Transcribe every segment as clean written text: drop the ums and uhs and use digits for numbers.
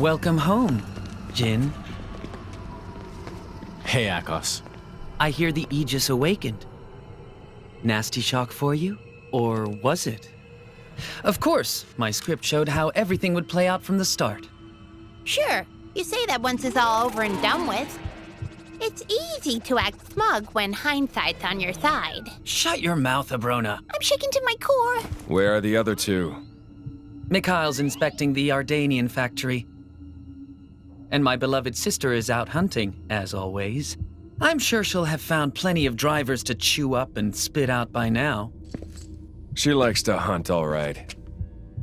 Welcome home, Jin. Hey, Akos. I hear the Aegis awakened. Nasty shock for you? Or was it? Of course, my script showed how everything would play out from the start. Sure, you say that once it's all over and done with. It's easy to act smug when hindsight's on your side. Shut your mouth, Abrona. I'm shaken to my core. Where are the other two? Mikhail's inspecting the Ardanian factory. And my beloved sister is out hunting, as always. I'm sure she'll have found plenty of drivers to chew up and spit out by now. She likes to hunt, all right.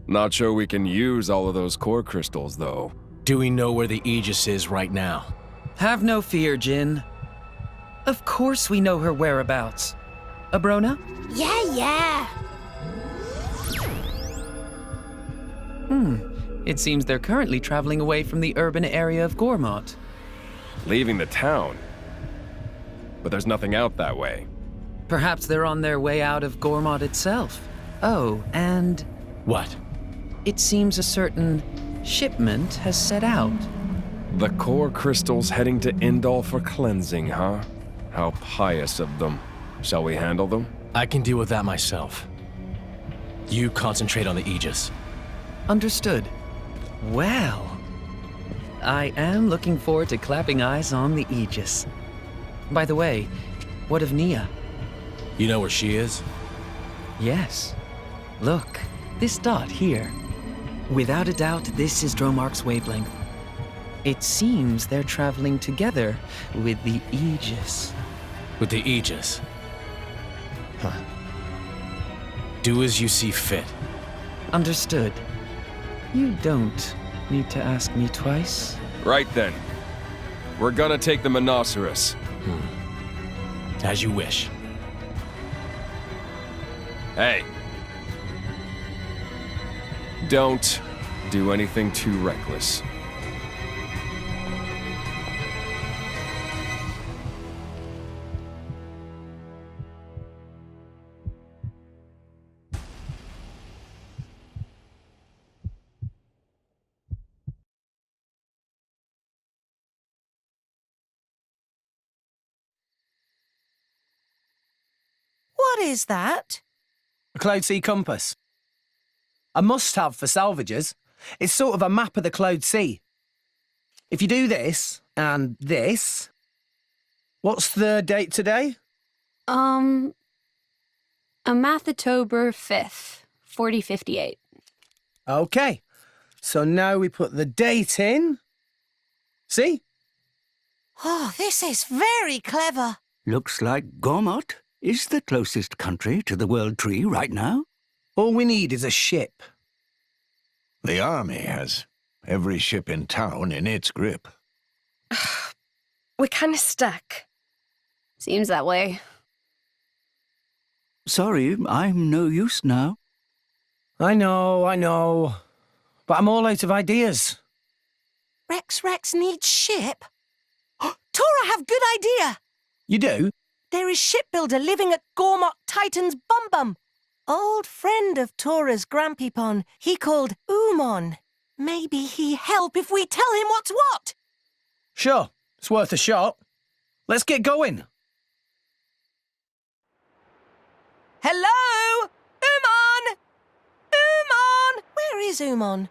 Not sure we can use all of those core crystals, though. Do we know where the Aegis is right now? Have no fear, Jin. Of course we know her whereabouts. Abrona? Yeah. It seems they're currently traveling away from the urban area of Gormott. Leaving the town. But there's nothing out that way. Perhaps they're on their way out of Gormott itself. Oh, and What? it seems a certain shipment has set out. The core crystals heading to Indal for cleansing, huh? How pious of them. Shall we handle them? I can deal with that myself. You concentrate on the Aegis. Understood. Well, I am looking forward to clapping eyes on the Aegis. By the way, what of Nia? You know where she is? Yes. Look, this dot here. Without a doubt, this is Dromark's wavelength. It seems they're traveling together with the Aegis. With the Aegis. Huh. Do as you see fit. Understood. You don't need to ask me twice. Right then. We're gonna take the Monoceros. As you wish. Hey. Don't do anything too reckless. What is that? A Cloud Sea compass. A must-have for salvagers. It's sort of a map of the Cloud Sea. If you do this, and this... What's the date today? Amathatober 5th, 4058. Okay. So now we put the date in. See? Oh, this is very clever. Looks like Gormott is the closest country to the World Tree right now. All we need is a ship. The army has every ship in town in its grip. We're kind of stuck. Seems that way. Sorry, I'm no use now. I know. But I'm all out of ideas. Rex needs ship. Tora have good idea. You do? There is shipbuilder living at Gormott Titan's Bum. Old friend of Tora's Grampypon, he called Umon. Maybe he help if we tell him what's what. Sure, it's worth a shot. Let's get going. Hello? Umon! Umon! Where is Umon?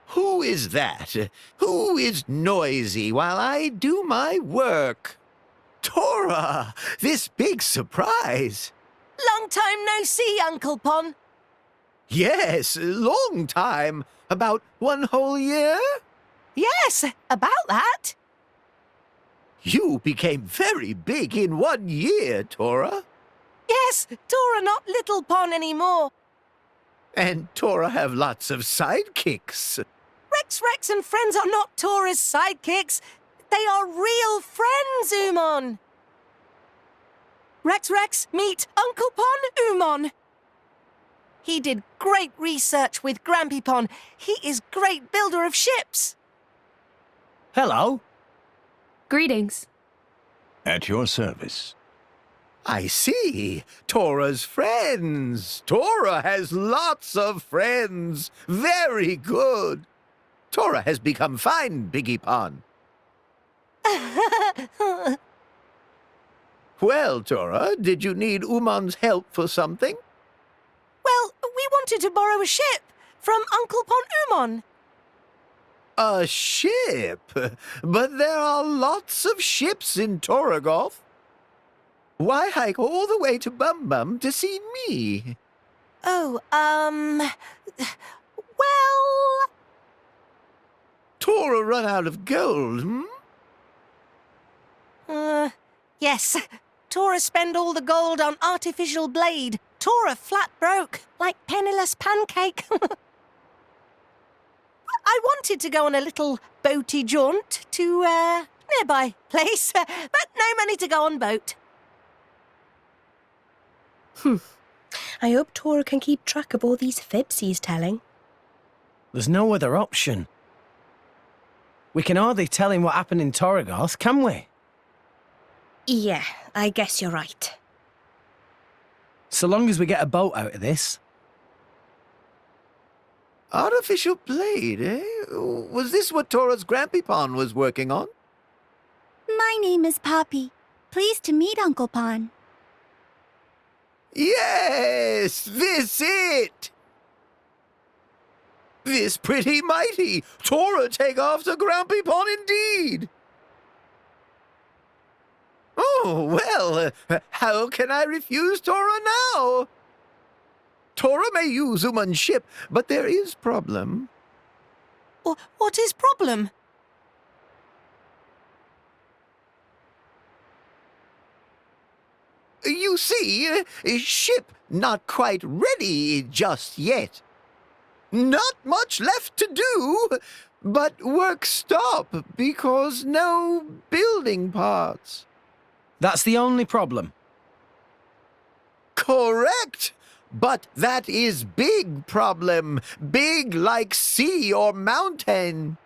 Who is that? Who is noisy while I do my work? Tora! This big surprise! Long time no see, Uncle Pon. Yes, long time. About 1 whole year? Yes, about that. You became very big in 1 year, Tora. Yes, Tora not Little Pon anymore. And Tora have lots of sidekicks. Rex and friends are not Tora's sidekicks. They are real friends, Umon. Rex, meet Uncle Pon, Umon. He did great research with Grampypon. He is great builder of ships. Hello. Greetings. At your service. I see. Tora's friends. Tora has lots of friends. Very good. Tora has become fine, Biggie Pon. Well, Tora, did you need Umon's help for something? Well, we wanted to borrow a ship from Uncle Pon Umon. A ship? But there are lots of ships in Toragolf. Why hike all the way to Bum Bum to see me? Oh, well... Tora run out of gold, yes. Tora spend all the gold on artificial blade. Tora flat broke, like penniless pancake. I wanted to go on a little boaty jaunt to, nearby place, but no money to go on boat. I hope Tora can keep track of all these fibs he's telling. There's no other option. We can hardly tell him what happened in Toragorth, can we? Yeah, I guess you're right. So long as we get a boat out of this. Artificial blade, eh? Was this what Tora's Grampy Pon was working on? My name is Poppy. Pleased to meet Uncle Pon. Yes, this it! This pretty mighty! Tora take after Grampy Pon indeed! Oh, well, how can I refuse Tora now? Tora may use Uman's ship, but there is problem. What is problem? You see, ship not quite ready just yet. Not much left to do, but work stop because no building parts. That's the only problem. Correct! But that is big problem. Big like sea or mountain.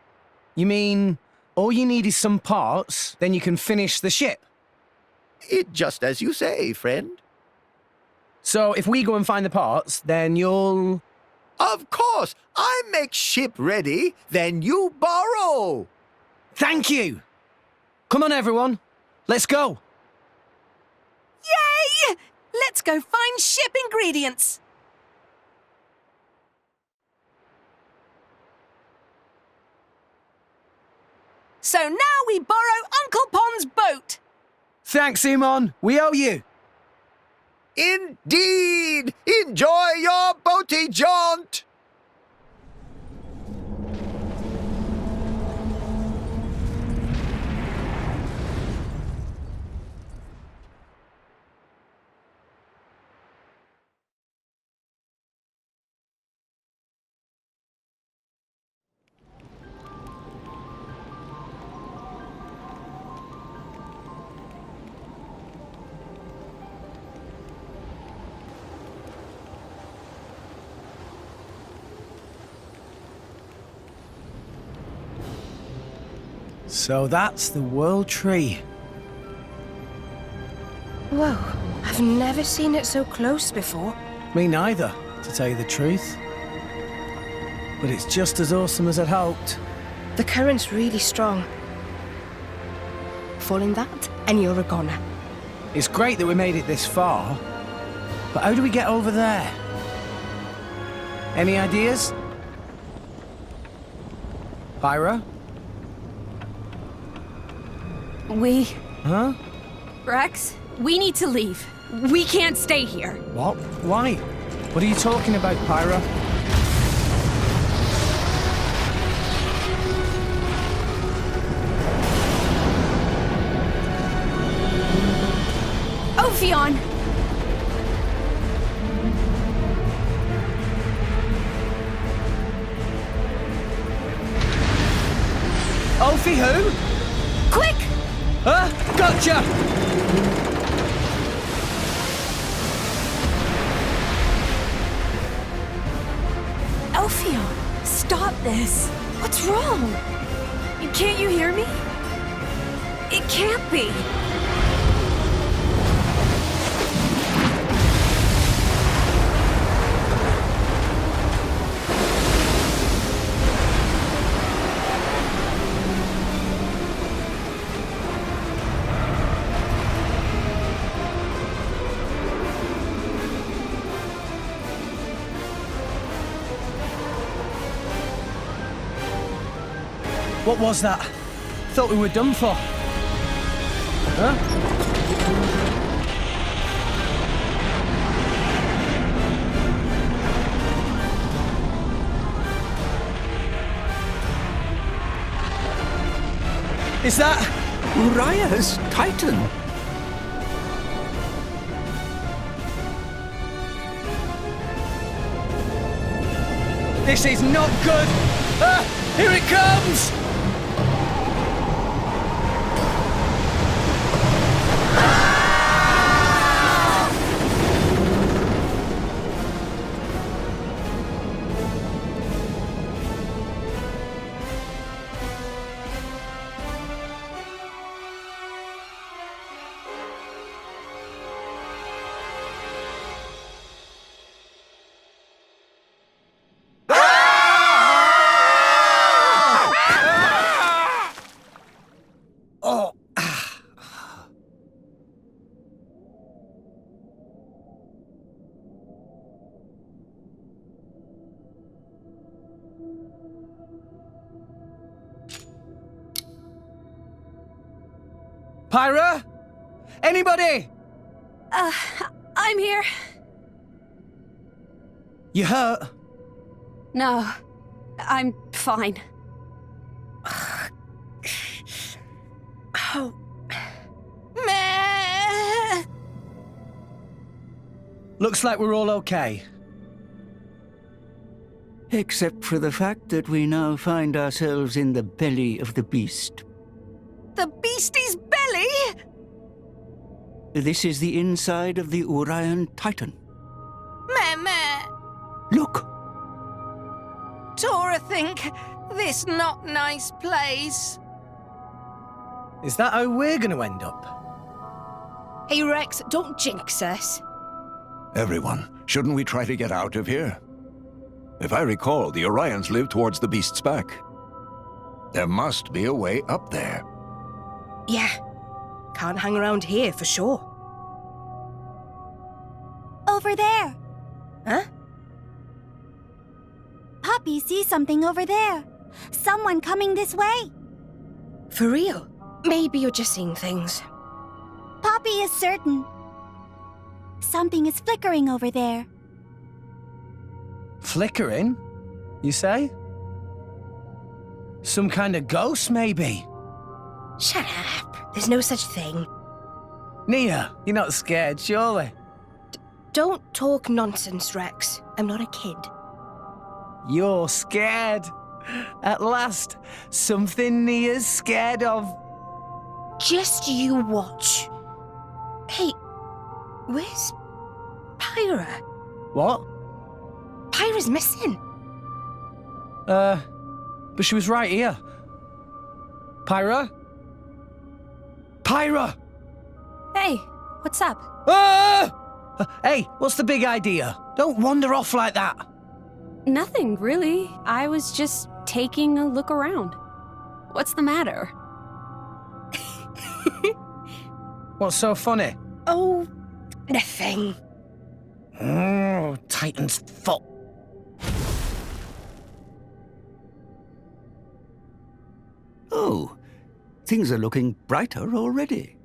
You mean, all you need is some parts, then you can finish the ship? It just as you say, friend. So if we go and find the parts, then you'll... Of course! I make ship ready, then you borrow. Thank you! Come on, everyone. Let's go. Yay! Let's go find ship ingredients. So now we borrow Uncle Pon's boat. Thanks, Simon. We owe you. Indeed! Enjoy your boaty jaunt! So that's the World Tree. Whoa, I've never seen it so close before. Me neither, to tell you the truth. But it's just as awesome as I'd hoped. The current's really strong. Fall in that, and you're a goner. It's great that we made it this far, but how do we get over there? Any ideas? Pyra? Huh? Rex, we need to leave. We can't stay here. What? Why? What are you talking about, Pyra? Ophion! Ophi who? Quick! Huh? Gotcha! Ophion, stop this. What's wrong? Can't you hear me? It can't be. What was that? Thought we were done for. Huh? Is that Uriah's Titan? This is not good! Ah, here it comes! Pyra? Anybody? I'm here. You hurt? No, I'm fine. Oh. Meh. Looks like we're all okay. Except for the fact that we now find ourselves in the belly of the beast. The beastie's belly? This is the inside of the Urian Titan. Meh. Look! Tora think this not nice place. Is that how we're gonna end up? Hey, Rex, don't jinx us. Everyone, shouldn't we try to get out of here? If I recall, the Orions live towards the beast's back. There must be a way up there. Yeah. Can't hang around here for sure. Over there. Huh? Poppy sees something over there. Someone coming this way. For real? Maybe you're just seeing things. Poppy is certain. Something is flickering over there. Flickering? You say? Some kind of ghost, maybe? Shut up. There's no such thing. Nia, you're not scared, surely? Don't talk nonsense, Rex. I'm not a kid. You're scared. At last, something Nia's scared of. Just you watch. Hey, where's Pyra? What? Pyra's missing. But she was right here. Pyra? Pyra! Hey, what's up? Ah! Hey, what's the big idea? Don't wander off like that. Nothing, really. I was just taking a look around. What's the matter? What's so funny? Oh, nothing. Oh, Titan's fault. Oh, things are looking brighter already.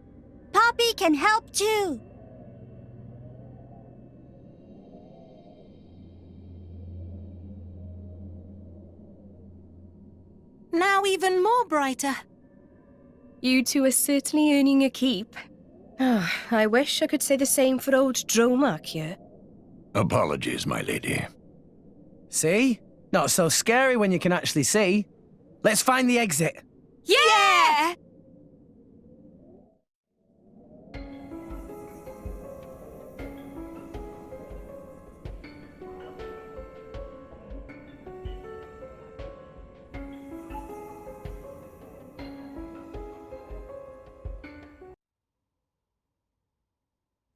Poppy can help too. Now even more brighter. You two are certainly earning a keep. I wish I could say the same for old Dromark here. Apologies, my lady. See? Not so scary when you can actually see. Let's find the exit. Yeah!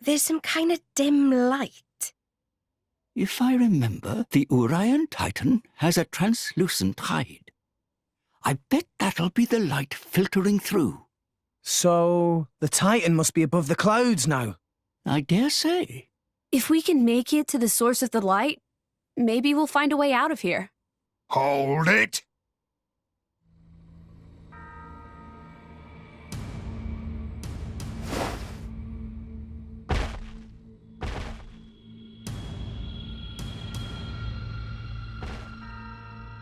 There's some kind of dim light. If I remember, the Urian Titan has a translucent hide. I bet that'll be the light filtering through. So, the Titan must be above the clouds now. I dare say. If we can make it to the source of the light, maybe we'll find a way out of here. Hold it!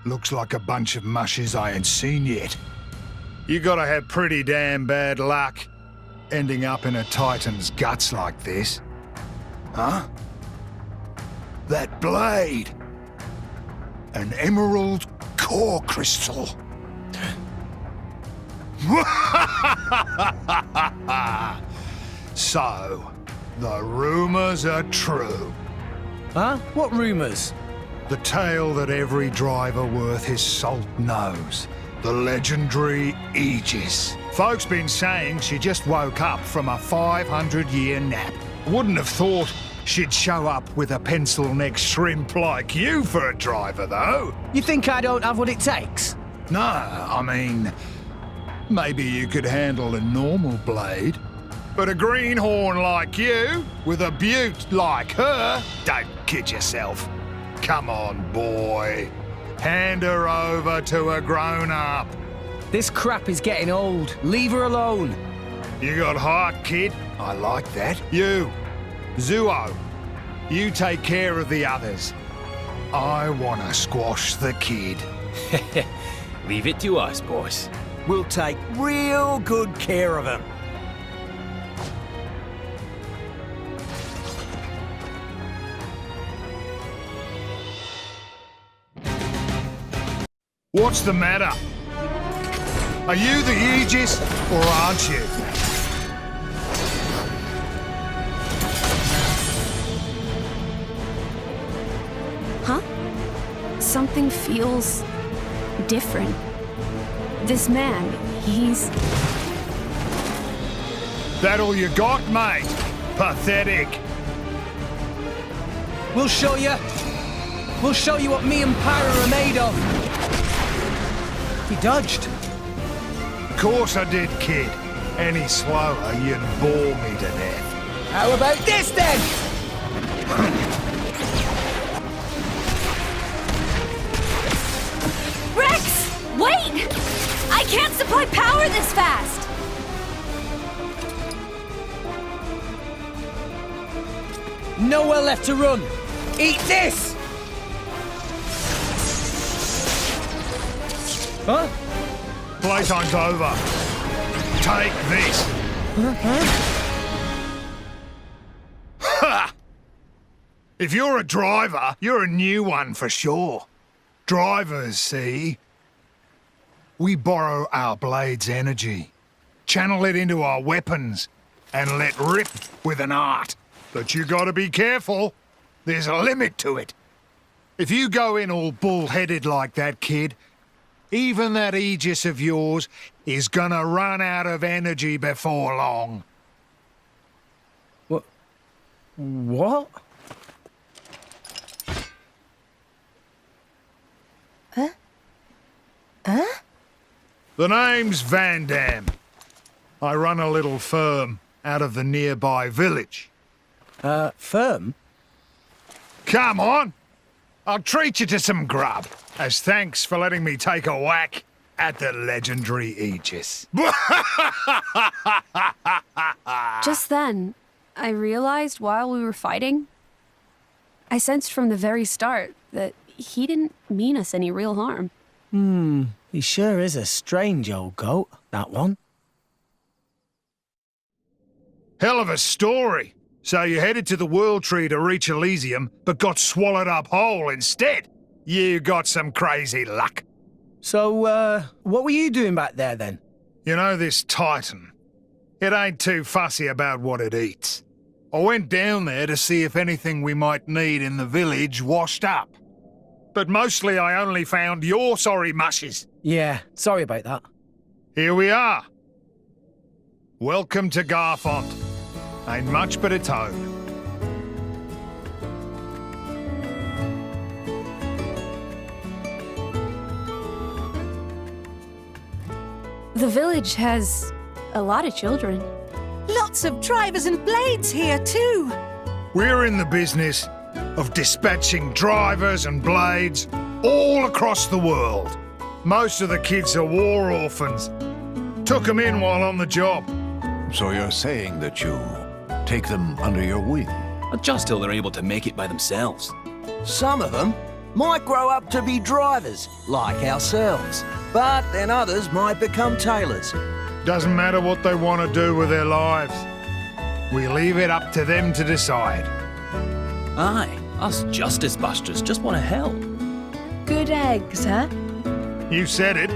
Looks like a bunch of mushes I ain't seen yet. You gotta have pretty damn bad luck ending up in a Titan's guts like this. Huh? That blade! An emerald core crystal. So, the rumors are true. Huh? What rumours? The tale that every driver worth his salt knows. The legendary Aegis. Folks been saying she just woke up from a 500-year nap. Wouldn't have thought she'd show up with a pencil-neck shrimp like you for a driver, though. You think I don't have what it takes? No, I mean, maybe you could handle a normal blade. But a greenhorn like you, with a beaut like her, don't kid yourself. Come on, boy. Hand her over to a grown-up. This crap is getting old. Leave her alone. You got heart, kid. I like that. You, Zuo, you take care of the others. I want to squash the kid. Leave it to us, boss. We'll take real good care of him. What's the matter? Are you the Aegis, or aren't you? Huh? Something feels different. This man, he's... That all you got, mate? Pathetic. We'll show you. We'll show you what me and Pyra are made of. He dodged. Of course I did, kid. Any slower, you'd bore me to death. How about this, then? Rex! Wait! I can't supply power this fast! Nowhere left to run. Eat this! Huh? Playtime's over. Take this. Ha! If you're a driver, you're a new one for sure. Drivers, see? We borrow our blade's energy, channel it into our weapons, and let rip with an art. But you gotta be careful. There's a limit to it. If you go in all bull-headed like that, kid, even that Aegis of yours is gonna run out of energy before long. What? Huh? Huh? The name's Van Dam. I run a little firm out of the nearby village. Firm? Come on! I'll treat you to some grub, as thanks for letting me take a whack at the legendary Aegis. Just then, I realized while we were fighting, I sensed from the very start that he didn't mean us any real harm. He sure is a strange old goat, that one. Hell of a story. So you headed to the World Tree to reach Elysium, but got swallowed up whole instead. You got some crazy luck. So, what were you doing back there then? You know this Titan? It ain't too fussy about what it eats. I went down there to see if anything we might need in the village washed up. But mostly I only found your sorry mushes. Yeah, sorry about that. Here we are. Welcome to Garfont. Ain't much but a toad. The village has a lot of children. Lots of drivers and blades here, too. We're in the business of dispatching drivers and blades all across the world. Most of the kids are war orphans. Took them in while on the job. So you're saying that you take them under your wing? Just till they're able to make it by themselves. Some of them? might grow up to be drivers, like ourselves. But then others might become tailors. Doesn't matter what they want to do with their lives. We leave it up to them to decide. Aye, us Justice Busters just want to help. Good eggs, huh? You said it.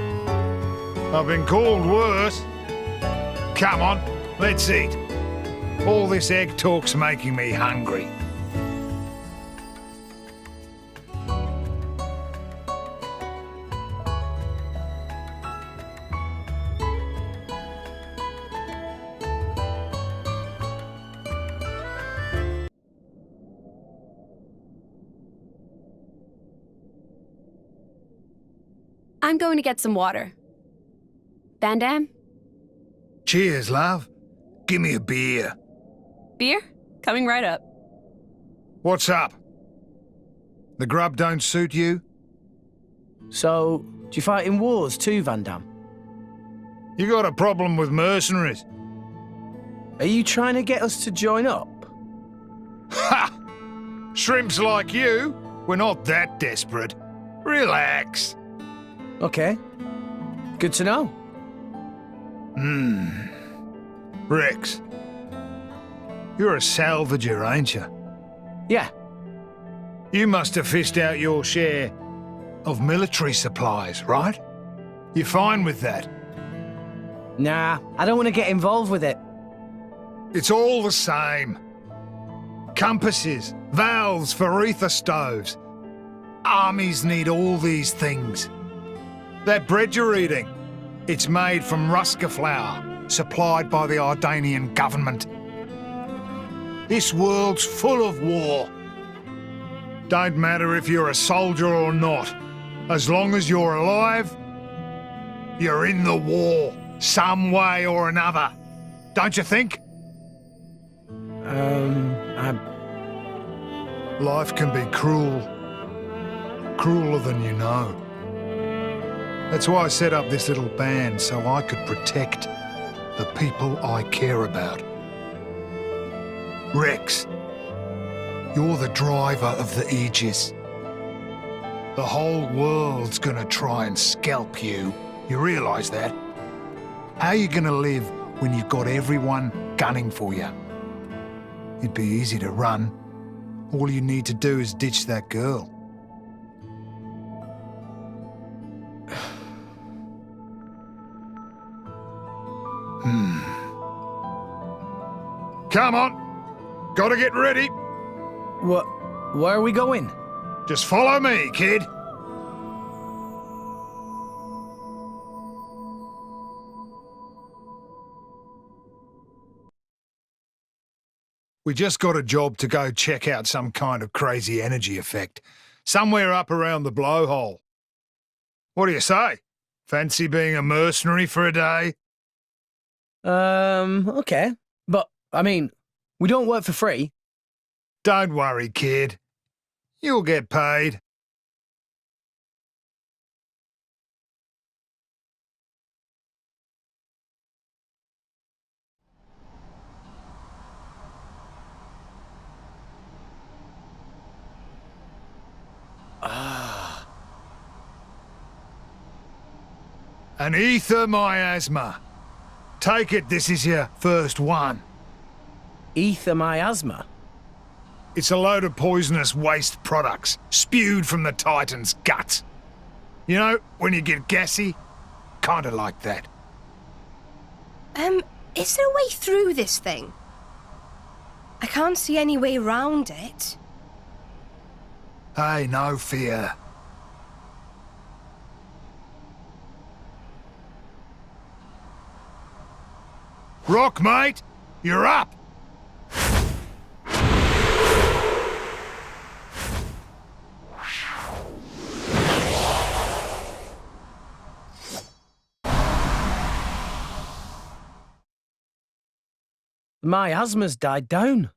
I've been called worse. Come on, let's eat. All this egg talk's making me hungry. I'm going to get some water. Van Dam? Cheers, love. Give me a beer. Beer? Coming right up. What's up? The grub don't suit you? So, do you fight in wars too, Van Dam? You got a problem with mercenaries? Are you trying to get us to join up? Ha! Shrimps like you, we're not that desperate. Relax. Okay. Good to know. Rex, you're a salvager, ain't you? Yeah. You must have fished out your share of military supplies, right? You're fine with that? Nah, I don't want to get involved with it. It's all the same. Compasses, valves for ether stoves. Armies need all these things. That bread you're eating, it's made from ruska flour, supplied by the Ardanian government. This world's full of war. Don't matter if you're a soldier or not. As long as you're alive, you're in the war, some way or another. Don't you think? Life can be cruel. Crueler than you know. That's why I set up this little band, so I could protect the people I care about. Rex, you're the driver of the Aegis. The whole world's gonna try and scalp you. You realise that? How are you gonna live when you've got everyone gunning for you? It'd be easy to run. All you need to do is ditch that girl. Come on. Gotta get ready. Where are we going? Just follow me, kid. We just got a job to go check out some kind of crazy energy effect. Somewhere up around the blowhole. What do you say? Fancy being a mercenary for a day? Okay. But, I mean, we don't work for free. Don't worry, kid. You'll get paid. An ether miasma. Take it this is your first one. Ether miasma? It's a load of poisonous waste products spewed from the Titan's guts. You know, when you get gassy? Kinda like that. Is there a way through this thing? I can't see any way around it. Hey, no fear. Rock, mate! You're up! The miasma's died down.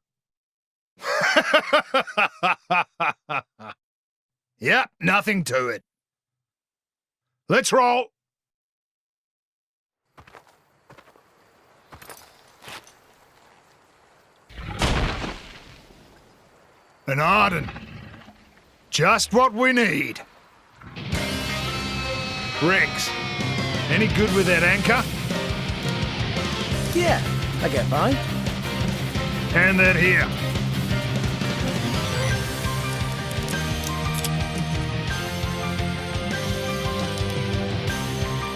Yep, nothing to it. Let's roll! An Arden. Just what we need. Rex, any good with that anchor? Yeah, I get by. Hand that here.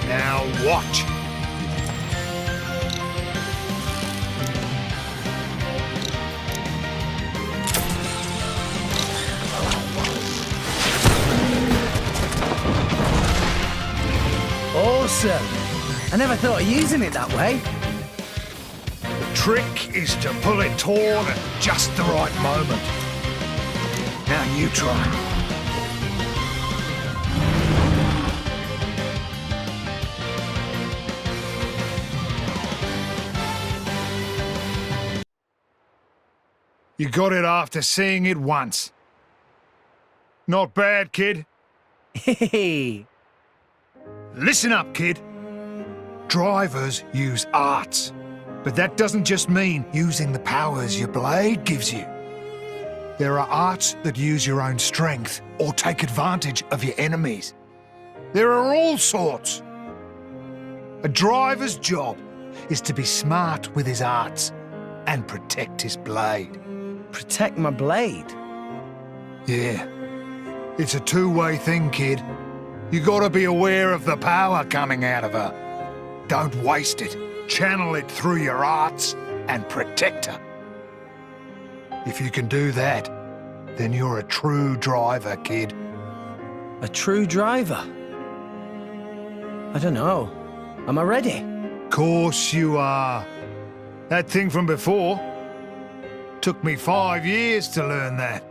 Now watch. Awesome. I never thought of using it that way. The trick is to pull it taut at just the right moment. Now you try. You got it after seeing it once. Not bad, kid. Hey. Listen up, kid. Drivers use arts, but that doesn't just mean using the powers your blade gives you. There are arts that use your own strength or take advantage of your enemies. There are all sorts. A driver's job is to be smart with his arts and protect his blade. Protect my blade? Yeah. It's a two-way thing, kid. You gotta be aware of the power coming out of her. Don't waste it. Channel it through your arts and protect her. If you can do that, then you're a true driver, kid. A true driver? I don't know. Am I ready? Course you are. That thing from before took me 5 years to learn that.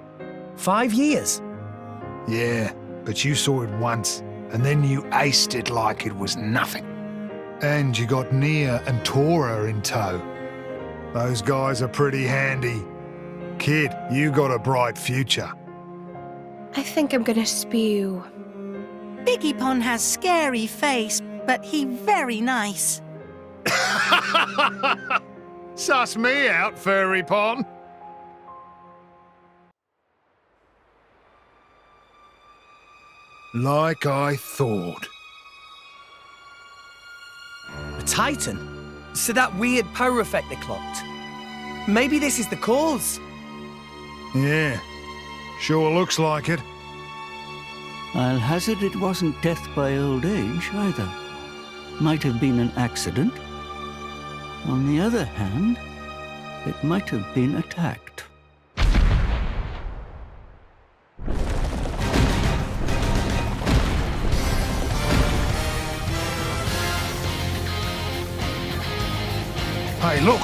5 years? Yeah, but you saw it once, and then you aced it like it was nothing. And you got Nia and Tora in tow. Those guys are pretty handy. Kid, you got a bright future. I think I'm gonna spew. Biggie Pon has scary face, but he very nice. Suss me out, Furry Pon. Like I thought. A Titan? So that weird power effect they clocked. Maybe this is the cause. Yeah, sure looks like it. I'll hazard it wasn't death by old age either. Might have been an accident. On the other hand, it might have been attacked. Hey, look!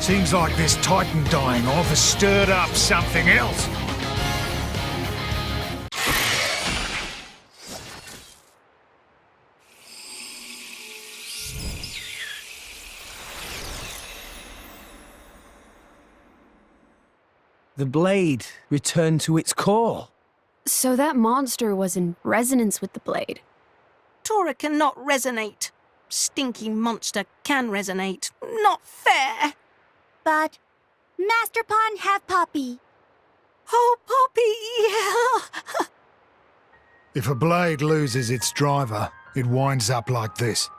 Seems like this Titan dying off has stirred up something else. The blade returned to its core. So that monster was in resonance with the blade. Tora cannot resonate. Stinky monster can resonate. Not fair. But Master Pon have Poppy. Oh, Poppy, yeah. If a blade loses its driver, it winds up like this.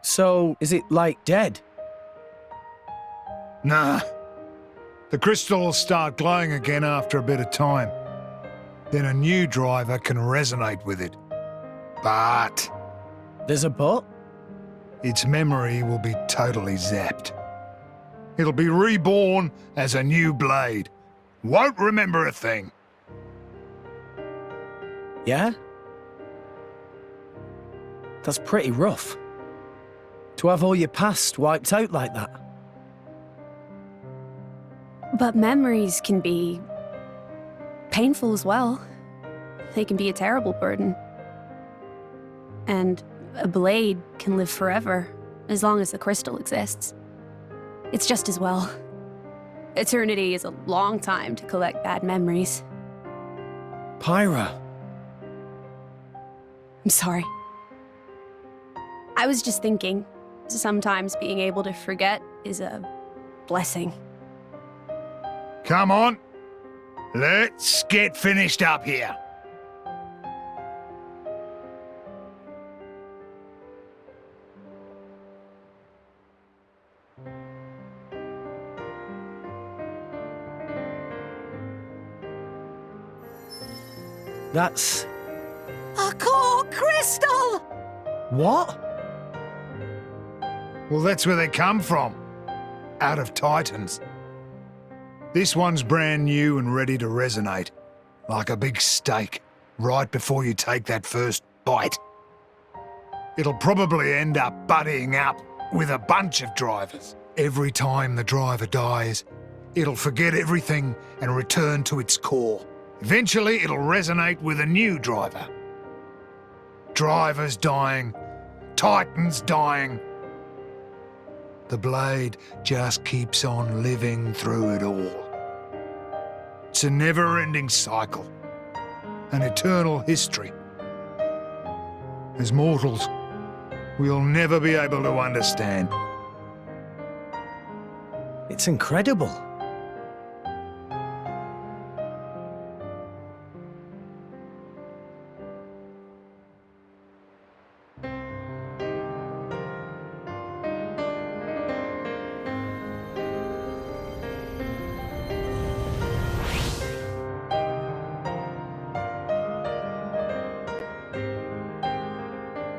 So, is it like dead? Nah. The crystal will start glowing again after a bit of time. Then a new driver can resonate with it. But There's a but? its memory will be totally zapped. It'll be reborn as a new blade. Won't remember a thing. Yeah? That's pretty rough. To have all your past wiped out like that. But memories can be painful as well. They can be a terrible burden. And a blade can live forever, as long as the crystal exists. It's just as well. Eternity is a long time to collect bad memories. Pyra. I'm sorry. I was just thinking, sometimes being able to forget is a blessing. Come on. Let's get finished up here. That's... A core crystal! what? Well, that's where they come from. Out of Titans. This one's brand new and ready to resonate. Like a big steak, right before you take that first bite. It'll probably end up buddying up with a bunch of drivers. Every time the driver dies, it'll forget everything and return to its core. Eventually, it'll resonate with a new driver. Drivers dying, Titans dying. The blade just keeps on living through it all. It's a never-ending cycle, an eternal history. As mortals, we'll never be able to understand. It's incredible.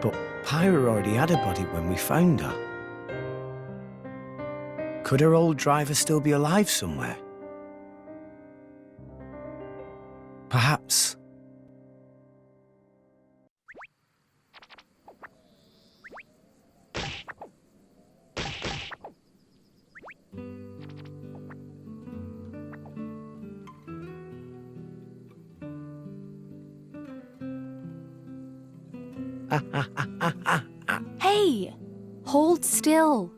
But Pyra already had a body when we found her. Could her old driver still be alive somewhere? Perhaps. Hey, hold still.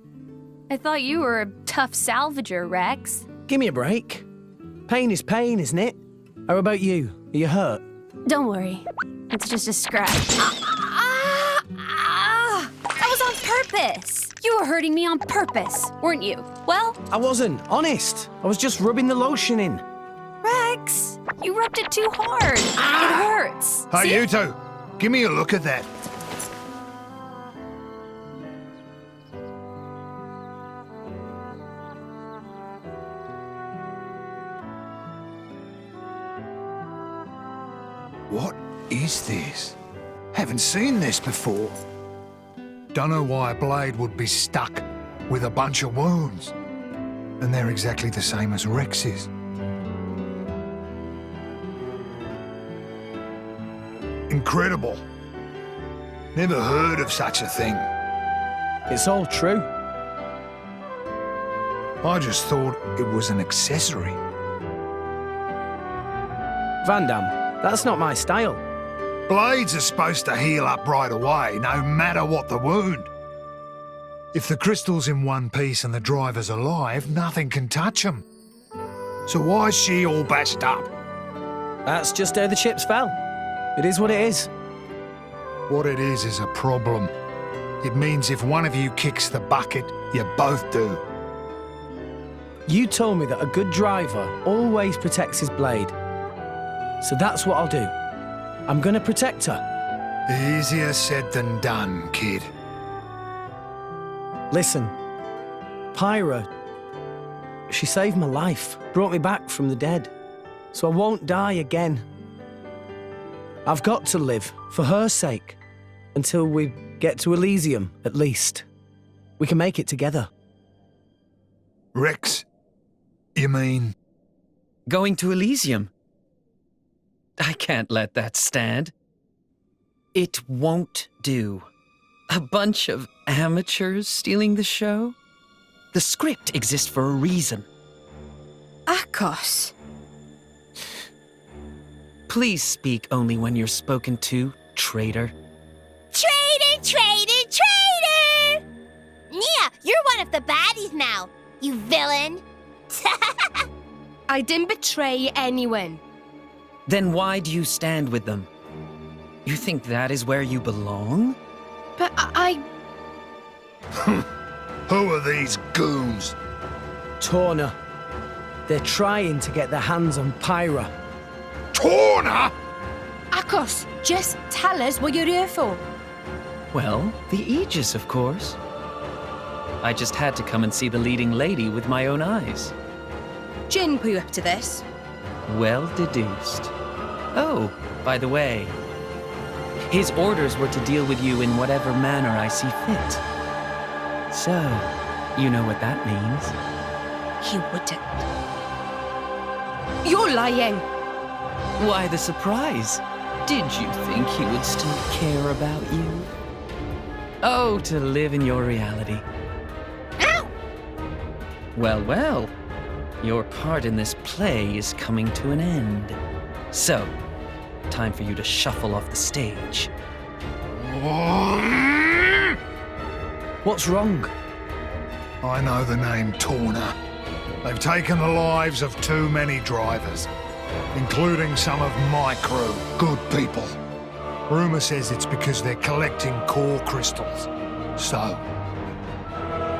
I thought you were a tough salvager, Rex. Give me a break. Pain is pain, isn't it? How about you? Are you hurt? Don't worry. It's just a scratch. That was on purpose. You were hurting me on purpose, weren't you? Well, I wasn't, honest. I was just rubbing the lotion in. Rex, you rubbed it too hard. It hurts. Hey, See? you two, give me a look at that. What is this? Haven't seen this before. Don't know why a blade would be stuck with a bunch of wounds. And they're exactly the same as Rex's. Incredible. Never heard of such a thing. It's all true. I just thought it was an accessory. Van Damme, that's not my style. Blades are supposed to heal up right away, no matter what the wound. If the crystal's in one piece and the driver's alive, nothing can touch him. So why is she all bashed up? That's just how the chips fell. It is what it is. What it is a problem. It means if one of you kicks the bucket, you both do. You told me that a good driver always protects his blade. So that's what I'll do. I'm gonna protect her. Easier said than done, kid. Listen, Pyra, she saved my life, brought me back from the dead, so I won't die again. I've got to live, for her sake, until we get to Elysium, at least. We can make it together. Rex, you mean? Going to Elysium? I can't let that stand. It won't do. A bunch of amateurs stealing the show? The script exists for a reason. Akos. Please speak only when you're spoken to, traitor. Traitor, traitor, traitor! Yeah, you're one of the baddies now, you villain. I didn't betray anyone. Then why do you stand with them? You think that is where you belong? But I... Who are these goons? Torna. They're trying to get their hands on Pyra. Torna? Akos, just tell us what you're here for. Well, the Aegis, of course. I just had to come and see the leading lady with my own eyes. Jin put you up to this. Well deduced. Oh, by the way, his orders were to deal with you in whatever manner I see fit. So, you know what that means. You wouldn't. You're lying. Why the surprise? Did you think he would still care about you? Oh, to live in your reality. Ow! Well, well. Your part in this play is coming to an end. So, time for you to shuffle off the stage. What's wrong? I know the name Torna. They've taken the lives of too many drivers, including some of my crew, good people. Rumour says it's because they're collecting core crystals. So,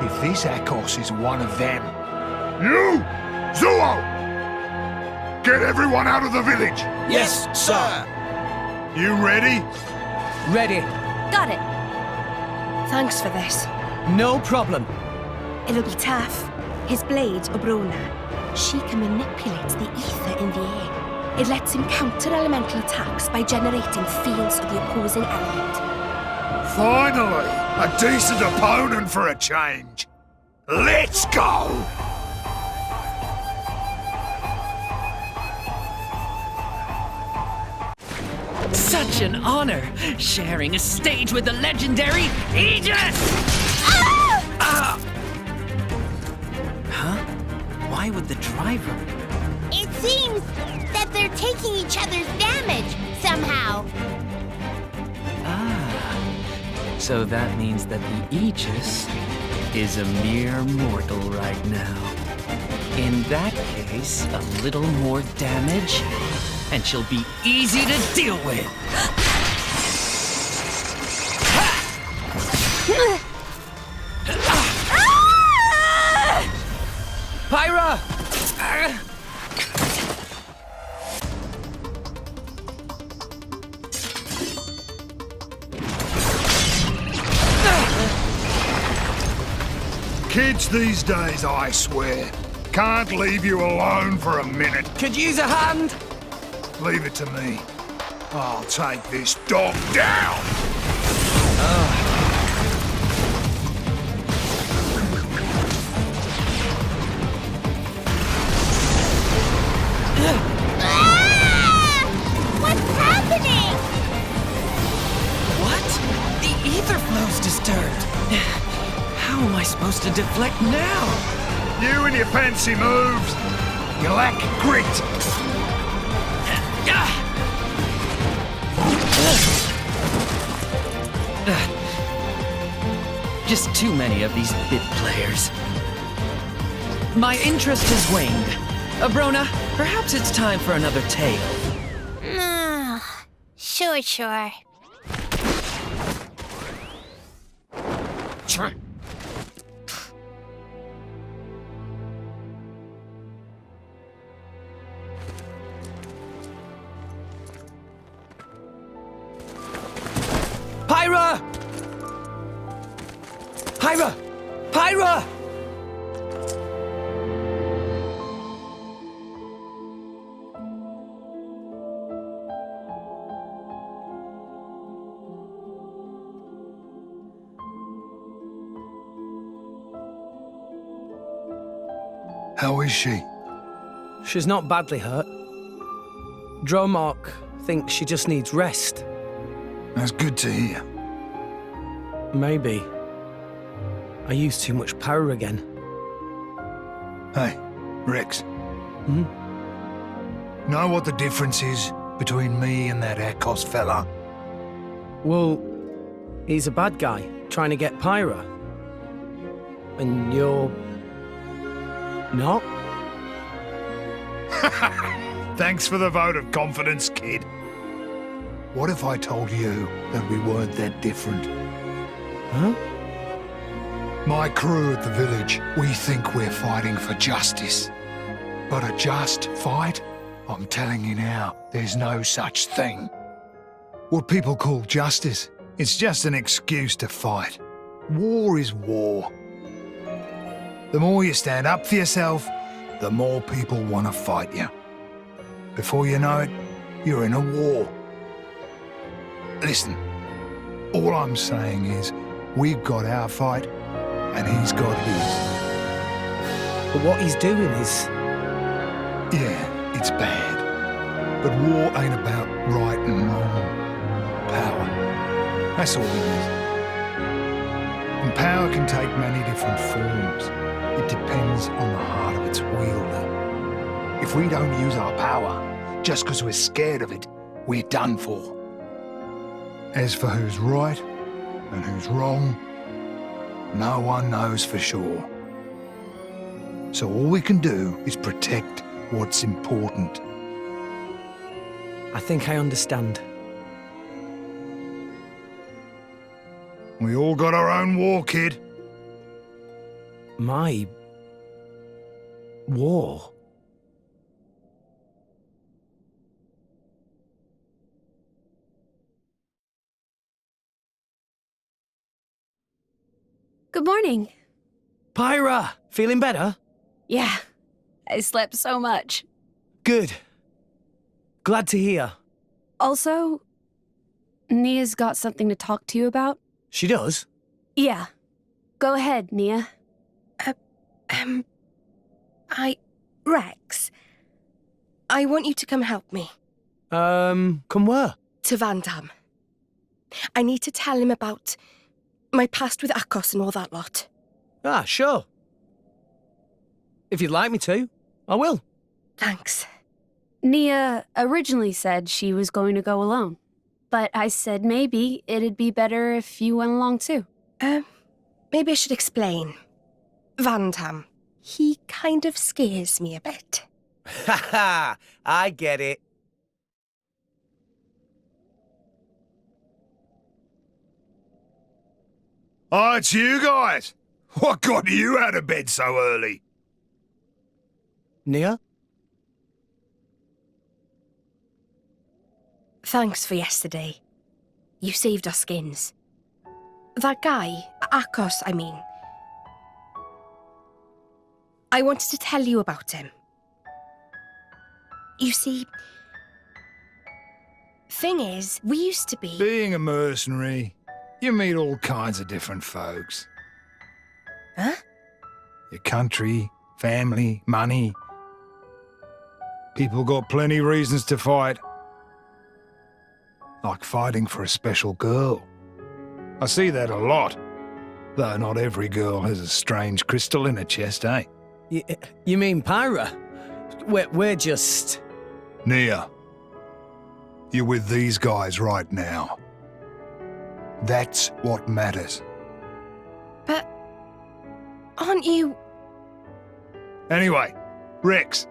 if this Akos is one of them... You! Zuo! Get everyone out of the village! Yes, sir. You ready? Ready. Got it. Thanks for this. No problem. It'll be tough. His blade, Obrona, she can manipulate the ether in the air. It lets him counter elemental attacks by generating fields of the opposing element. Finally! A decent opponent for a change! Let's go! Such an honor, sharing a stage with the legendary Aegis! Ah! Huh? Why would the driver? It seems that they're taking each other's damage somehow. Ah, so that means that the Aegis is a mere mortal right now. In that case, a little more damage, and she'll be easy to deal with. Pyra! Kids these days, I swear, can't leave you alone for a minute. Could use a hand? Leave it to me. I'll take this dog down! What's happening? What? The ether flow's disturbed. How am I supposed to deflect now? You and your fancy moves. You lack grit. Just too many of these bit players. My interest has waned. Abrona, perhaps it's time for another tale. Sure. Pyra! Pyra! Pyra! How is she? She's not badly hurt. Dromark thinks she just needs rest. That's good to hear. Maybe. I used too much power again. Hey, Rex. Know what the difference is between me and that Akos fella? Well, he's a bad guy, trying to get Pyra. And you're... not? Thanks for the vote of confidence, kid. What if I told you that we weren't that different? Huh? My crew at the village, we think we're fighting for justice. But a just fight? I'm telling you now, there's no such thing. What people call justice, it's just an excuse to fight. War is war. The more you stand up for yourself, the more people want to fight you. Before you know it, you're in a war. Listen, all I'm saying is, we've got our fight, and he's got his. But what he's doing is... Yeah, it's bad. But war ain't about right and wrong. Power. That's all it is. And power can take many different forms. It depends on the heart of its wielder. If we don't use our power, just because we're scared of it, we're done for. As for who's right and who's wrong, no one knows for sure. So all we can do is protect what's important. I think I understand. We all got our own war, kid. My... war? Good morning. Pyra! Feeling better? Yeah, I slept so much. Good. Glad to hear. Also, Nia's got something to talk to you about. She does? Yeah. Go ahead, Nia. Rex, I want you to come help me. Come where? To Van Damme. I need to tell him about my past with Akos and all that lot. Ah, sure. If you'd like me to, I will. Thanks. Nia originally said she was going to go alone, but I said maybe it'd be better if you went along too. Maybe I should explain. Van Damme, he kind of scares me a bit. Ha ha! I get it. Oh, it's you guys. What got you out of bed so early? Nia? Thanks for yesterday. You saved our skins. That guy, Akos, I mean. I wanted to tell you about him. You see, thing is, we used to be... Being a mercenary, you meet all kinds of different folks. Huh? Your country, family, money. People got plenty reasons to fight. Like fighting for a special girl. I see that a lot. Though not every girl has a strange crystal in her chest, eh? You mean Pyra? We're just... Nia, you're with these guys right now. That's what matters. But... aren't you... Anyway, Rex,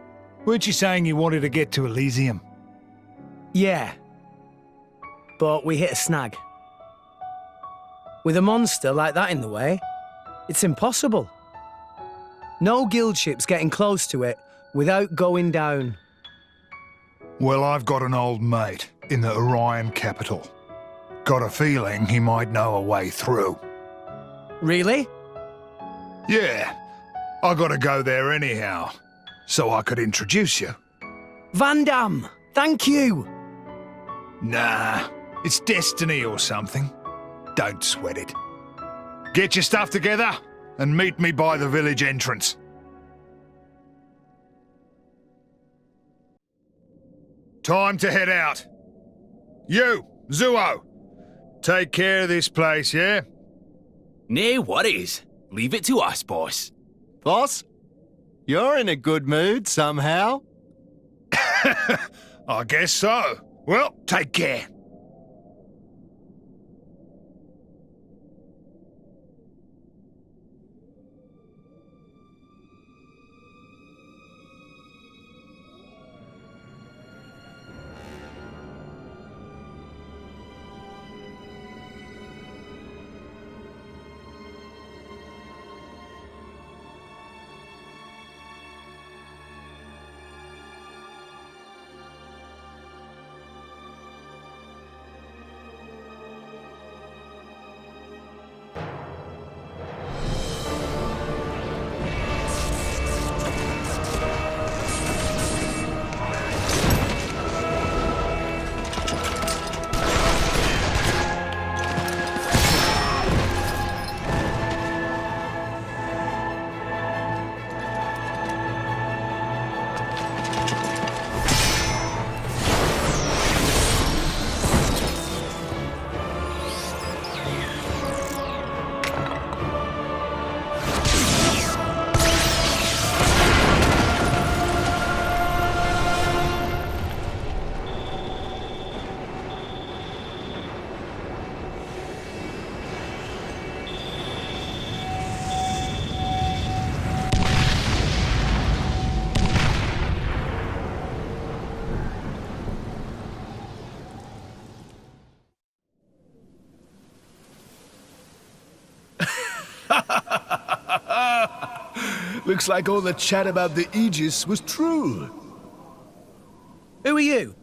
weren't you saying you wanted to get to Elysium? Yeah. But we hit a snag. With a monster like that in the way, it's impossible. No guild ship's getting close to it without going down. Well, I've got an old mate in the Orion capital. Got a feeling he might know a way through. Really? Yeah. I gotta go there anyhow, so I could introduce you. Van Damme, thank you! Nah, it's destiny or something. Don't sweat it. Get your stuff together and meet me by the village entrance. Time to head out. You, Zuo, take care of this place, yeah? No worries. Leave it to us, boss. Boss, you're in a good mood somehow. I guess so. Well, take care. Looks like all the chat about the Aegis was true. Who are you?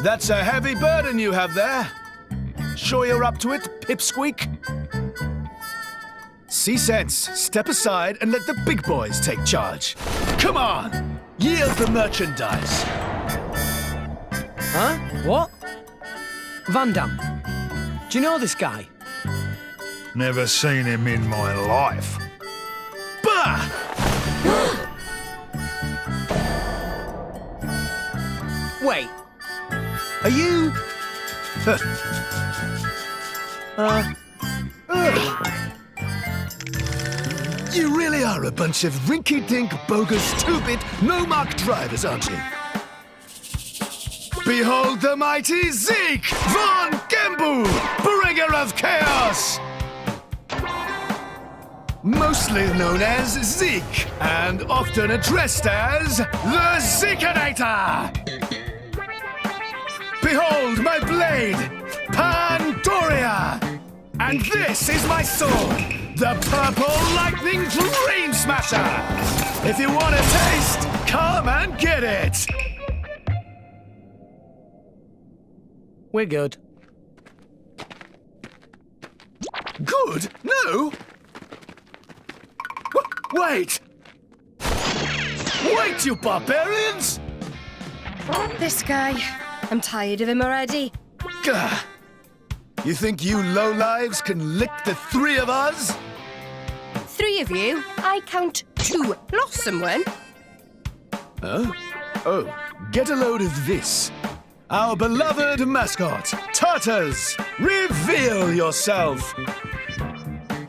That's a heavy burden you have there. Sure you're up to it, Pipsqueak? See sense, step aside and let the big boys take charge. Come on, yield the merchandise. Huh? What? Van Damme. Do you know this guy? Never seen him in my life. Bah! Wait. Are you... You really are a bunch of rinky-dink, bogus, stupid, no-mark drivers, aren't you? Behold the mighty Zeke von Gembu, bringer of chaos! Mostly known as Zeke, and often addressed as the Zekenator! Behold my blade, Pandoria! And this is my sword, the Purple Lightning Dream Smasher! If you want a taste, come and get it! We're good. Good? No? Wait! Wait, you barbarians! This guy. I'm tired of him already. Gah. You think you lowlives can lick the three of us? 3 of you? I count 2. Lost someone? Huh? Oh, get a load of this. Our beloved mascot, Tartars! Reveal yourself!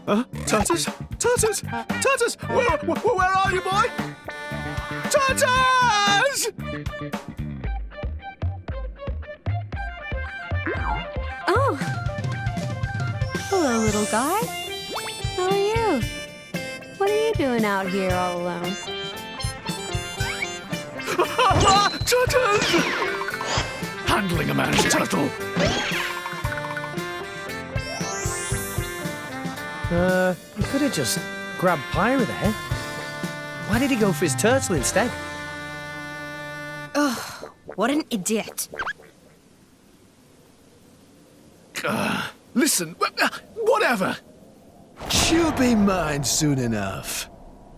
Huh? Tartars? Tartars? Tartars! Where are you, boy? Tartars! Oh. Hello, little guy. How are you? What are you doing out here all alone? Turtles! Handling a man's turtle. You could have just grabbed Pyra there. Why did he go for his turtle instead? Oh, what an idiot. Listen, whatever. She'll be mine soon enough.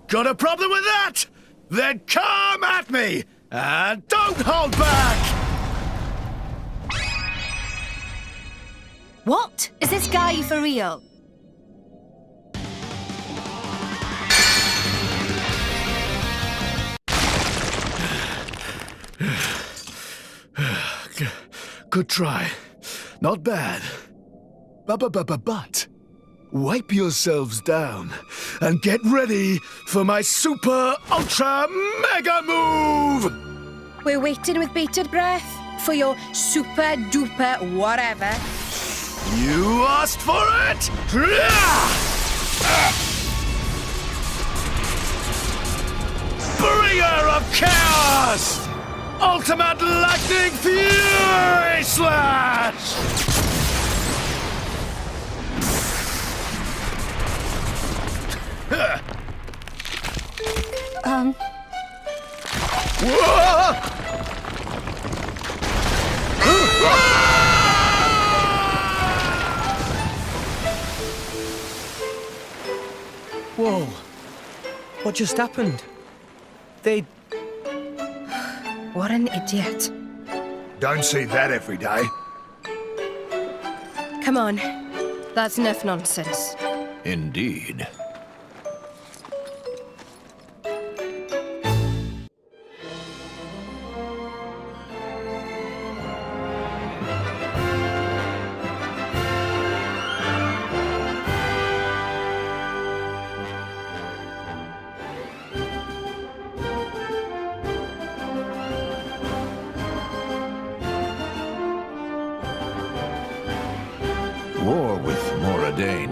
Got a problem with that? Then come at me! And don't hold back! What? Is this guy for real? Good try. Not bad. But wipe yourselves down and get ready for my super ultra mega move! We're waiting with bated breath for your super duper whatever. You asked for it! Bringer of chaos! Ultimate lightning fury slash! Whoa. What just happened? They... What an idiot. Don't see that every day. Come on. That's enough nonsense. Indeed. War with Moradane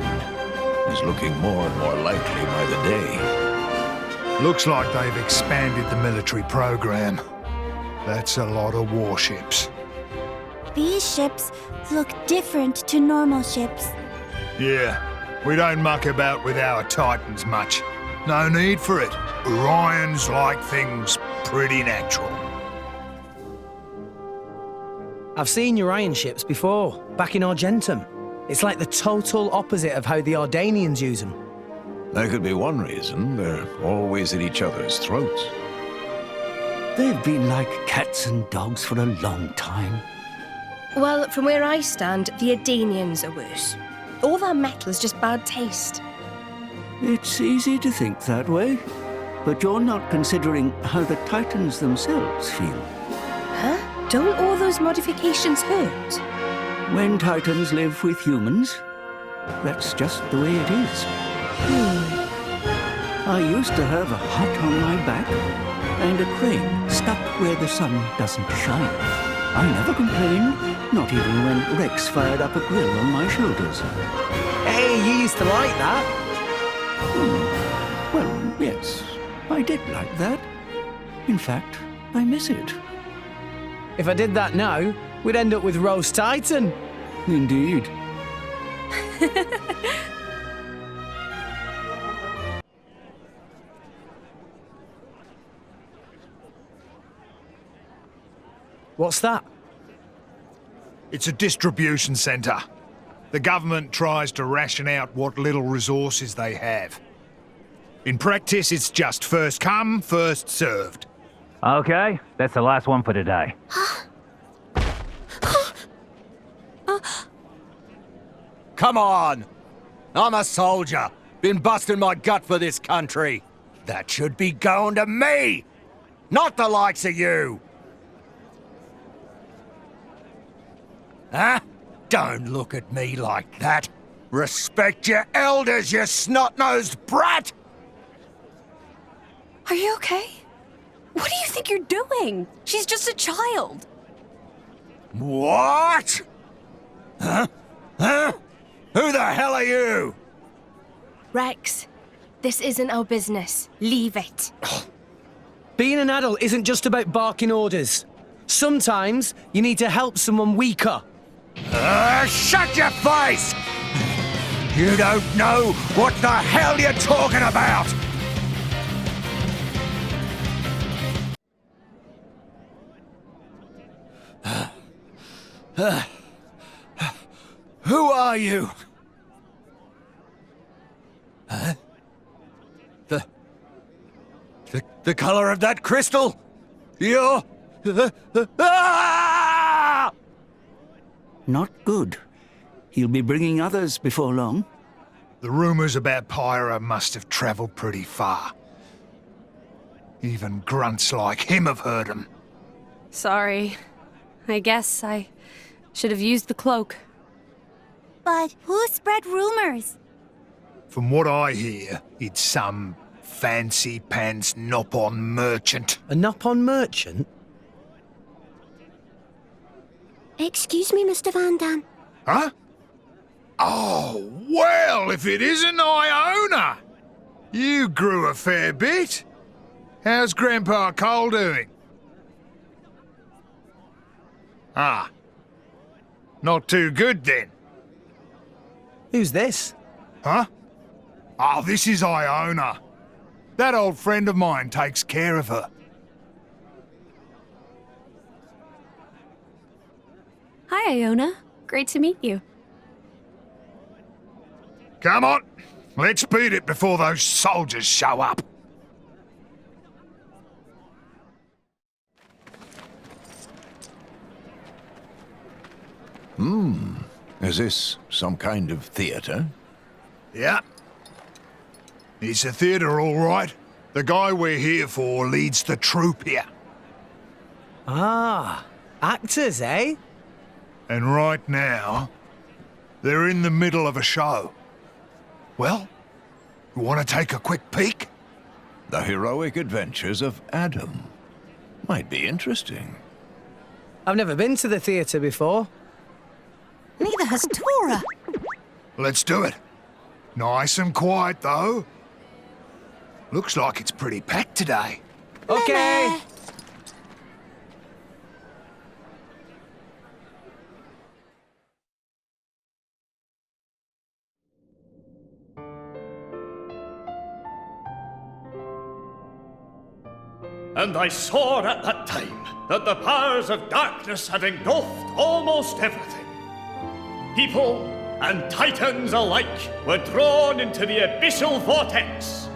is looking more and more likely by the day. Looks like they've expanded the military program. That's a lot of warships. These ships look different to normal ships. Yeah, we don't muck about with our Titans much. No need for it. Orions like things pretty natural. I've seen Urian ships before, back in Argentum. It's like the total opposite of how the Ardanians use them. That could be one reason. They're always at each other's throats. They've been like cats and dogs for a long time. Well, from where I stand, the Ardanians are worse. All that metal is just bad taste. It's easy to think that way, but you're not considering how the Titans themselves feel. Huh? Don't all those modifications hurt? When Titans live with humans, that's just the way it is. I used to have a hut on my back and a crane stuck where the sun doesn't shine. I never complained, not even when Rex fired up a grill on my shoulders. Hey, you used to like that? Well, yes, I did like that. In fact, I miss it. If I did that now, we'd end up with roast Titan. Indeed. What's that? It's a distribution centre. The government tries to ration out what little resources they have. In practice, it's just first come, first served. Okay, that's the last one for today. Come on! I'm a soldier. Been busting my gut for this country. That should be going to me, not the likes of you. Huh? Don't look at me like that. Respect your elders, you snot-nosed brat! Are you okay? What do you think you're doing? She's just a child. What? Huh? Huh? Who the hell are you? Rex, this isn't our business. Leave it. Being an adult isn't just about barking orders. Sometimes you need to help someone weaker. Shut your face! You don't know what the hell you're talking about! Who are you? Huh? The color of that crystal? You're... Ah! Not good. He'll be bringing others before long. The rumors about Pyra must have traveled pretty far. Even grunts like him have heard them. Sorry. I guess I should have used the cloak. But who spread rumors? From what I hear, it's some fancy pants Nopon merchant. A Nopon merchant? Excuse me, Mr. Van Dam. Huh? Oh, well, if it isn't Iona! You grew a fair bit. How's Grandpa Cole doing? Ah. Not too good, then. Who's this? Huh? Oh, this is Iona. That old friend of mine takes care of her. Hi, Iona. Great to meet you. Come on, let's beat it before those soldiers show up. Is this some kind of theater? Yeah. It's a theatre, all right. The guy we're here for leads the troupe here. Ah, actors, eh? And right now, they're in the middle of a show. Well, you want to take a quick peek? The heroic adventures of Adam. Might be interesting. I've never been to the theatre before. Neither has Tora. Let's do it. Nice and quiet, though. Looks like it's pretty packed today. Okay. And I saw at that time that the powers of darkness had engulfed almost everything. People and titans alike were drawn into the abyssal vortex.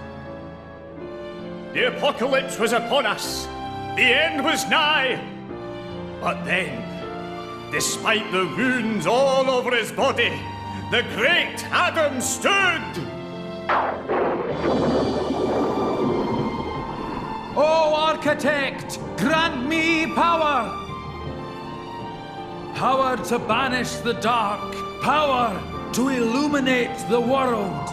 The apocalypse was upon us. The end was nigh. But then, despite the wounds all over his body, the great Adam stood. O Architect, grant me power! Power to banish the dark, power to illuminate the world.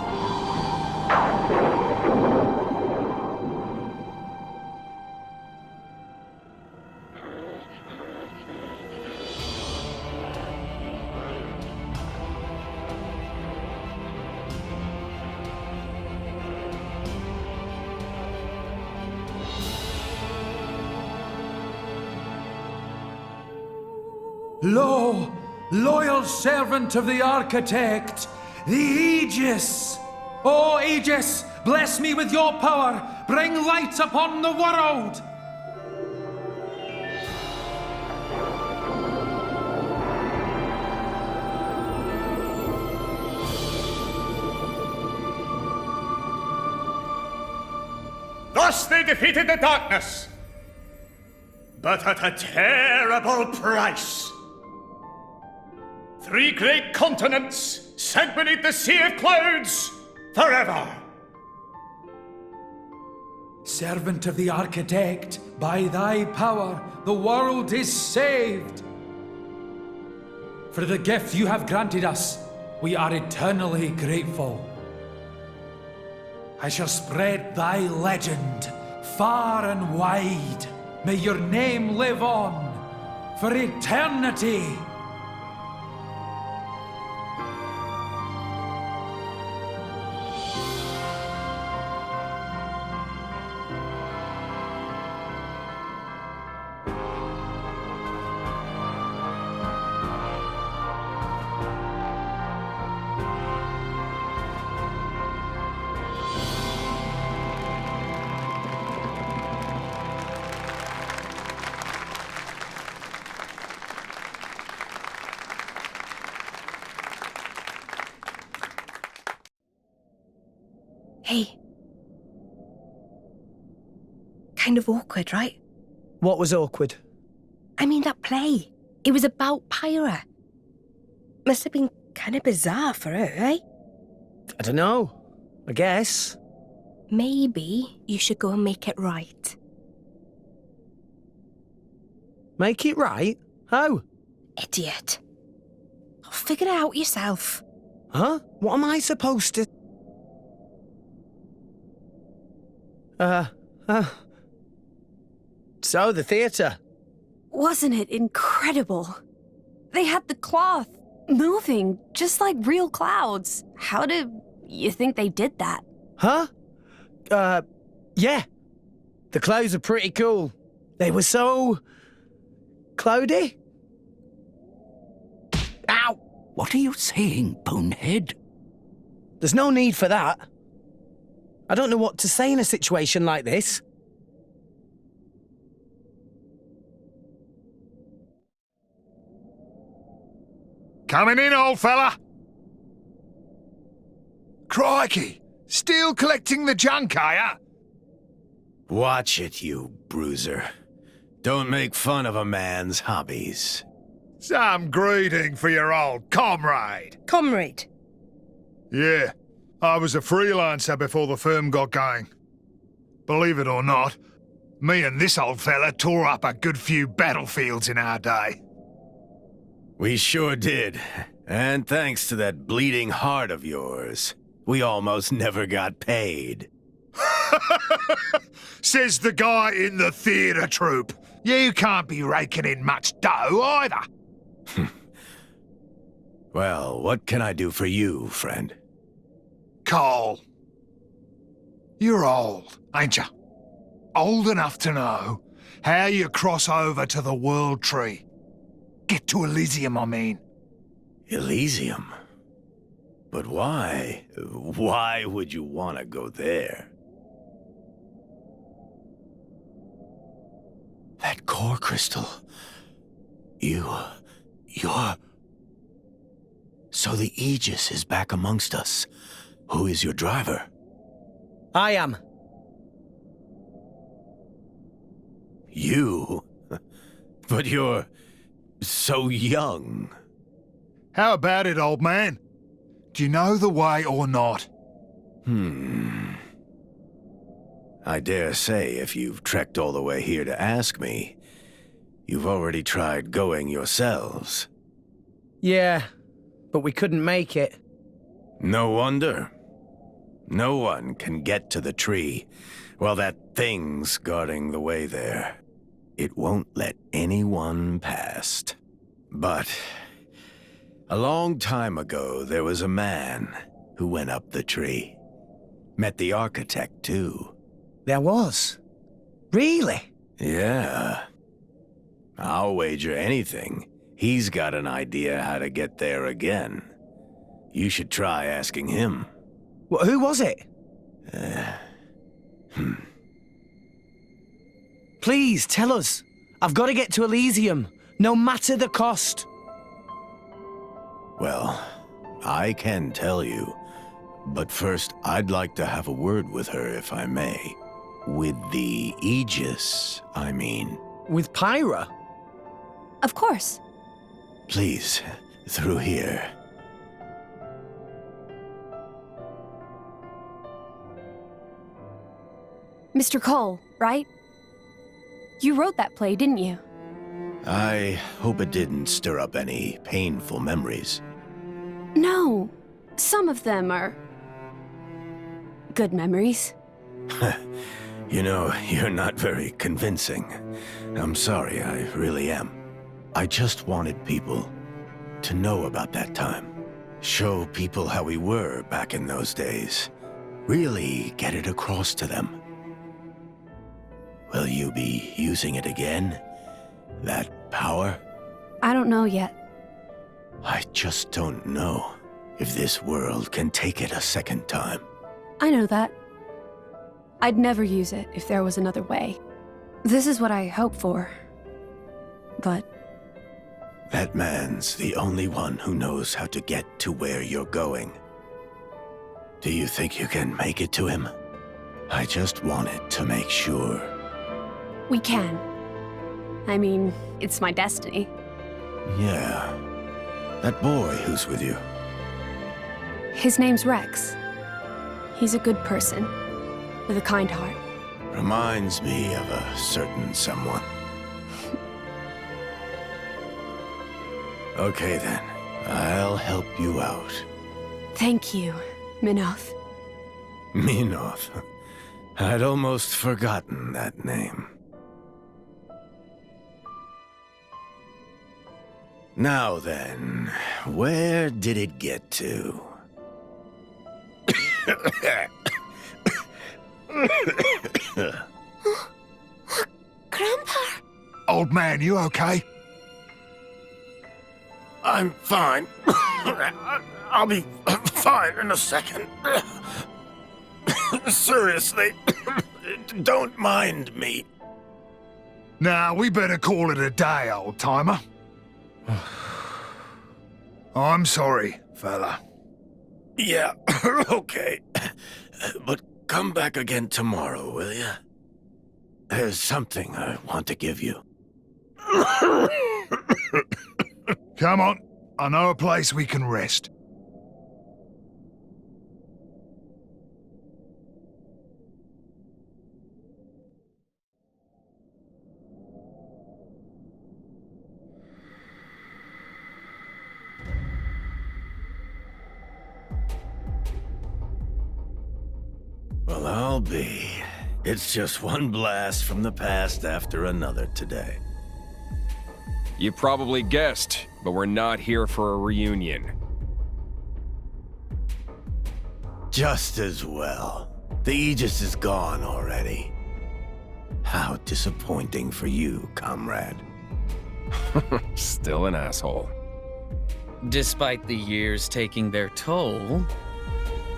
Lo, loyal servant of the Architect, the Aegis! O Aegis, bless me with your power! Bring light upon the world! Thus they defeated the darkness, but at a terrible price. 3 great continents sank beneath the sea of clouds forever. Servant of the Architect, by thy power, the world is saved. For the gift you have granted us, we are eternally grateful. I shall spread thy legend far and wide. May your name live on for eternity. Hey. Kind of awkward, right? What was awkward? I mean, that play. It was about Pyra. Must have been kind of bizarre for her, eh? I don't know. I guess. Maybe you should go and make it right. Make it right? How? Idiot. Figure it out yourself. Huh? What am I supposed to... So, the theatre. Wasn't it incredible? They had the cloth moving just like real clouds. How do you think they did that? Huh? Yeah. The clouds are pretty cool. They were so... cloudy? Ow! What are you saying, bonehead? There's no need for that. I don't know what to say in a situation like this. Coming in, old fella. Crikey! Still collecting the junk, are ya? Watch it, you bruiser. Don't make fun of a man's hobbies. Some greeting for your old comrade. Comrade? Yeah, I was a freelancer before the firm got going. Believe it or not, me and this old fella tore up a good few battlefields in our day. We sure did. And thanks to that bleeding heart of yours, we almost never got paid. Says the guy in the theatre troupe. You can't be raking in much dough either. Well, what can I do for you, friend? Cole. You're old, ain't you? Old enough to know how you cross over to the World Tree. Get to Elysium, I mean. Elysium? But why? Why would you want to go there? That core crystal. You're... So the Aegis is back amongst us. Who is your driver? I am. You? But you're so young. How about it, old man? Do you know the way or not? I dare say if you've trekked all the way here to ask me, you've already tried going yourselves. Yeah, but we couldn't make it. No wonder. No one can get to the tree while that thing's guarding the way there. It won't let anyone past. But a long time ago, there was a man who went up the tree. Met the architect, too. There was? Really? Yeah. I'll wager anything. He's got an idea how to get there again. You should try asking him. Well, who was it? Please, tell us. I've got to get to Elysium, no matter the cost. Well, I can tell you. But first, I'd like to have a word with her, if I may. With the Aegis, I mean. With Pyra? Of course. Please, through here. Mr. Cole, right? You wrote that play, didn't you? I hope it didn't stir up any painful memories. No. Some of them are... good memories. You know, you're not very convincing. I'm sorry, I really am. I just wanted people to know about that time. Show people how we were back in those days. Really get it across to them. Will you be using it again? That power? I don't know yet. I just don't know if this world can take it a second time. I know that. I'd never use it if there was another way. This is what I hope for. But... that man's the only one who knows how to get to where you're going. Do you think you can make it to him? I just wanted to make sure. we can. I mean, it's my destiny. Yeah. That boy who's with you. His name's Rex. He's a good person, with a kind heart. Reminds me of a certain someone. Okay then, I'll help you out. Thank you, Minoth. Minoth. I'd almost forgotten that name. Now then, where did it get to? Grandpa? Old man, you okay? I'm fine. I'll be fine in a second. Seriously, don't mind me. Nah, we better call it a day, old-timer. I'm sorry, fella. Yeah, okay. But come back again tomorrow, will you? There's something I want to give you. Come on, I know a place we can rest. Well, I'll be. It's just one blast from the past after another today. You probably guessed, but we're not here for a reunion. Just as well. The Aegis is gone already. How disappointing for you, comrade. Still an asshole. Despite the years taking their toll,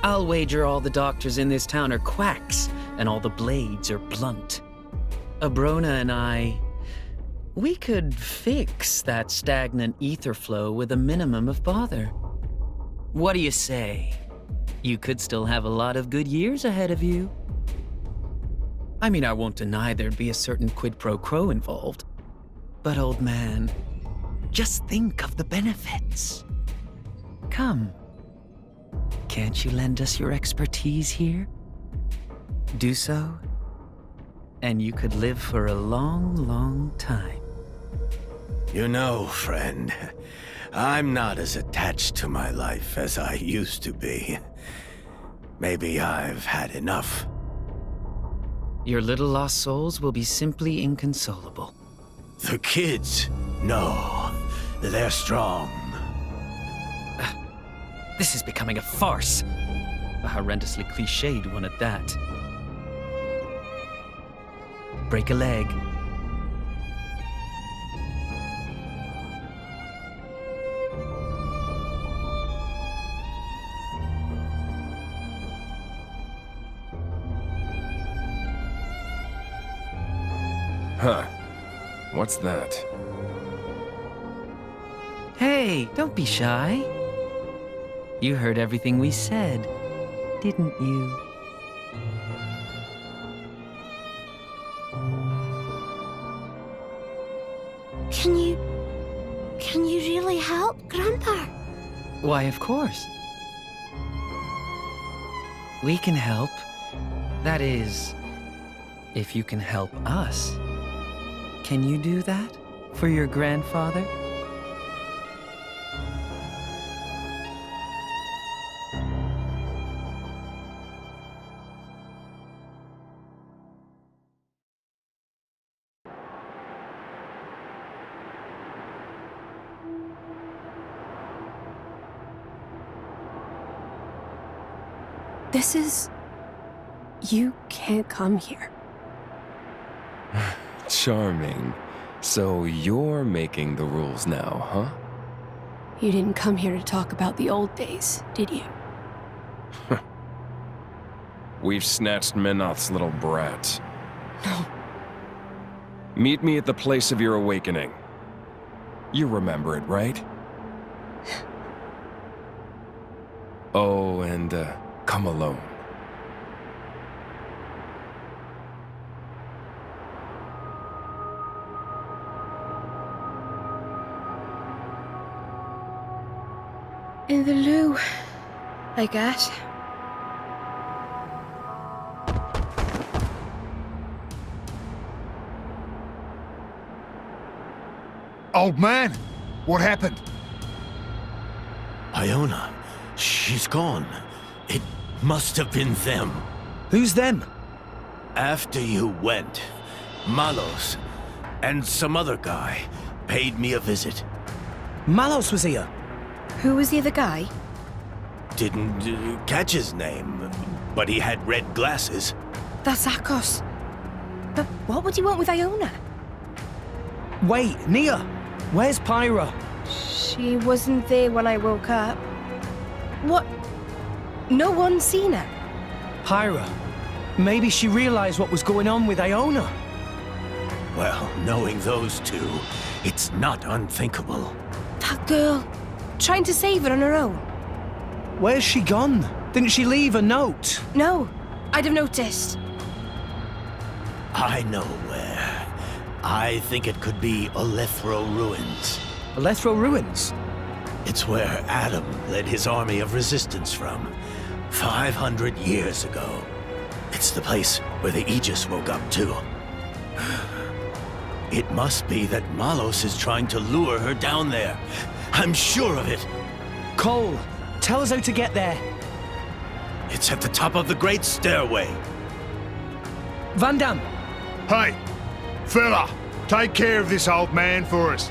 I'll wager all the doctors in this town are quacks and all the blades are blunt. Abrona and I We could fix that stagnant ether flow with a minimum of bother. What do you say? You could still have a lot of good years ahead of you. I mean, I won't deny there'd be a certain quid pro quo involved. But old man, just think of the benefits. Come. Can't you lend us your expertise here? Do so, and you could live for a long, long time. You know, friend, I'm not as attached to my life as I used to be. Maybe I've had enough. Your little lost souls will be simply inconsolable. The kids, no, they're strong. This is becoming a farce. A horrendously cliched one at that. Break a leg. Huh. What's that? Hey, don't be shy. You heard everything we said, didn't you? Can you really help, Grandpa? Why, of course. We can help. That is, if you can help us. Can you do that for your grandfather? This is... You can't come here. Charming. So you're making the rules now, huh? You didn't come here to talk about the old days, did you? We've snatched Menoth's little brat. No. Meet me at the place of your awakening. You remember it, right? Oh, and come alone. In the loo, I guess. Old man, what happened? Iona, she's gone. It must have been them. Who's them? After you went, Malos and some other guy paid me a visit. Malos was here. Who was the other guy? Didn't catch his name, but he had red glasses. That's Akos. But what would you want with Iona? Wait, Nia, where's Pyra? She wasn't there when I woke up. What? No one's seen her? Pyra. Maybe she realized what was going on with Iona. Well, knowing those two, it's not unthinkable. That girl, trying to save her on her own. Where's she gone? Didn't she leave a note? No, I'd have noticed. I know where. I think it could be Olethro Ruins. Olethro Ruins? It's where Adam led his army of resistance from, 500 years ago. It's the place where the Aegis woke up too. It must be that Malos is trying to lure her down there. I'm sure of it. Cole, tell us how to get there. It's at the top of the Great Stairway. Van Dam. Hey, fella, take care of this old man for us.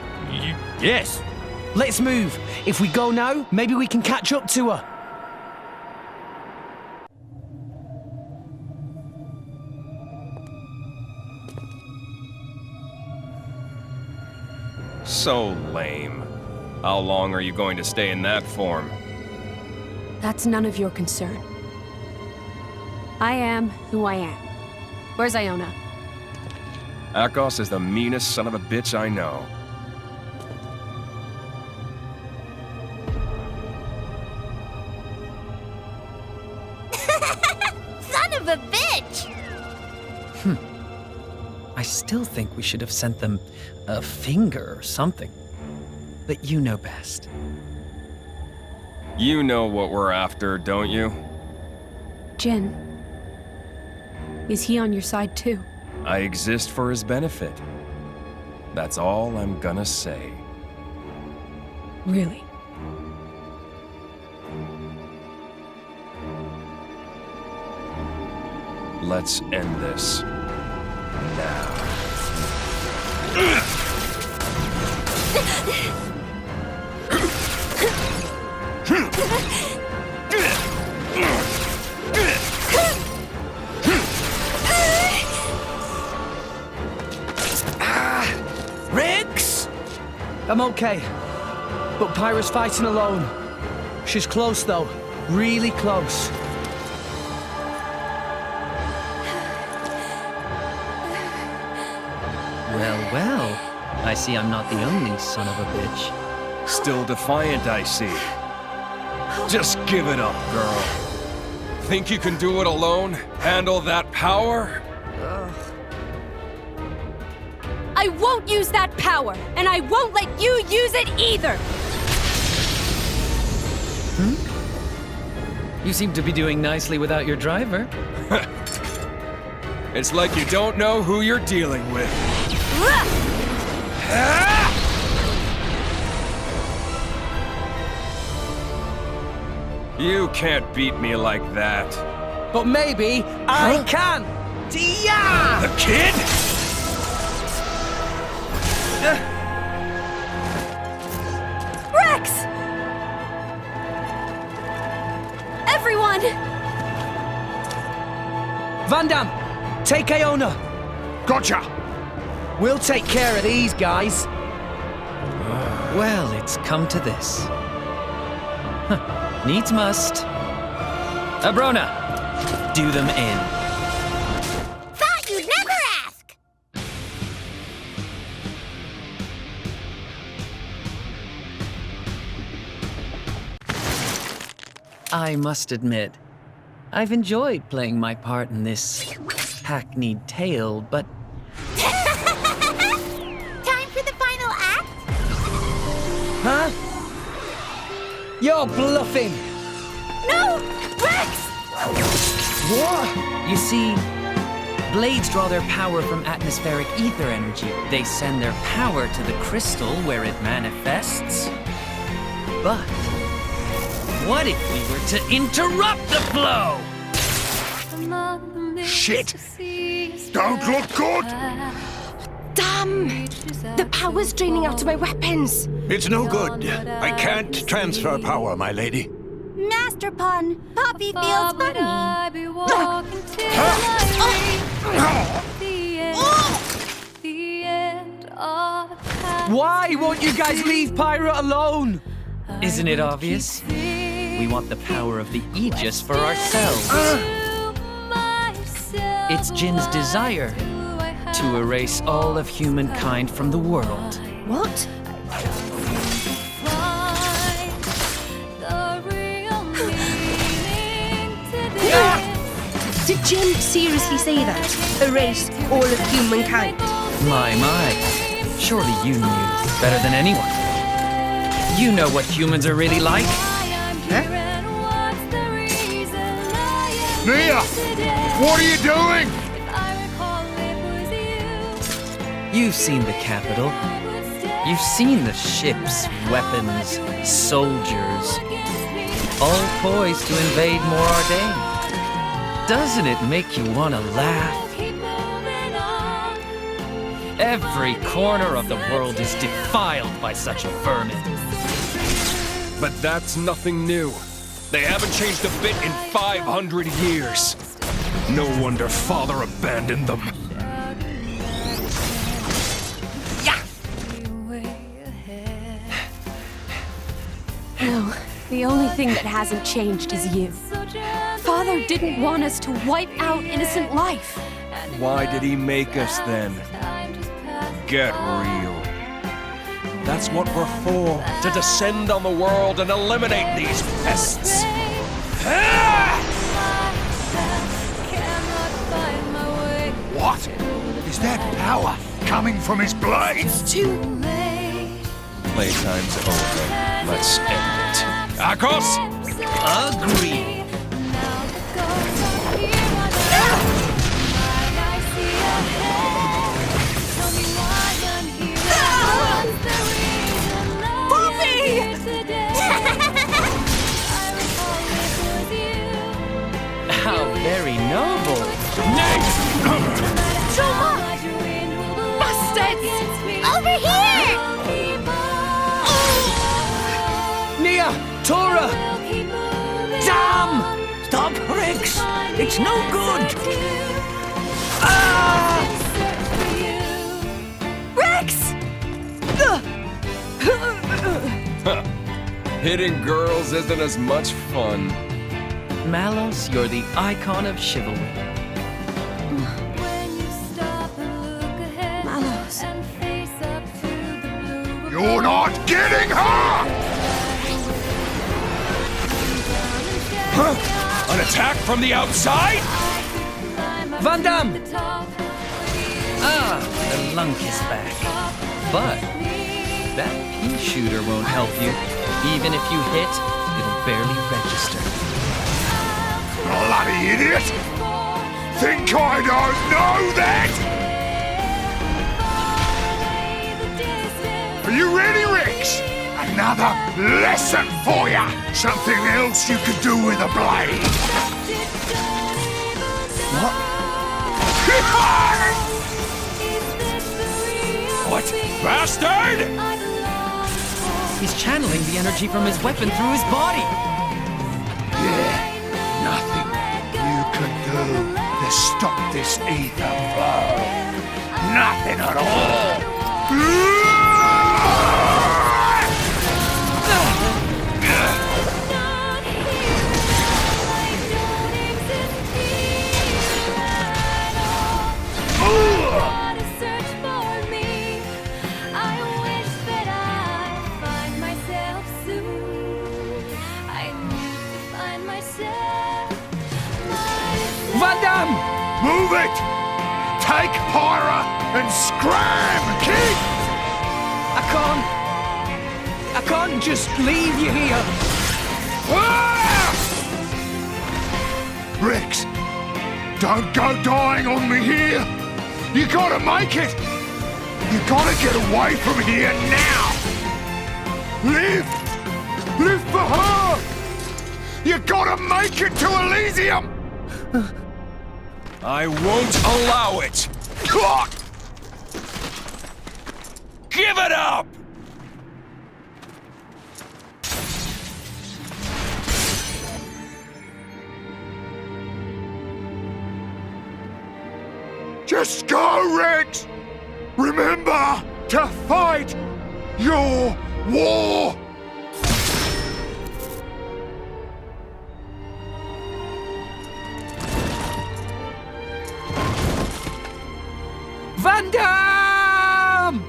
Yes. Let's move. If we go now, maybe we can catch up to her. So lame. How long are you going to stay in that form? That's none of your concern. I am who I am. Where's Iona? Akos is the meanest son of a bitch I know. Son of a bitch! I still think we should have sent them a finger or something. But you know best. You know what we're after, don't you? Jin. Is he on your side too? I exist for his benefit. That's all I'm gonna say. Really? Let's end this. Now. Rix! I'm okay. But Pyra's fighting alone. She's close though. Really close. Well, well. I see I'm not the only son of a bitch. Still defiant, I see. Just give it up, girl. Think you can do it alone? Handle that power? I won't use that power, and I won't let you use it either! You seem to be doing nicely without your driver. It's like you don't know who you're dealing with. You can't beat me like that. But maybe I can! Yeah! The kid? Rex! Everyone! Van Damme, take Iona. Gotcha! We'll take care of these guys. Well, it's come to this. Needs must. Abrona, do them in. Thought you'd never ask! I must admit, I've enjoyed playing my part in this hackneyed tale, but Time for the final act? Huh? You're bluffing! No! Rex! What? you see, blades draw their power from atmospheric ether energy. They send their power to the crystal where it manifests. But what if we were to interrupt the flow? Shit! Don't look good! Damn! The power's draining out of my weapons. It's no good. I can't transfer power, my lady. Master Pun, Poppy feels funny. Why won't you guys leave Pyra alone? Isn't it obvious? We want the power of the Aegis for ourselves. It's Jin's desire to erase all of humankind from the world. What? Did Jin seriously say that? Erase all of humankind? My. Surely you knew better than anyone. You know what humans are really like. Mia! What are you doing? You've seen the capital. You've seen the ships, weapons, soldiers, all poised to invade Morardane. Doesn't it make you want to laugh? Every corner of the world is defiled by such vermin. But that's nothing new. They haven't changed a bit in 500 years. No wonder Father abandoned them. No, the only thing that hasn't changed is you. Father didn't want us to wipe out innocent life. Why did he make us then? Get real. That's what we're for, to descend on the world and eliminate these pests. What? Is that power coming from his blade? It's too late. Playtime's over. Let's end it. Akos? Agreed. How very noble. Bastards! Over here! Nia! Tora! Damn! Stop, Rex! It's no good! Ah! Rex! Hitting girls isn't as much fun. Malos, you're the icon of chivalry. Malos. You're not getting her! An attack from the outside? Van Damme! Ah, the lunk is back. But that pea shooter won't help you. Even if you hit, it'll barely register. Bloody idiot! Think I don't know that? Are you ready, Rex? Another lesson for ya! Something else you could do with a blade! What? What? Bastard! He's channeling the energy from his weapon through his body. Nothing you can do to stop this ether flow. Nothing at all. Van Damme! Move it! Take Pyra and scram, kid! I can't just leave you here. Ah! Rex, don't go dying on me here. You gotta make it. You gotta get away from here now. Live! Live for her! You gotta make it to Elysium! I won't allow it! Give it up! Just go, Rex! Remember to fight your war! Van Damme!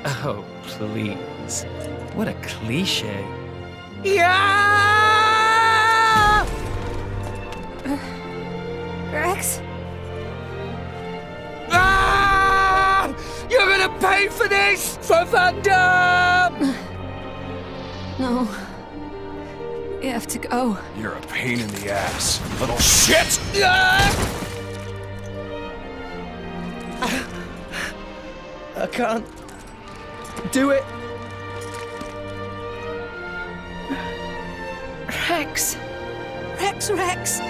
Oh, please. What a cliche. Yeah! Rex? Ah! You're gonna pay for this! For Van Damme! No. You have to go. You're a pain in the ass, little shit! I can't do it. Rex. Rex.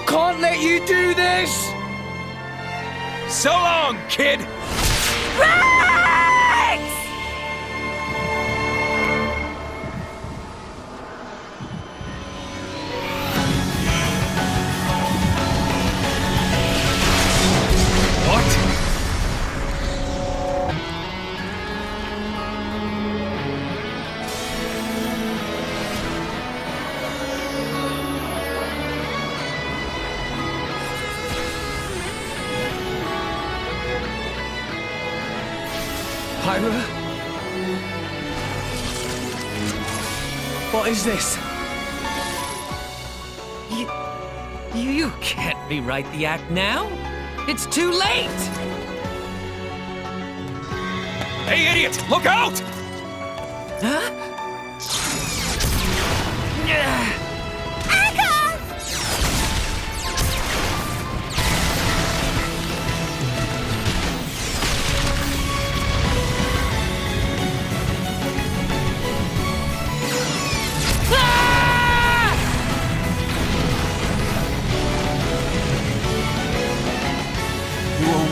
Can't let you do this! So long, kid! Rex! What? Pyra? What is this? You can't rewrite the act now. It's too late. Hey, idiot! Look out! Huh?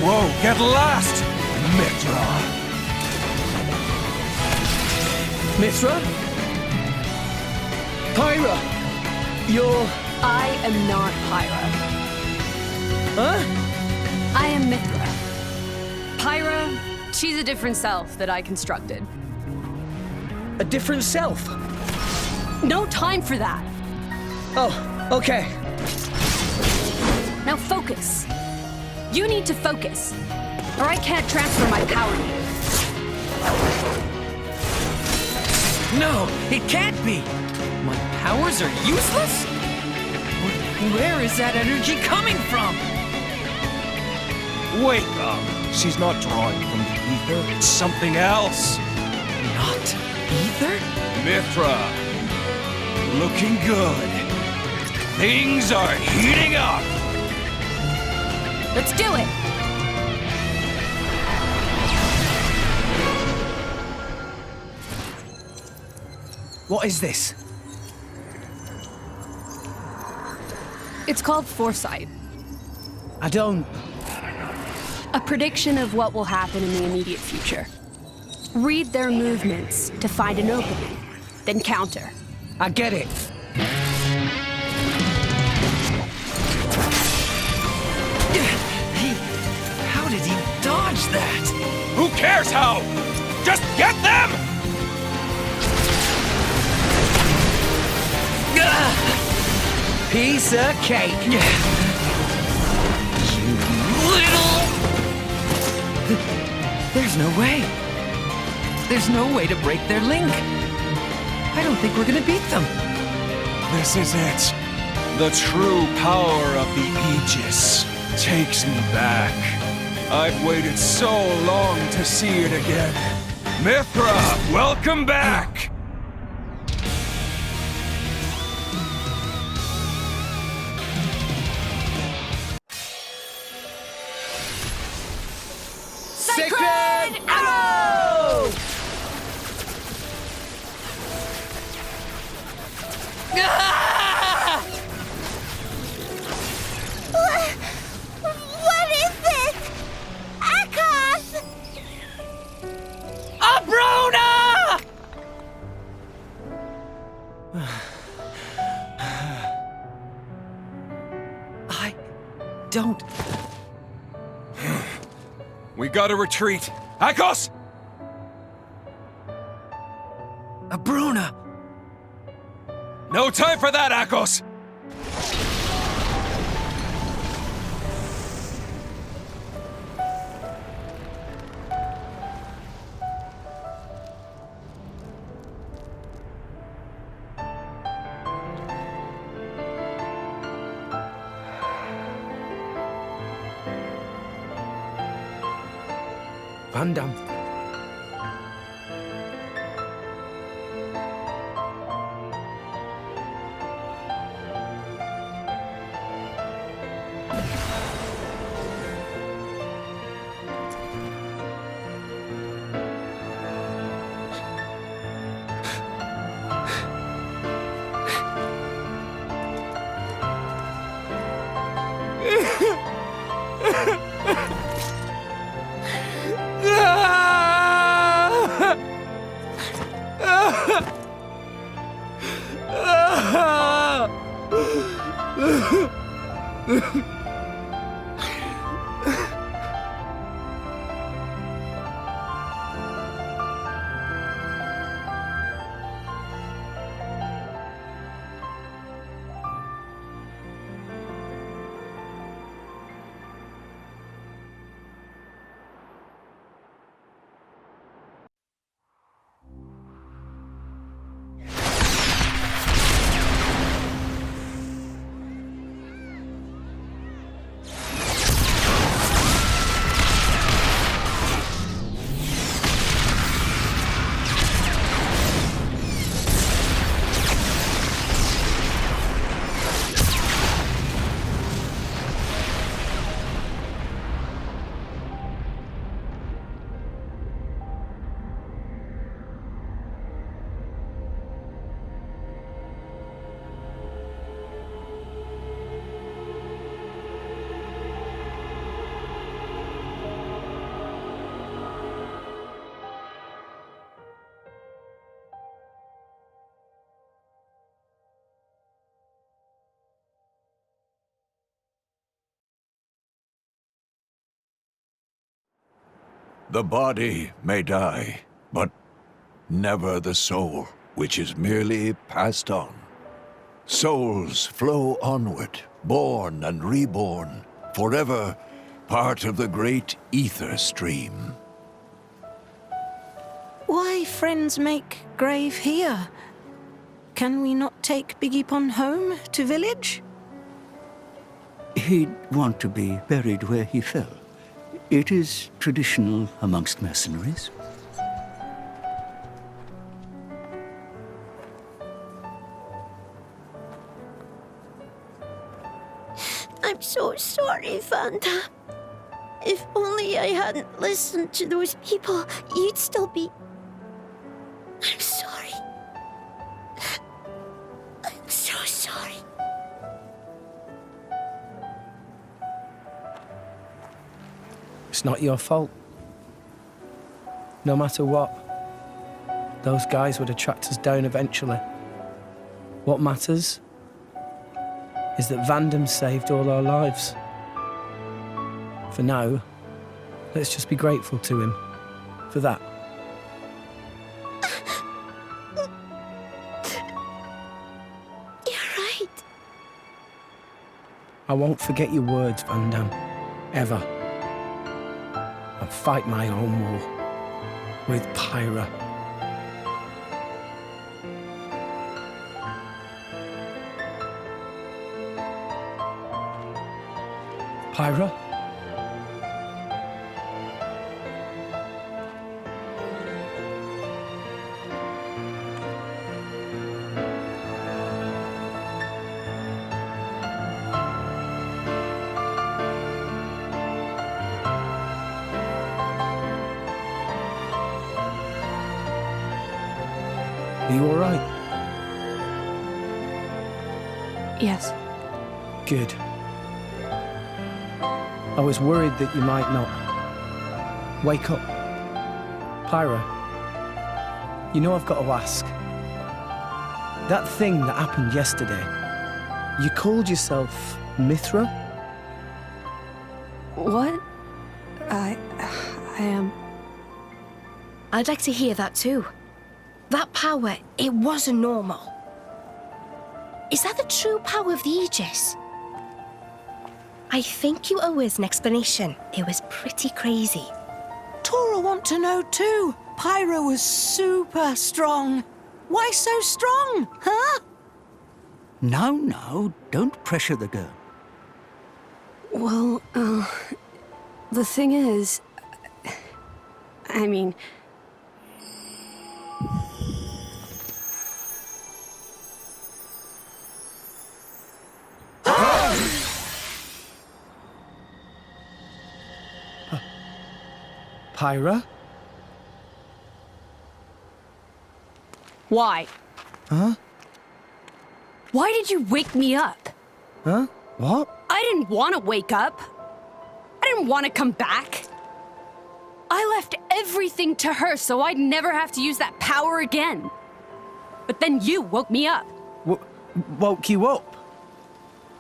Whoa, get lost! Mithra! Mithra? Pyra! You're... I am not Pyra. Huh? I am Mithra. Pyra, she's a different self that I constructed. A different self? No time for that. Oh, okay. Now focus. You need to focus, or I can't transfer my power to you. No, it can't be. My powers are useless? Where is that energy coming from? Wake up! She's not drawing from the ether, it's something else! Not ether? Mithra! Looking good. Things are heating up! Let's do it! What is this? It's called foresight. I don't... A prediction of what will happen in the immediate future. Read their movements to find an opening, then counter. I get it. How did he dodge that? Who cares how? Just get them! Piece of cake. You little... There's no way. There's no way to break their link. I don't think we're gonna beat them. This is it. The true power of the Aegis takes me back. I've waited so long to see it again. Mithra, welcome back! Sacred Arrow! What is this? Akos! Abrona! I don't... We gotta retreat. Akos! Abrona! No time for that, Akos! Van Damme. Ah! The body may die, but never the soul, which is merely passed on. Souls flow onward, born and reborn, forever part of the great ether stream. Why friends make grave here? Can we not take Biggipon home to village? He'd want to be buried where he fell. It is traditional amongst mercenaries. I'm so sorry, Vanda. If only I hadn't listened to those people, you'd still be... I'm sorry. I'm so sorry. It's not your fault. No matter what, those guys would have tracked us down eventually. What matters is that Vandam saved all our lives. For now, let's just be grateful to him for that. You're right. I won't forget your words, Vandam, ever. I'll fight my own war with Pyra. Pyra? Are you all right? Yes. Good. I was worried that you might not. Wake up. Pyra, you know I've got to ask. That thing that happened yesterday, you called yourself Mithra? What? I am... I'd like to hear that too. That power, it wasn't normal. Is that the true power of the Aegis? I think you owe us an explanation. It was pretty crazy. Tora want to know too. Pyra was super strong. Why so strong, huh? No, don't pressure the girl. Well, the thing is... I mean... Pyra? Why? Huh? Why did you wake me up? Huh? What? I didn't want to wake up. I didn't want to come back. I left everything to her so I'd never have to use that power again. But then you woke me up. Woke you up?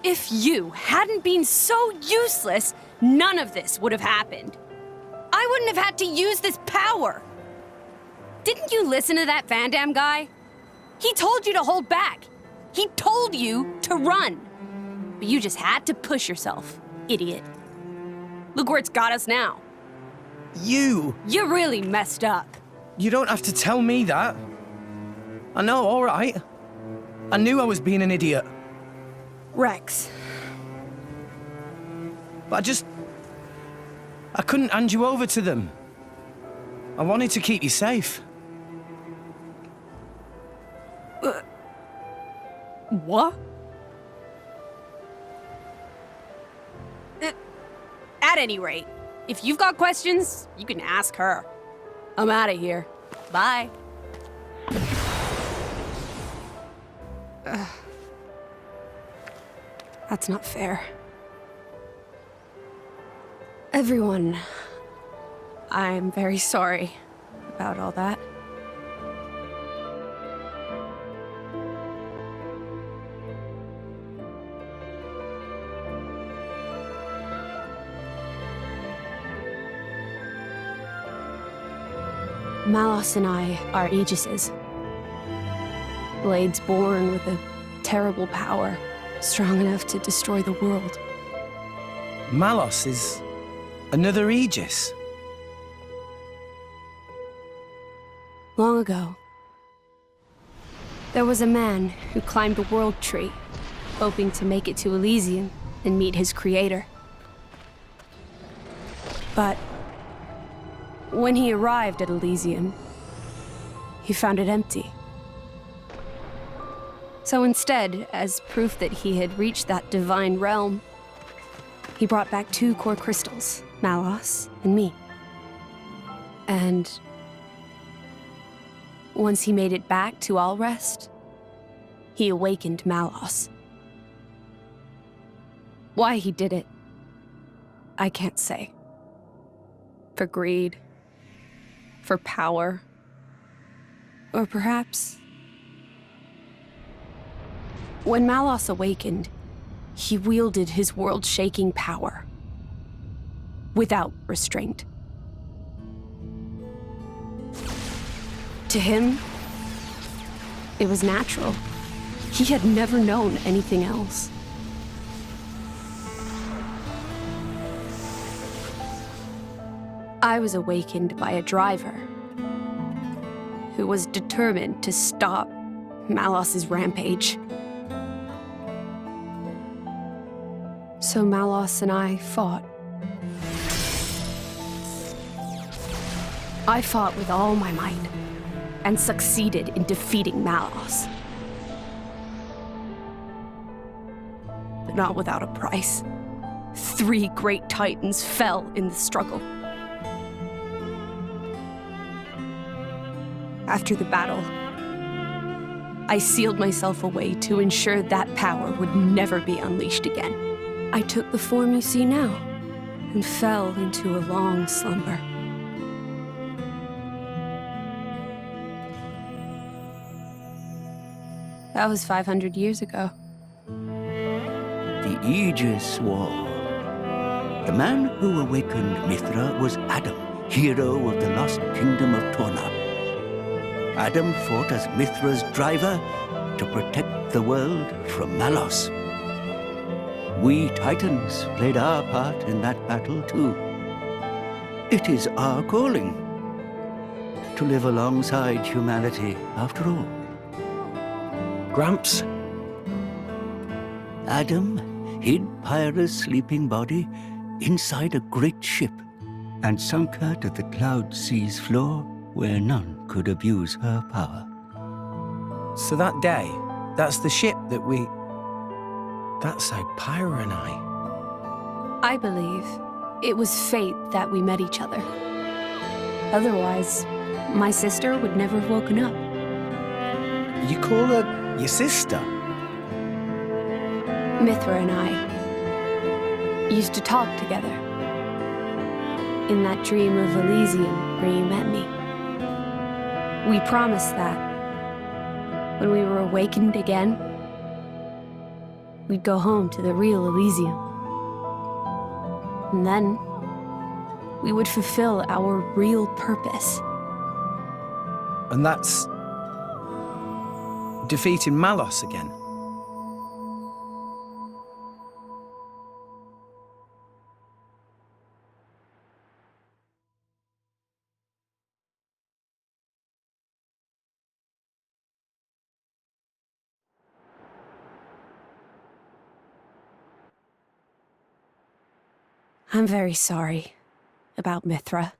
If you hadn't been so useless, none of this would have happened. I wouldn't have had to use this power. Didn't you listen to that Vandam guy? He told you to hold back. He told you to run. But you just had to push yourself, idiot. Look where it's got us now. You really messed up. You don't have to tell me that. I know, all right. I knew I was being an idiot. Rex. But I couldn't hand you over to them. I wanted to keep you safe. What? At any rate, if you've got questions, you can ask her. I'm out of here. Bye. That's not fair. Everyone, I'm very sorry about all that. Malos and I are Aegises. Blades born with a terrible power, strong enough to destroy the world. Malos is another Aegis. Long ago, there was a man who climbed a world tree, hoping to make it to Elysium and meet his creator. But when he arrived at Elysium, he found it empty. So instead, as proof that he had reached that divine realm, he brought back 2 core crystals, Malos and me. And once he made it back to Allrest, he awakened Malos. Why he did it, I can't say. For greed, for power, or perhaps... When Malos awakened, he wielded his world-shaking power without restraint. To him, it was natural. He had never known anything else. I was awakened by a driver who was determined to stop Malos's rampage. So Malos and I fought. I fought with all my might and succeeded in defeating Malos. But not without a price. 3 great titans fell in the struggle. After the battle, I sealed myself away to ensure that power would never be unleashed again. I took the form you see now and fell into a long slumber. That was 500 years ago. The Aegis War. The man who awakened Mithra was Adam, hero of the lost kingdom of Torna. Adam fought as Mithra's driver to protect the world from Malos. We Titans played our part in that battle too. It is our calling to live alongside humanity after all. Gramps? Adam hid Pyra's sleeping body inside a great ship and sunk her to the cloud sea's floor where none could abuse her power. So that day, that's the ship that we... That's how Pyra and I believe it was fate that we met each other. Otherwise, my sister would never have woken up. You call her your sister? Mithra and I used to talk together. In that dream of Elysium where you met me. We promised that when we were awakened again, we'd go home to the real Elysium. And then we would fulfill our real purpose. And that's... defeating Malos again. I'm very sorry about Mithra.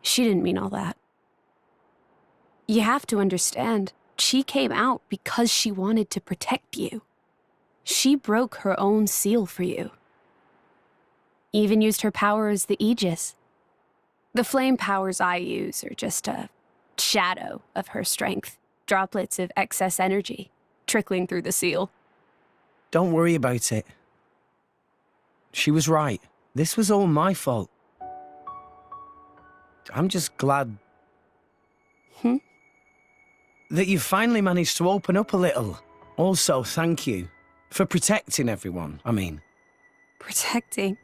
She didn't mean all that. You have to understand, she came out because she wanted to protect you. She broke her own seal for you. Even used her power as the Aegis. The flame powers I use are just a shadow of her strength. Droplets of excess energy trickling through the seal. Don't worry about it. She was right. This was all my fault. I'm just glad... that you finally managed to open up a little. Also, thank you for protecting everyone, I mean. Protecting?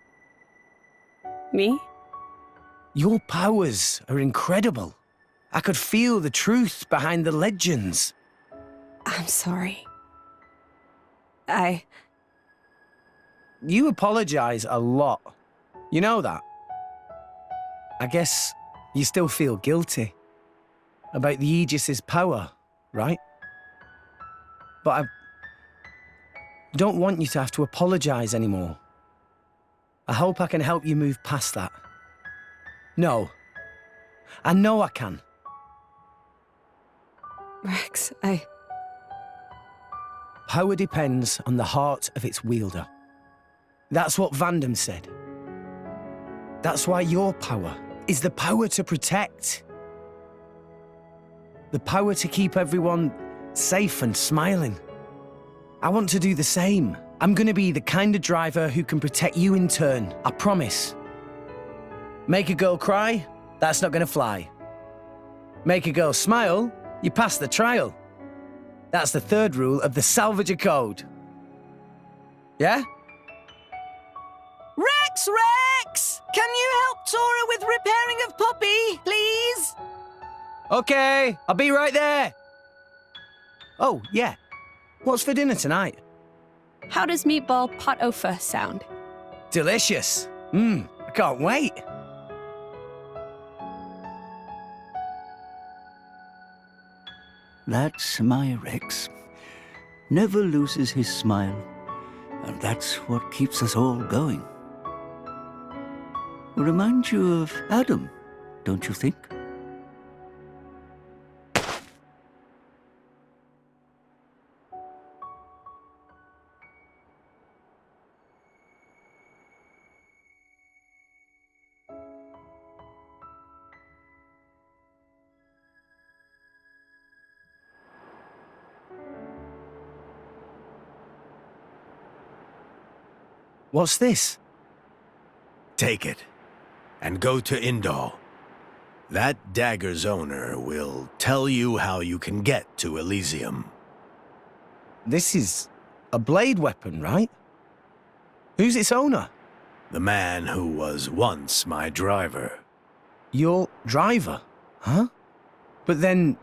Me? Your powers are incredible. I could feel the truth behind the legends. I'm sorry. You apologize a lot. You know that? I guess you still feel guilty about the Aegis's power, right? But I don't want you to have to apologize anymore. I hope I can help you move past that. No. I know I can. Rex, Power depends on the heart of its wielder. That's what Vandam said. That's why your power is the power to protect. The power to keep everyone safe and smiling. I want to do the same. I'm going to be the kind of driver who can protect you in turn, I promise. Make a girl cry? That's not going to fly. Make a girl smile? You pass the trial. That's the third rule of the Salvager Code. Yeah? Rex! Can you help Tora with repairing of Poppy, please? Okay, I'll be right there. Oh, yeah. What's for dinner tonight? How does meatball pot au feu sound? Delicious. I can't wait. That's my Rex. Never loses his smile. And that's what keeps us all going. Reminds you of Adam, don't you think? What's this? Take it, and go to Indal. That dagger's owner will tell you how you can get to Elysium. This is a blade weapon, right? Who's its owner? The man who was once my driver. Your driver? Huh? But then...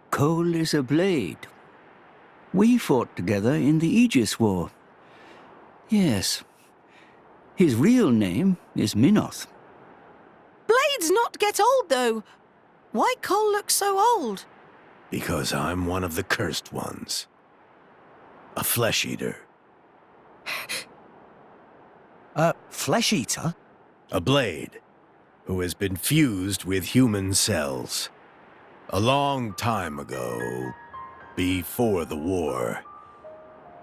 Cole is a blade. We fought together in the Aegis War. Yes. His real name is Minoth. Blades not get old, though. Why Cole look so old? Because I'm one of the cursed ones. A flesh-eater. A flesh-eater? A blade, who has been fused with human cells. A long time ago, before the war,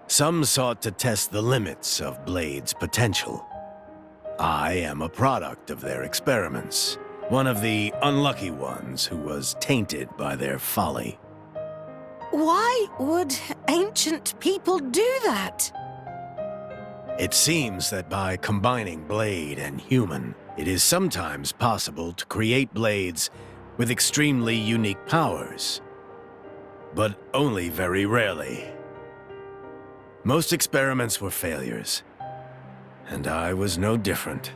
some sought to test the limits of Blade's potential. I am a product of their experiments, one of the unlucky ones who was tainted by their folly. Why would ancient people do that? It seems that by combining Blade and human, it is sometimes possible to create blades with extremely unique powers. But only very rarely. Most experiments were failures, and I was no different.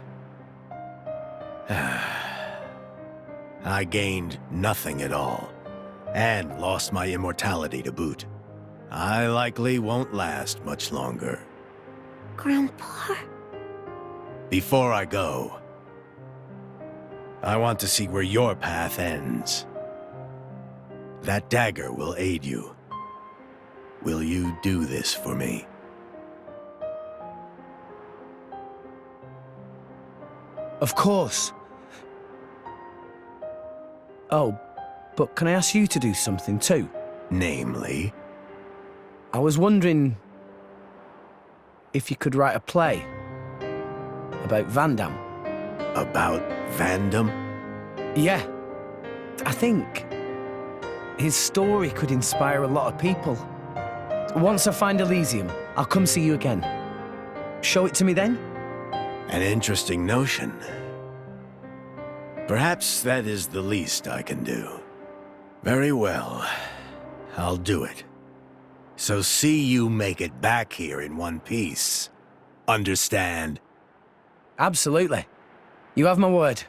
I gained nothing at all, and lost my immortality to boot. I likely won't last much longer. Grandpa? Before I go, I want to see where your path ends. That dagger will aid you. Will you do this for me? Of course. Oh, but can I ask you to do something too? Namely? I was wondering if you could write a play about Vandam. About Vandam? Yeah. I think his story could inspire a lot of people. Once I find Elysium, I'll come see you again. Show it to me then? An interesting notion. Perhaps that is the least I can do. Very well. I'll do it. So see you make it back here in one piece. Understand? Absolutely. You have my word.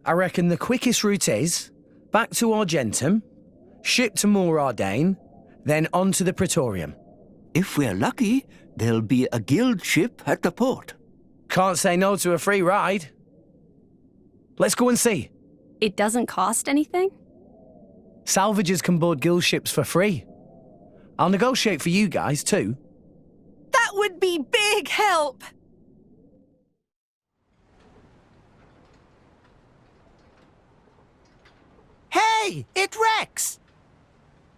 I reckon the quickest route is back to Argentum, ship to Morardane, then on to the Praetorium. If we're lucky, there'll be a guild ship at the port. Can't say no to a free ride. Let's go and see. It doesn't cost anything? Salvagers can board guild ships for free. I'll negotiate for you guys too. That would be big help! Hey, it's Rex!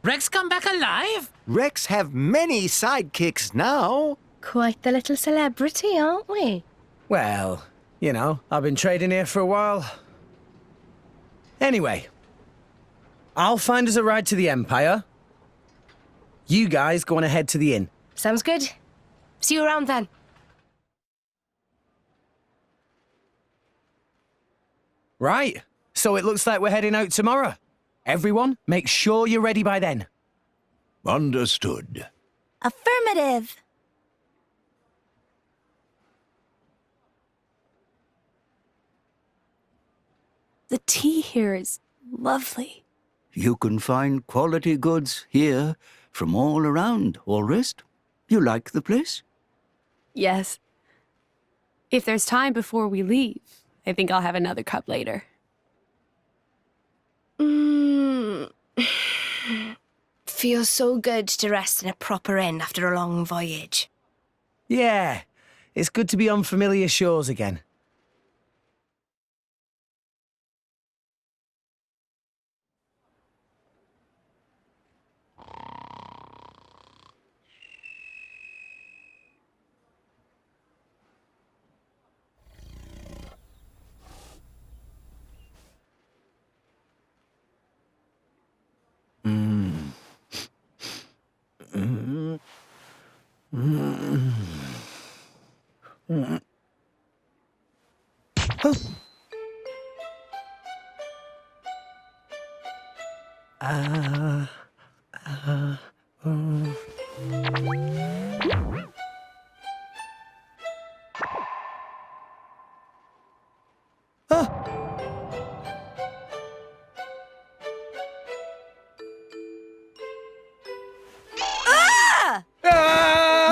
Rex come back alive? Rex have many sidekicks now. Quite the little celebrity, aren't we? Well, you know, I've been trading here for a while. Anyway, I'll find us a ride to the Empire. You guys go on ahead to the inn. Sounds good. See you around then. Right, so it looks like we're heading out tomorrow. Everyone, make sure you're ready by then. Understood. Affirmative. The tea here is lovely. You can find quality goods here from all around, Orist. You like the place? Yes. If there's time before we leave, I think I'll have another cup later. Feels so good to rest in a proper inn after a long voyage. Yeah, it's good to be on familiar shores again.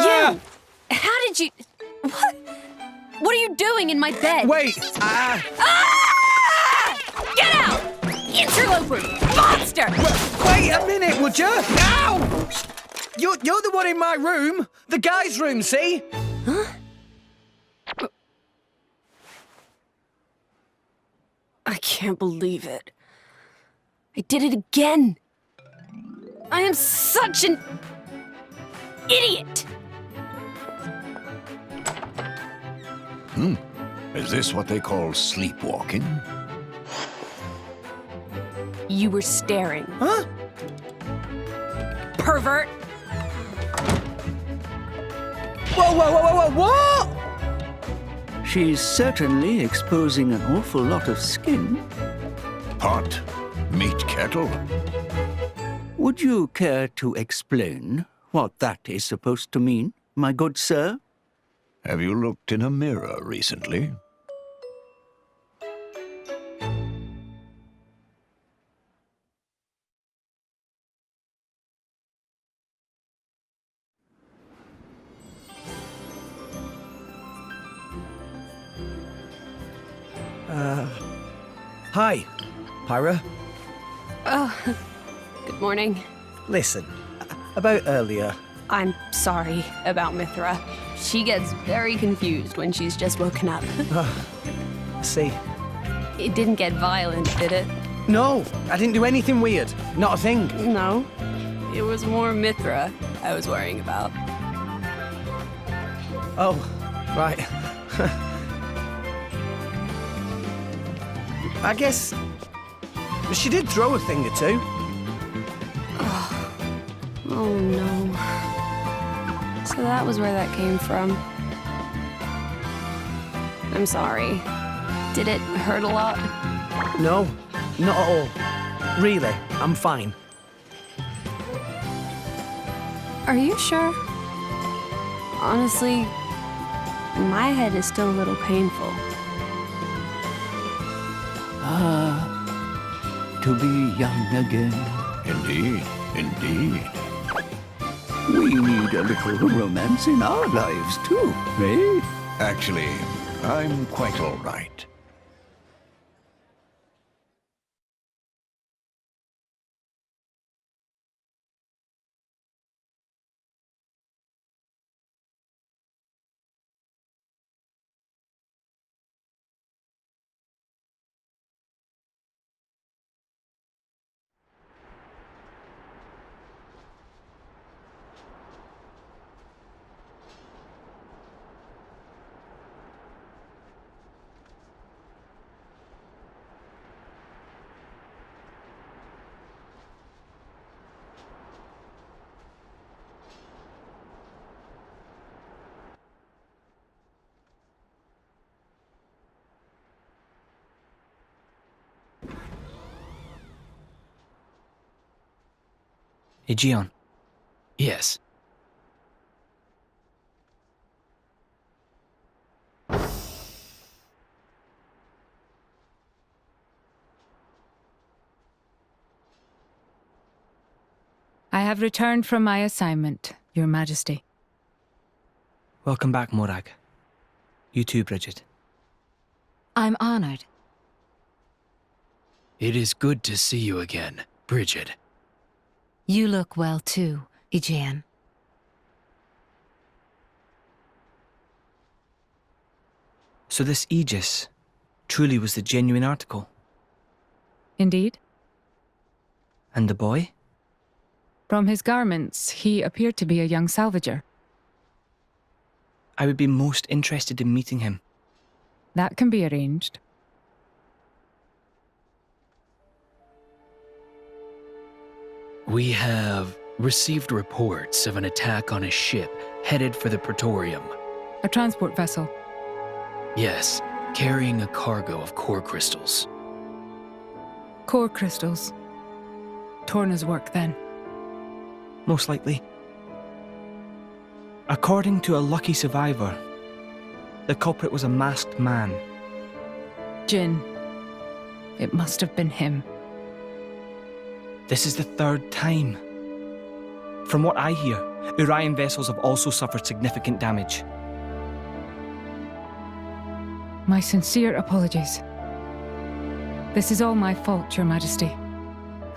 You! How did you... What? What are you doing in my bed? Wait! Ah! Get out! Interloper! Monster! Wait a minute, would you? Ow! You're the one in my room. The guy's room, see? Huh? I can't believe it. I did it again. I am such an idiot. Is this what they call sleepwalking? You were staring. Huh? Pervert! Whoa, what? She's certainly exposing an awful lot of skin. Pot, meat kettle. Would you care to explain what that is supposed to mean, my good sir? Have you looked in a mirror recently? Hi, Pyra. Oh, good morning. Listen, about earlier. I'm sorry about Mithra. She gets very confused when she's just woken up. See. It didn't get violent, did it? No, I didn't do anything weird. Not a thing. No. It was more Mithra I was worrying about. Oh, right. I guess she did throw a thing or two. Oh no. So that was where that came from. I'm sorry. Did it hurt a lot? No, not at all. Really, I'm fine. Are you sure? Honestly, my head is still a little painful. To be young again. Indeed, indeed. We need a little romance in our lives, too, eh? Actually, I'm quite all right. Aegeon. Yes. I have returned from my assignment, Your Majesty. Welcome back, Morag. You too, Bridget. I'm honored. It is good to see you again, Bridget. You look well too, Aegeon. So this Aegis truly was the genuine article? Indeed. And the boy? From his garments, he appeared to be a young salvager. I would be most interested in meeting him. That can be arranged. We have received reports of an attack on a ship headed for the Praetorium. A transport vessel. Yes, carrying a cargo of core crystals. Core crystals. Torna's work, then. Most likely. According to a lucky survivor, the culprit was a masked man. Jin. It must have been him. This is the third time. From what I hear, Urian vessels have also suffered significant damage. My sincere apologies. This is all my fault, Your Majesty.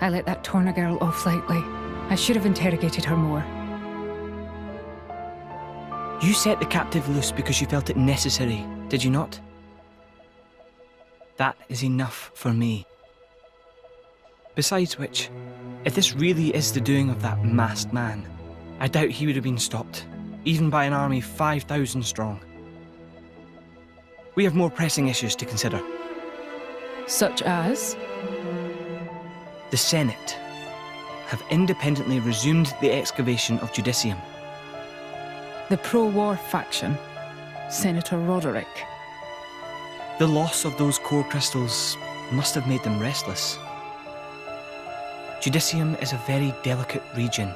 I let that Torna girl off lightly. I should have interrogated her more. You set the captive loose because you felt it necessary, did you not? That is enough for me. Besides which, if this really is the doing of that masked man, I doubt he would have been stopped, even by an army 5,000 strong. We have more pressing issues to consider. Such as? The Senate have independently resumed the excavation of Judicium. The pro-war faction. Senator Roderick. The loss of those core crystals must have made them restless. Judicium is a very delicate region.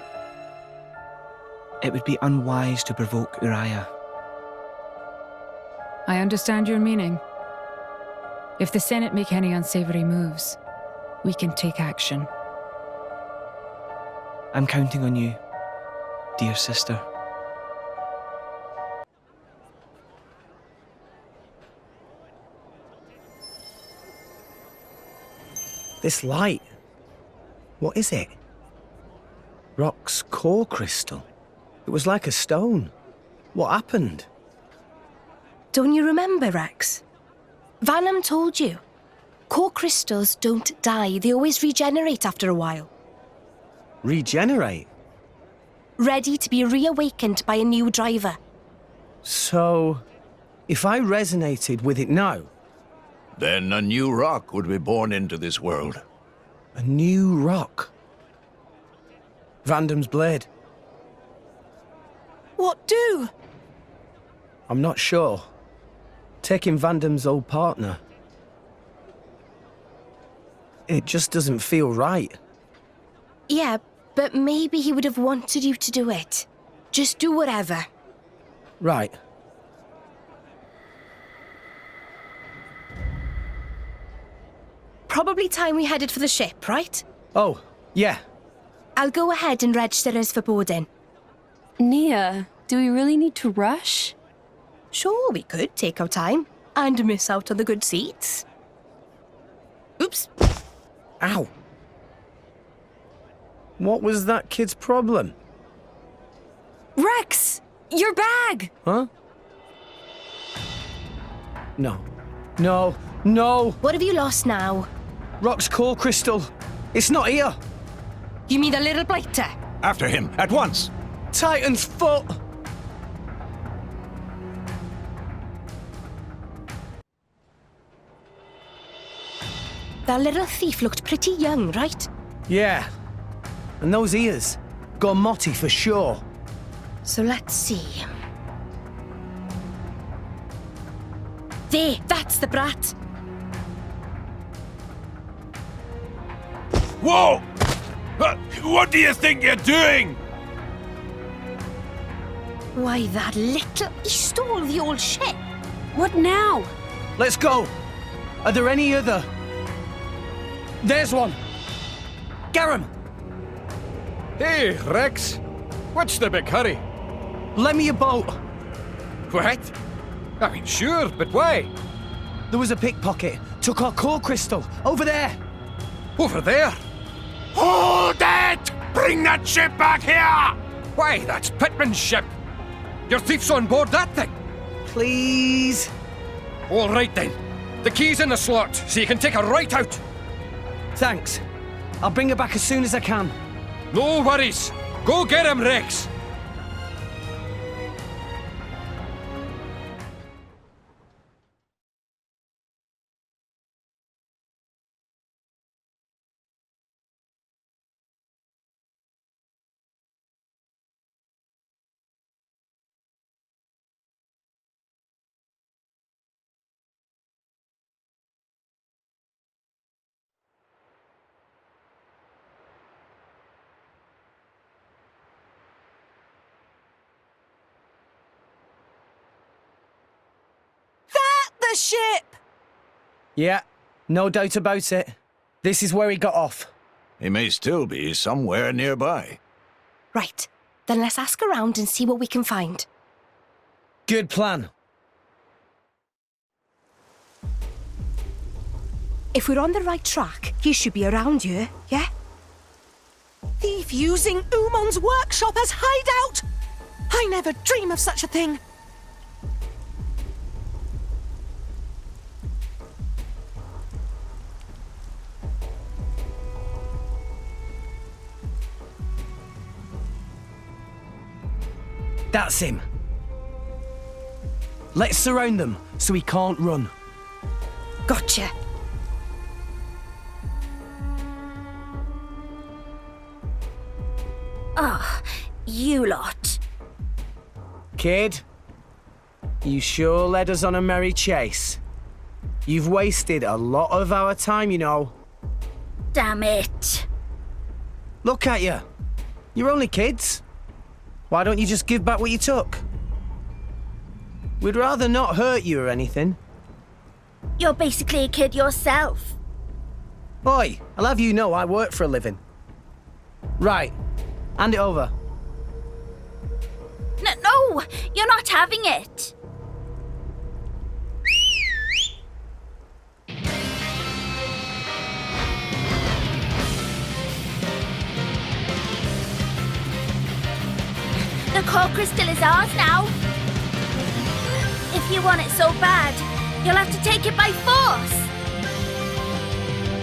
It would be unwise to provoke Uriah. I understand your meaning. If the Senate make any unsavory moves, we can take action. I'm counting on you, dear sister. This light. What is it? Rock's core crystal. It was like a stone. What happened? Don't you remember, Rex? Vanham told you. Core crystals don't die. They always regenerate after a while. Regenerate? Ready to be reawakened by a new driver. So, if I resonated with it now... Then a new rock would be born into this world. A new rock? Vandam's blade. What do? I'm not sure. Taking Vandam's old partner. It just doesn't feel right. Yeah, but maybe he would have wanted you to do it. Just do whatever. Right. Probably time we headed for the ship, right? Oh, yeah. I'll go ahead and register us for boarding. Nia, do we really need to rush? Sure, we could take our time and miss out on the good seats. Oops. Ow. What was that kid's problem? Rex! Your bag! Huh? No. No. No! What have you lost now? Rock's core crystal. It's not here. You mean the little blighter? After him, at once! Titan's foot! That little thief looked pretty young, right? Yeah. And those ears. Gormotti for sure. So let's see. There, that's the brat. Whoa! What do you think you're doing? Why, that little... He stole the old ship. What now? Let's go. Are there any other... There's one. Garum! Hey, Rex. What's the big hurry? Lend me a boat. What? I mean, sure, but why? There was a pickpocket. Took our core crystal. Over there. Over there? Hold it! Bring that ship back here! Why, that's Pittman's ship. Your thief's on board that thing. Please. All right, then. The key's in the slot, so you can take her right out. Thanks. I'll bring her back as soon as I can. No worries. Go get him, Rex. The ship! Yeah, no doubt about it. This is where he got off. He may still be somewhere nearby. Right, then let's ask around and see what we can find. Good plan. If we're on the right track, he should be around here, yeah? Thief using Umon's workshop as hideout! I never dream of such a thing. That's him. Let's surround them so he can't run. Gotcha. Ah, you lot. Kid, you sure led us on a merry chase. You've wasted a lot of our time, you know. Damn it. Look at you. You're only kids. Why don't you just give back what you took? We'd rather not hurt you or anything. You're basically a kid yourself. Oi, I'll have you know I work for a living. Right, hand it over. No, you're not having it. It's ours now. If you want it so bad, you'll have to take it by force.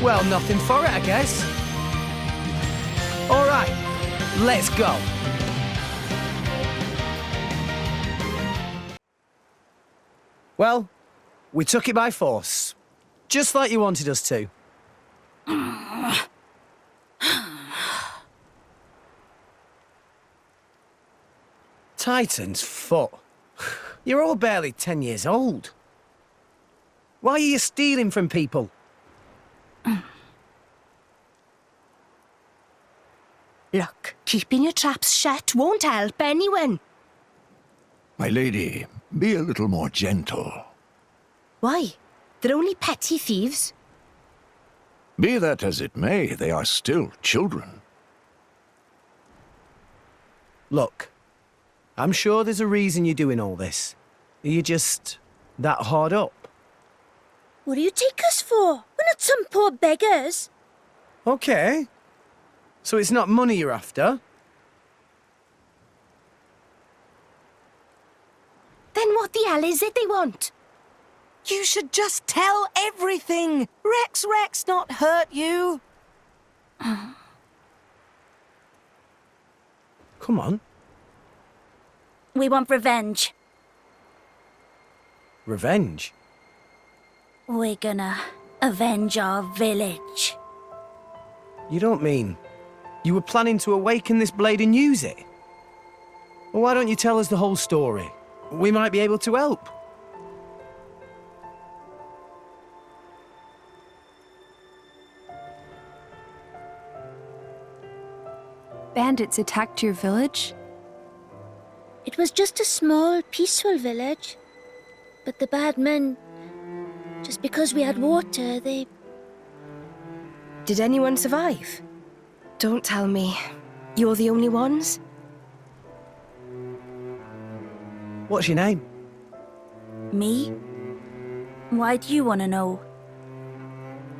Well, nothing for it, I guess. All right, let's go. Well, we took it by force. Just like you wanted us to. Titan's foot. You're all barely 10 years old. Why are you stealing from people? Look, keeping your traps shut won't help anyone. My lady, be a little more gentle. Why? They're only petty thieves. Be that as it may, they are still children. Look, I'm sure there's a reason you're doing all this. Are you just that hard up? What do you take us for? We're not some poor beggars. Okay. So it's not money you're after? Then what the hell is it they want? You should just tell everything. Rex not hurt you. Come on. We want revenge. Revenge? We're gonna avenge our village. You don't mean you were planning to awaken this blade and use it? Well, why don't you tell us the whole story? We might be able to help. Bandits attacked your village? It was just a small, peaceful village. But the bad men, just because we had water, they... Did anyone survive? Don't tell me. You're the only ones? What's your name? Me? Why do you want to know?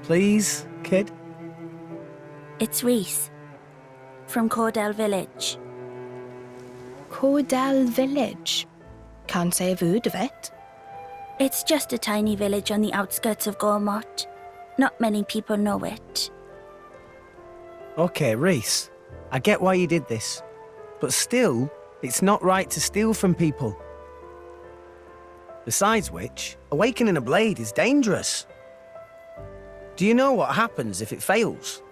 Please, kid? It's Reese. From Cordell Village. Cordell Village? Can't say I've heard of it. It's just a tiny village on the outskirts of Gormott. Not many people know it. Okay, Reese. I get why you did this. But still, it's not right to steal from people. Besides which, awakening a blade is dangerous. Do you know what happens if it fails?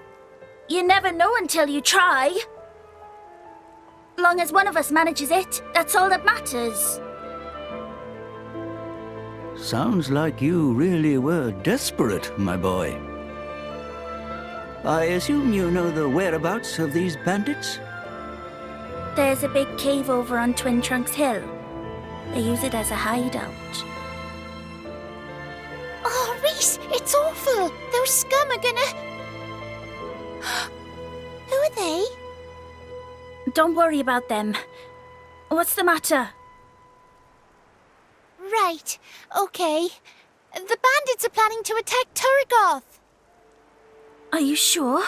You never know until you try. Long as one of us manages it, that's all that matters. Sounds like you really were desperate, my boy. I assume you know the whereabouts of these bandits? There's a big cave over on Twin Trunks Hill. They use it as a hideout. Oh, Reese, it's awful. Those scum are gonna... Who are they? Don't worry about them. What's the matter? Right, okay. The bandits are planning to attack Turrigoth. Are you sure?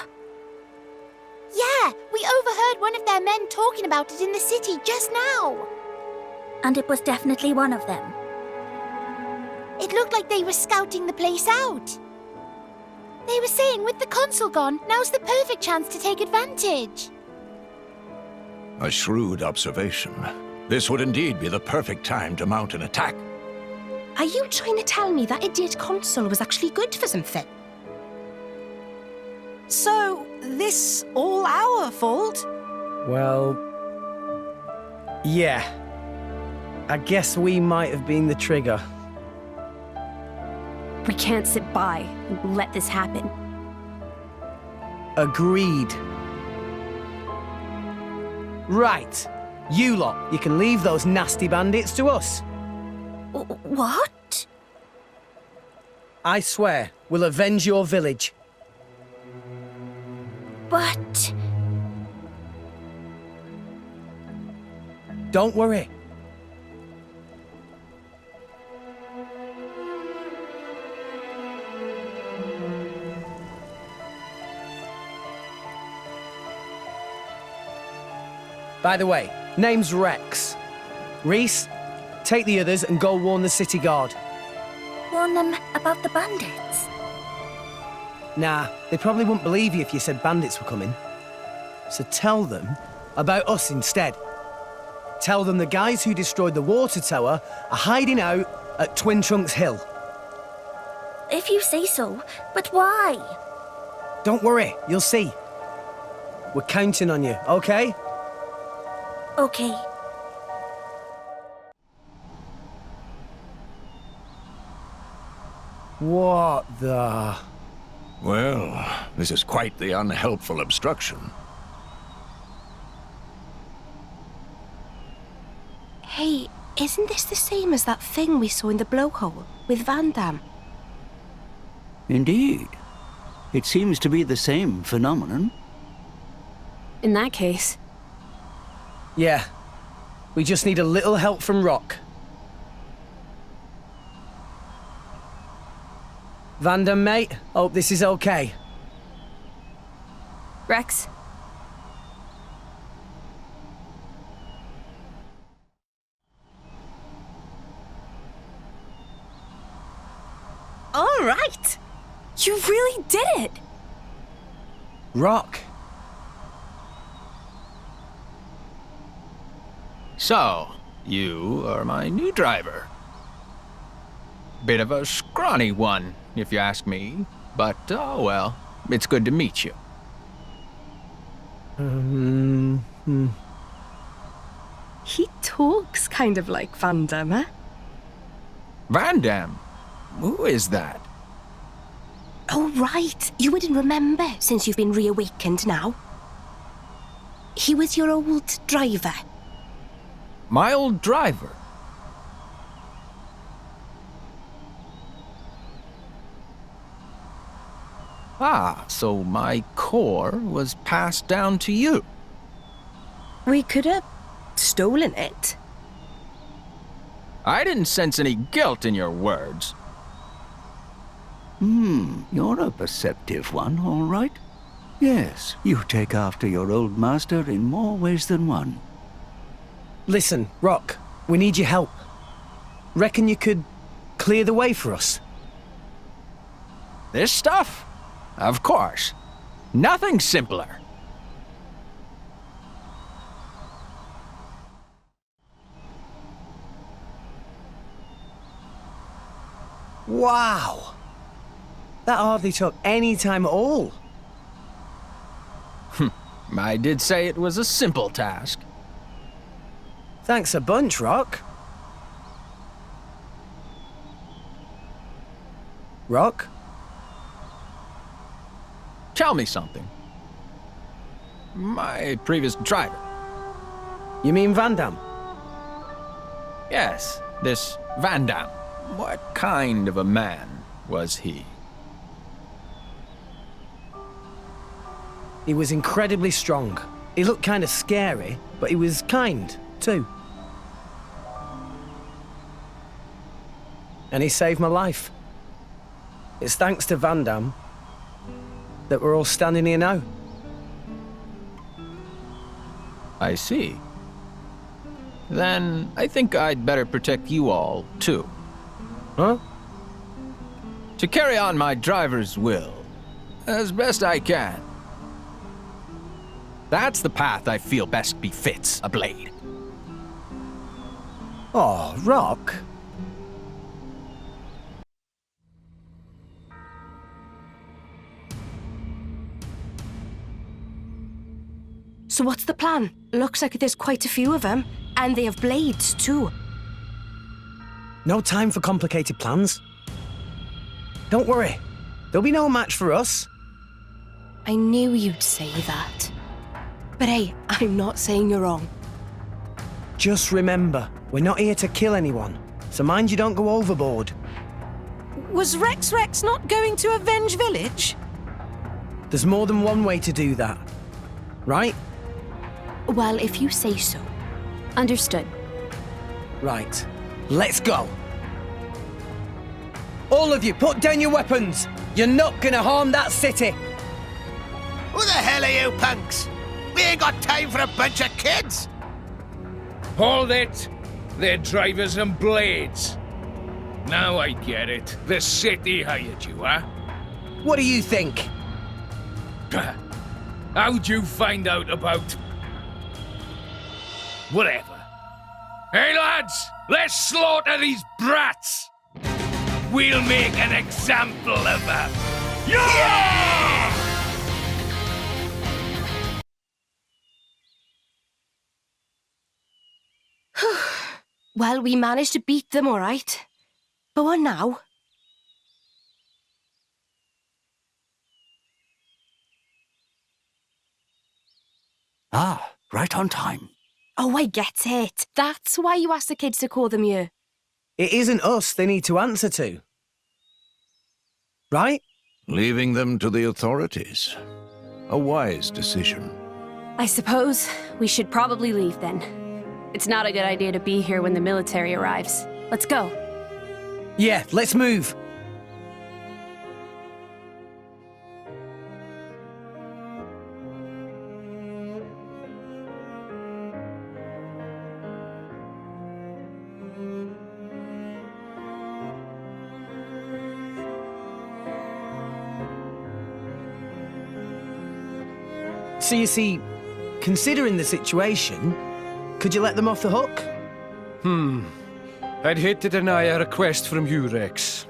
Yeah, we overheard one of their men talking about it in the city just now. And it was definitely one of them. It looked like they were scouting the place out. They were saying with the consul gone, now's the perfect chance to take advantage. A shrewd observation. This would indeed be the perfect time to mount an attack. Are you trying to tell me that idiot consul was actually good for something? So, this all our fault? Well... yeah. I guess we might have been the trigger. We can't sit by and let this happen. Agreed. Right. You lot, you can leave those nasty bandits to us. What? I swear, we'll avenge your village. But... Don't worry. By the way, name's Rex. Reese, take the others and go warn the city guard. Warn them about the bandits. Nah, they probably wouldn't believe you if you said bandits were coming. So tell them about us instead. Tell them the guys who destroyed the water tower are hiding out at Twin Trunks Hill. If you say so, but why? Don't worry, you'll see. We're counting on you, okay? Okay. What the... Well, this is quite the unhelpful obstruction. Hey, isn't this the same as that thing we saw in the blowhole with Van Damme? Indeed. It seems to be the same phenomenon. In that case... Yeah. We just need a little help from Rock. Van Damme, mate, hope this is okay. Rex? All right! You really did it! Rock. So, you are my new driver. Bit of a scrawny one, if you ask me. But, oh well, it's good to meet you. He talks kind of like Van Damme, eh? Van Damme? Who is that? Oh, right. You wouldn't remember since you've been reawakened now. He was your old driver. My old driver? Ah, so my core was passed down to you. We could have stolen it. I didn't sense any guilt in your words. You're a perceptive one, all right. Yes, you take after your old master in more ways than one. Listen, Rock, we need your help. Reckon you could clear the way for us? This stuff? Of course. Nothing simpler. Wow! That hardly took any time at all. I did say it was a simple task. Thanks a bunch, Rock. Rock? Tell me something. My previous driver. You mean Van Damme? Yes, this Van Damme. What kind of a man was he? He was incredibly strong. He looked kind of scary, but he was kind, too. And he saved my life. It's thanks to Van Damme that we're all standing here now. I see. Then I think I'd better protect you all, too. Huh? To carry on my driver's will, as best I can. That's the path I feel best befits a blade. Oh, Rock. So what's the plan? Looks like there's quite a few of them, and they have blades too. No time for complicated plans. Don't worry, there'll be no match for us. I knew you'd say that. But hey, I'm not saying you're wrong. Just remember, we're not here to kill anyone, so mind you don't go overboard. Was Rex not going to avenge Village? There's more than one way to do that, right? Well, if you say so. Understood. Right, let's go. All of you, put down your weapons. You're not gonna harm that city. Who the hell are you punks? We ain't got time for a bunch of kids. Hold it! They're drivers and blades. Now I get it. The city hired you, huh? What do you think? How'd you find out about... whatever. Hey, lads! Let's slaughter these brats! We'll make an example of them! Yeah! Well, we managed to beat them, all right. But what now? Ah, right on time. Oh, I get it. That's why you asked the kids to call them here. It isn't us they need to answer to. Right? Leaving them to the authorities. A wise decision. I suppose we should probably leave then. It's not a good idea to be here when the military arrives. Let's go. Yeah, let's move. So you see, considering the situation, could you let them off the hook? I'd hate to deny a request from you, Rex.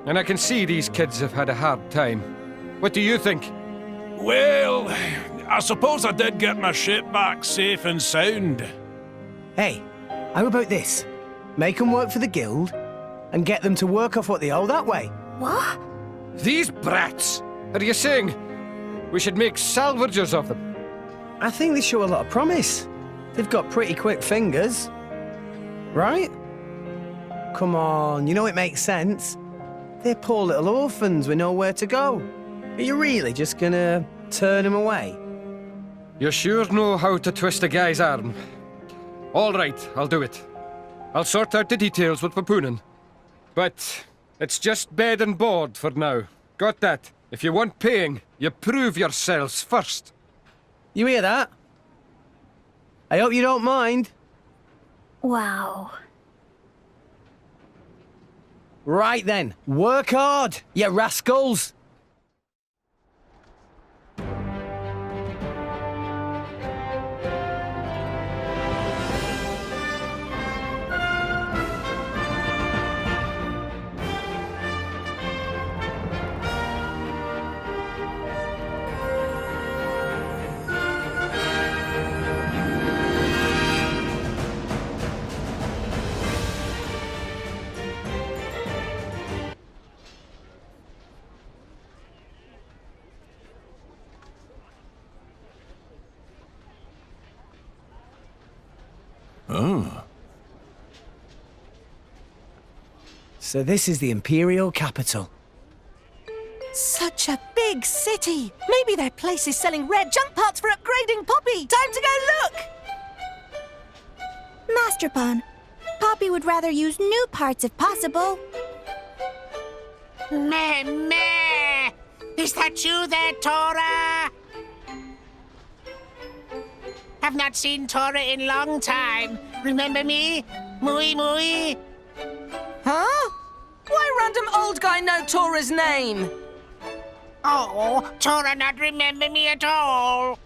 And I can see these kids have had a hard time. What do you think? Well, I suppose I did get my ship back safe and sound. Hey, how about this? Make them work for the guild and get them to work off what they owe that way. What? These brats! Are you saying we should make salvagers of them? I think they show a lot of promise. They've got pretty quick fingers. Right? Come on, you know it makes sense. They're poor little orphans with nowhere to go. Are you really just gonna turn them away? You sure know how to twist a guy's arm. All right, I'll do it. I'll sort out the details with Papunen. But it's just bed and board for now. Got that? If you want paying, you prove yourselves first. You hear that? I hope you don't mind. Wow. Right then, work hard, you rascals! Oh. So this is the Imperial capital. Such a big city. Maybe their place is selling rare junk parts for upgrading Poppy. Time to go look! Master Pawn, Poppy would rather use new parts if possible. Meh, meh! Is that you there, Tora? Have not seen Tora in long time. Remember me? Mui Mui? Huh? Why random old guy know Tora's name? Oh, Tora not remember me at all.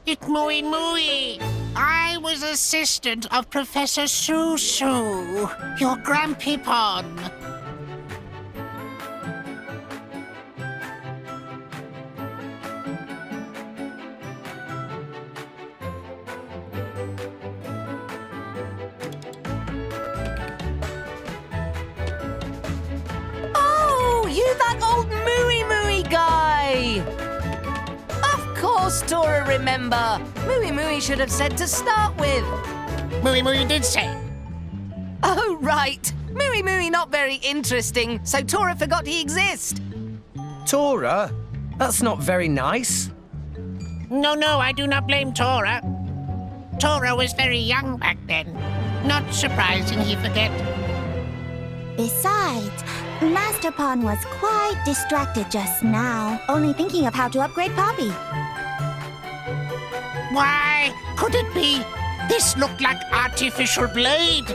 It Mui Mui. I was assistant of Professor Susu, your grandpeepon. Oh, you that old Mooey Mooey guy! Of course Tora remember. Mooey Mooey should have said to start with. Mui Mui did say. Oh, right. Mooey Mooey not very interesting, so Tora forgot he exists. Tora? That's not very nice. No, I do not blame Tora. Tora was very young back then. Not surprising he forget. Besides, Master Pawn was quite distracted just now, only thinking of how to upgrade Poppy. Why, could it be This looked like artificial blade.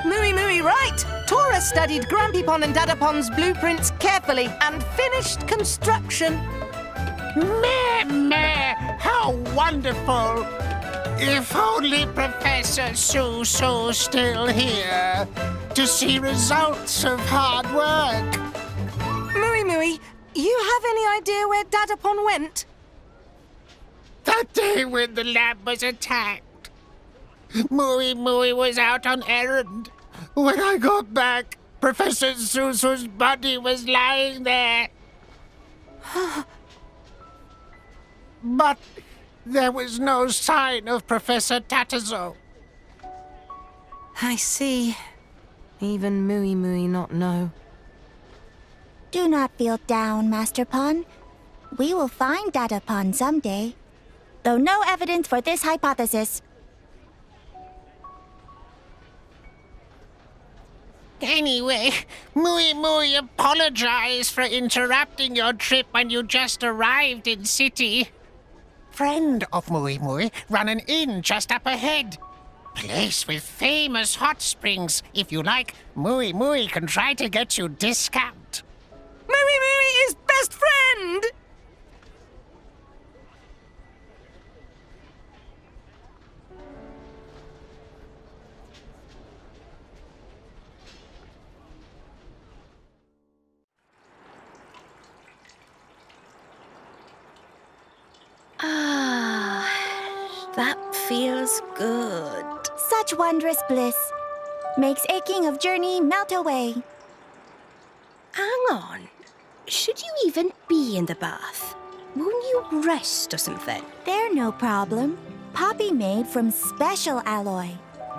Mooey, right! Tora studied Grampypon and Dadapon's blueprints carefully and finished construction. Meh, how wonderful! If only Professor Susu's still here to see results of hard work. Mooey, you have any idea where Dadapon went? That day when the lab was attacked, Mooey was out on errand. When I got back, Professor Susu's body was lying there. But there was no sign of Professor Tatazo. I see. Even Mooey not know. Do not feel down, Master Pon. We will find Dadapon someday. Though no evidence for this hypothesis. Anyway, Mooey apologize for interrupting your trip when you just arrived in city. Friend of Mooey run an inn just up ahead. Place with famous hot springs. If you like, Mooey can try to get you discount. Mooey is best friend! Ah, that feels good. Such wondrous bliss. Makes aching of journey melt away. Hang on. Should you even be in the bath? Won't you rest or something? They're no problem. Poppy made from special alloy.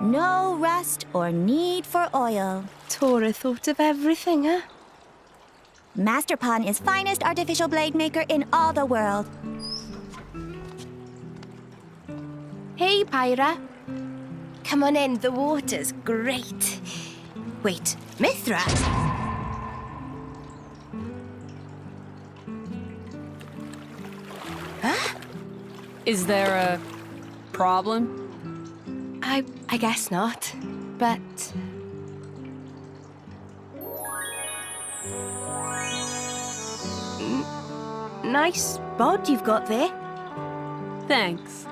No rust or need for oil. Tora thought of everything, huh? Master Pon is finest artificial blade maker in all the world. Hey, Pyra. Come on in, the water's great. Wait, Mithra? Huh? Is there a problem? I guess not, but... Nice bod you've got there. Thanks.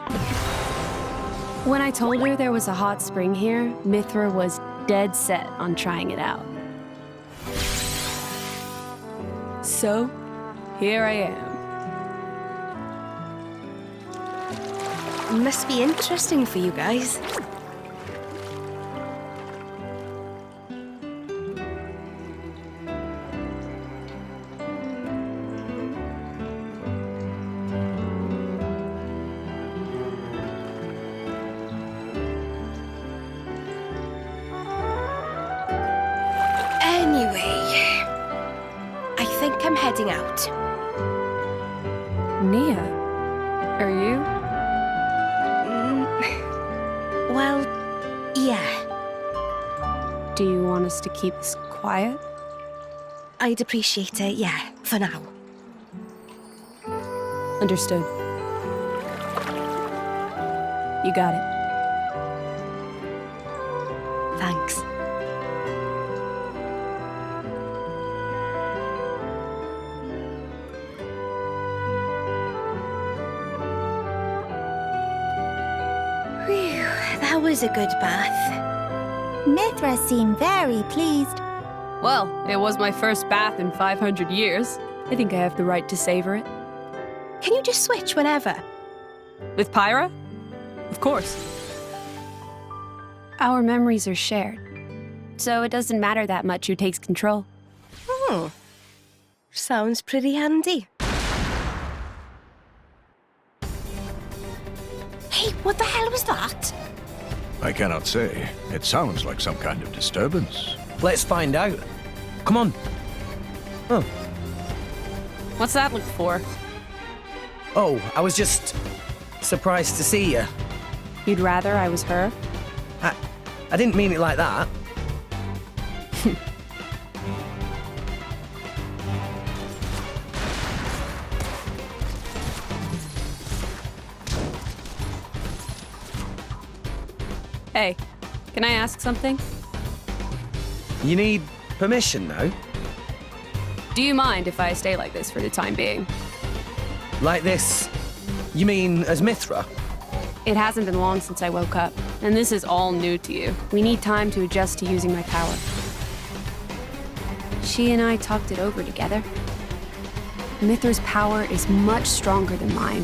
When I told her there was a hot spring here, Mithra was dead set on trying it out. So, here I am. Must be interesting for you guys. I'm heading out. Nia, are you? Well, yeah. Do you want us to keep this quiet? I'd appreciate it, yeah, for now. Understood. You got it. Thanks. That was a good bath. Mithra seemed very pleased. Well, it was my first bath in 500 years. I think I have the right to savor it. Can you just switch whenever? With Pyra? Of course. Our memories are shared, so it doesn't matter that much who takes control. Sounds pretty handy. Hey, what the hell was that? I cannot say. It sounds like some kind of disturbance. Let's find out. Come on. Oh. What's that look for? Oh, I was just surprised to see you. You'd rather I was her? I didn't mean it like that. Hey, can I ask something? You need permission, though? Do you mind if I stay like this for the time being? Like this? You mean as Mithra? It hasn't been long since I woke up, and this is all new to you. We need time to adjust to using my power. She and I talked it over together. Mithra's power is much stronger than mine,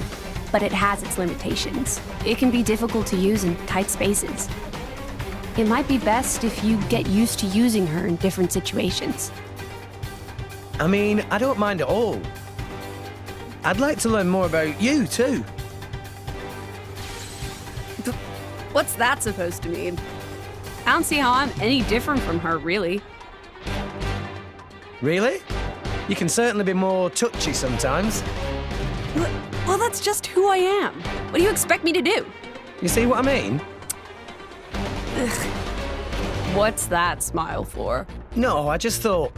but it has its limitations. It can be difficult to use in tight spaces. It might be best if you get used to using her in different situations. I mean, I don't mind at all. I'd like to learn more about you, too. What's that supposed to mean? I don't see how I'm any different from her, really. Really? You can certainly be more touchy sometimes. Well, that's just who I am. What do you expect me to do? You see what I mean? Ugh. What's that smile for? No, I just thought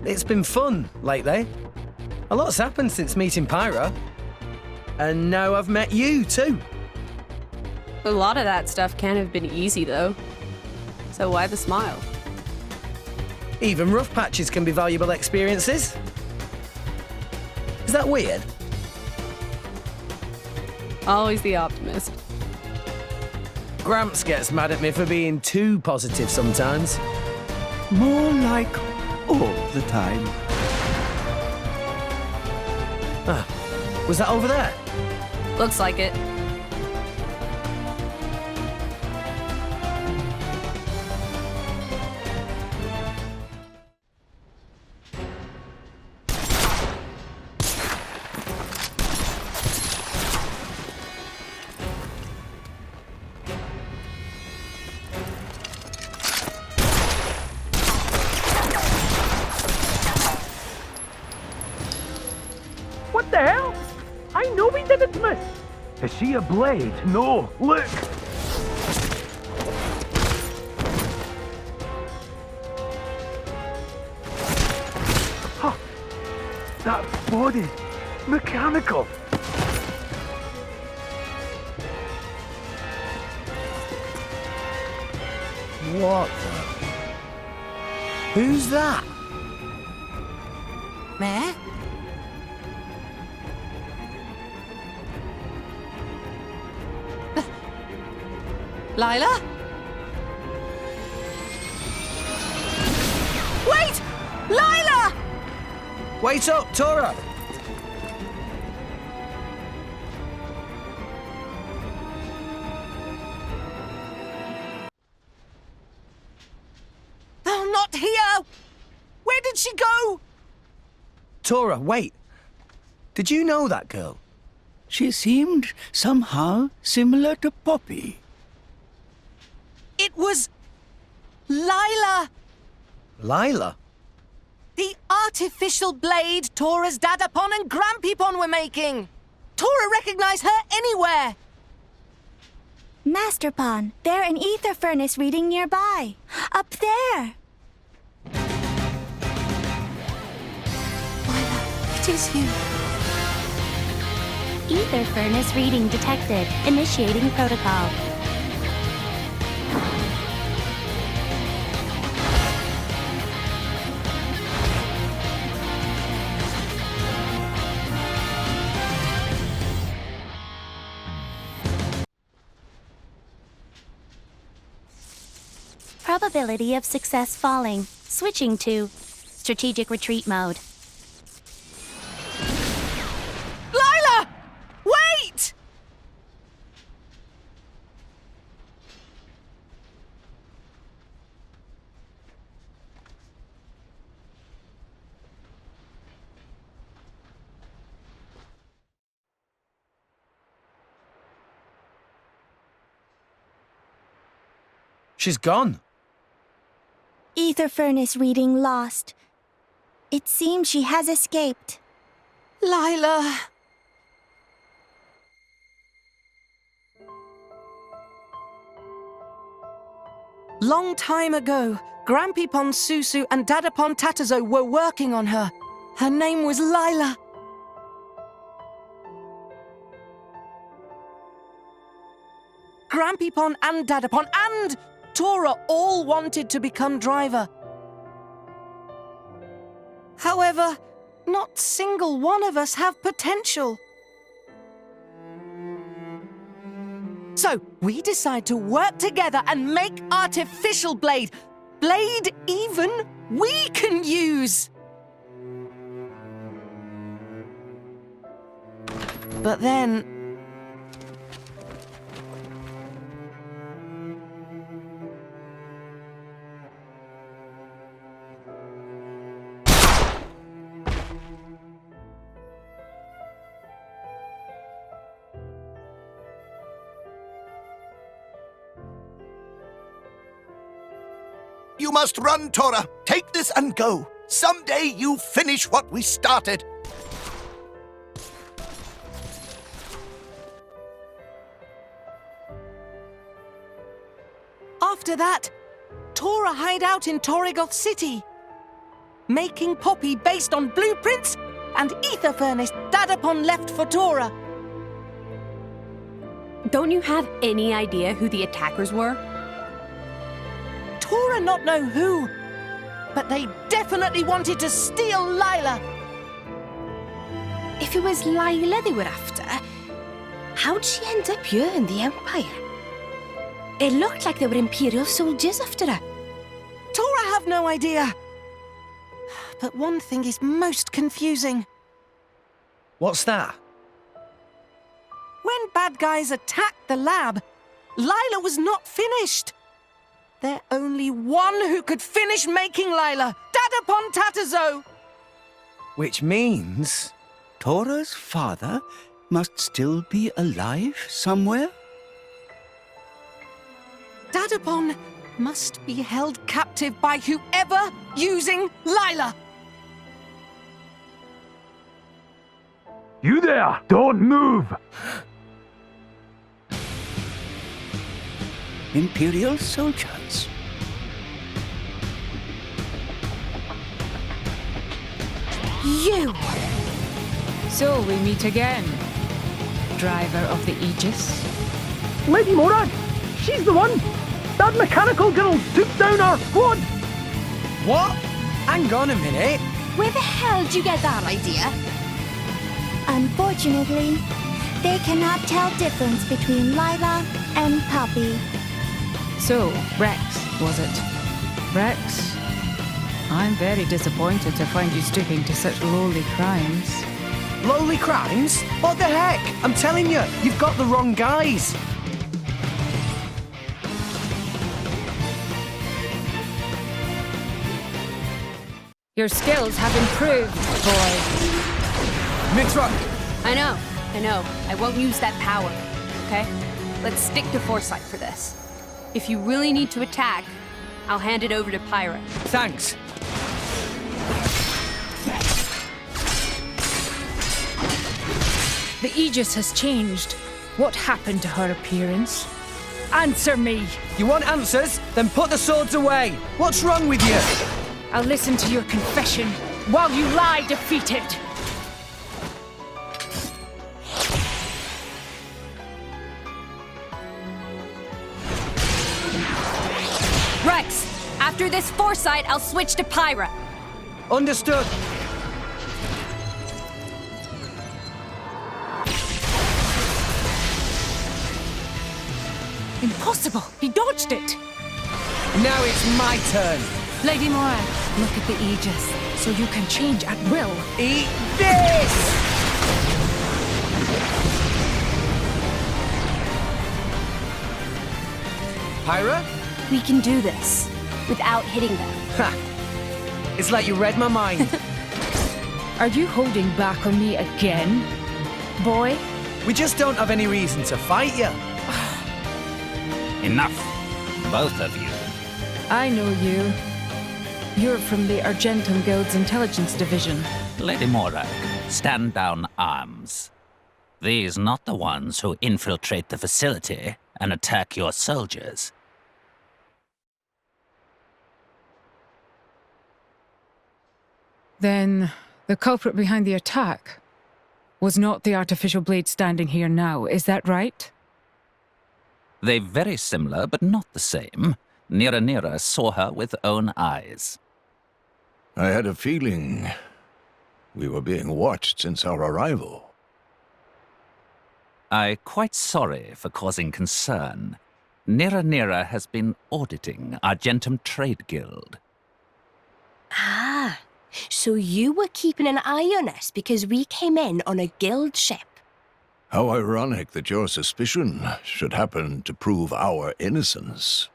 it's been fun lately. A lot's happened since meeting Pyra. And now I've met you, too. A lot of that stuff can't have been easy, though. So why the smile? Even rough patches can be valuable experiences. Is that weird? Always the optimist. Gramps gets mad at me for being too positive sometimes. More like all the time. Ah, was that over there? Looks like it. What the hell? I know we didn't miss. Is she a blade? No, look. Huh. That body, mechanical. What the? Who's that? Mare? Lila? Wait! Lila! Wait up, Tora! Oh, not here! Where did she go? Tora, wait. Did you know that girl? She seemed somehow similar to Poppy. It was Lila! Lila? The artificial blade Tora's Dadapon and Grampypon were making! Tora recognized her anywhere! Master Pon, they're an ether furnace reading nearby. Up there. It is you. Ether furnace reading detected. Initiating protocol. Probability of success falling. Switching to strategic retreat mode. Lila! Wait! She's gone. Ether furnace reading lost. It seems she has escaped. Lila! Long time ago, Grampypon Susu and Dadapon Tatazo were working on her. Her name was Lila. Grampypon and Dadapon and Tora all wanted to become driver. However, not single one of us have potential. So, we decide to work together and make artificial blade. Blade even we can use. But then... You must run, Tora. Take this and go. Someday you finish what we started. After that, Tora hide out in Torrigoth City, making Poppy based on blueprints and ether furnace Dadapon left for Tora. Don't you have any idea who the attackers were? Tora not know who, but they definitely wanted to steal Lila. If it was Lila they were after, how'd she end up here in the Empire? It looked like they were Imperial soldiers after her. Tora have no idea. But one thing is most confusing. What's that? When bad guys attacked the lab, Lila was not finished. There's only one who could finish making Lila, Dadapon Tatazo. Which means... Tora's father must still be alive somewhere? Dadapon must be held captive by whoever using Lila. You there! Don't move! Imperial soldiers. You! So we meet again, driver of the Aegis. Lady Morag! She's the one! That mechanical girl took down our squad! What? Hang on a minute. Where the hell did you get that idea? Unfortunately, they cannot tell difference between Lila and Poppy. So, Rex, was it? Rex, I'm very disappointed to find you stooping to such lowly crimes. Lowly crimes? What the heck? I'm telling you, you've got the wrong guys. Your skills have improved, boy. Mithra! I know. I won't use that power, okay? Let's stick to foresight for this. If you really need to attack, I'll hand it over to Pyra. Thanks. The Aegis has changed. What happened to her appearance? Answer me! You want answers? Then put the swords away. What's wrong with you? I'll listen to your confession while you lie defeated. Rex, after this foresight, I'll switch to Pyra. Understood. Impossible! He dodged it! Now it's my turn. Lady Morag, look at the Aegis, so you can change at will. Eat this! Pyra? We can do this without hitting them. Ha! It's like you read my mind. Are you holding back on me again, boy? We just don't have any reason to fight you. Enough, both of you. I know you. You're from the Argentum Guild's intelligence division. Lady Morag, stand down arms. These not the ones who infiltrate the facility and attack your soldiers. Then the culprit behind the attack was not the artificial blade standing here now, is that right? They're very similar, but not the same. Nira saw her with own eyes. I had a feeling we were being watched since our arrival. I'm quite sorry for causing concern. Nira has been auditing Argentum Trade Guild. Ah, so you were keeping an eye on us because we came in on a guild ship. How ironic that your suspicion should happen to prove our innocence.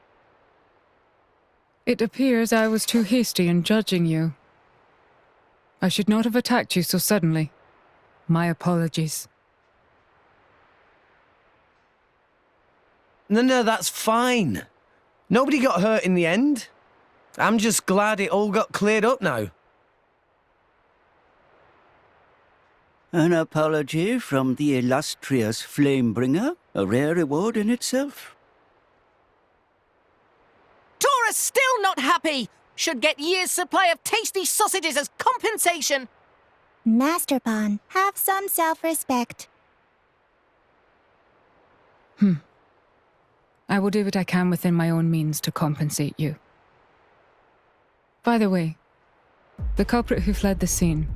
It appears I was too hasty in judging you. I should not have attacked you so suddenly. My apologies. No, that's fine. Nobody got hurt in the end. I'm just glad it all got cleared up now. An apology from the illustrious Flamebringer, a rare reward in itself. Tora's still not happy! Should get year's supply of tasty sausages as compensation! Master Pawn, have some self-respect. I will do what I can within my own means to compensate you. By the way, the culprit who fled the scene,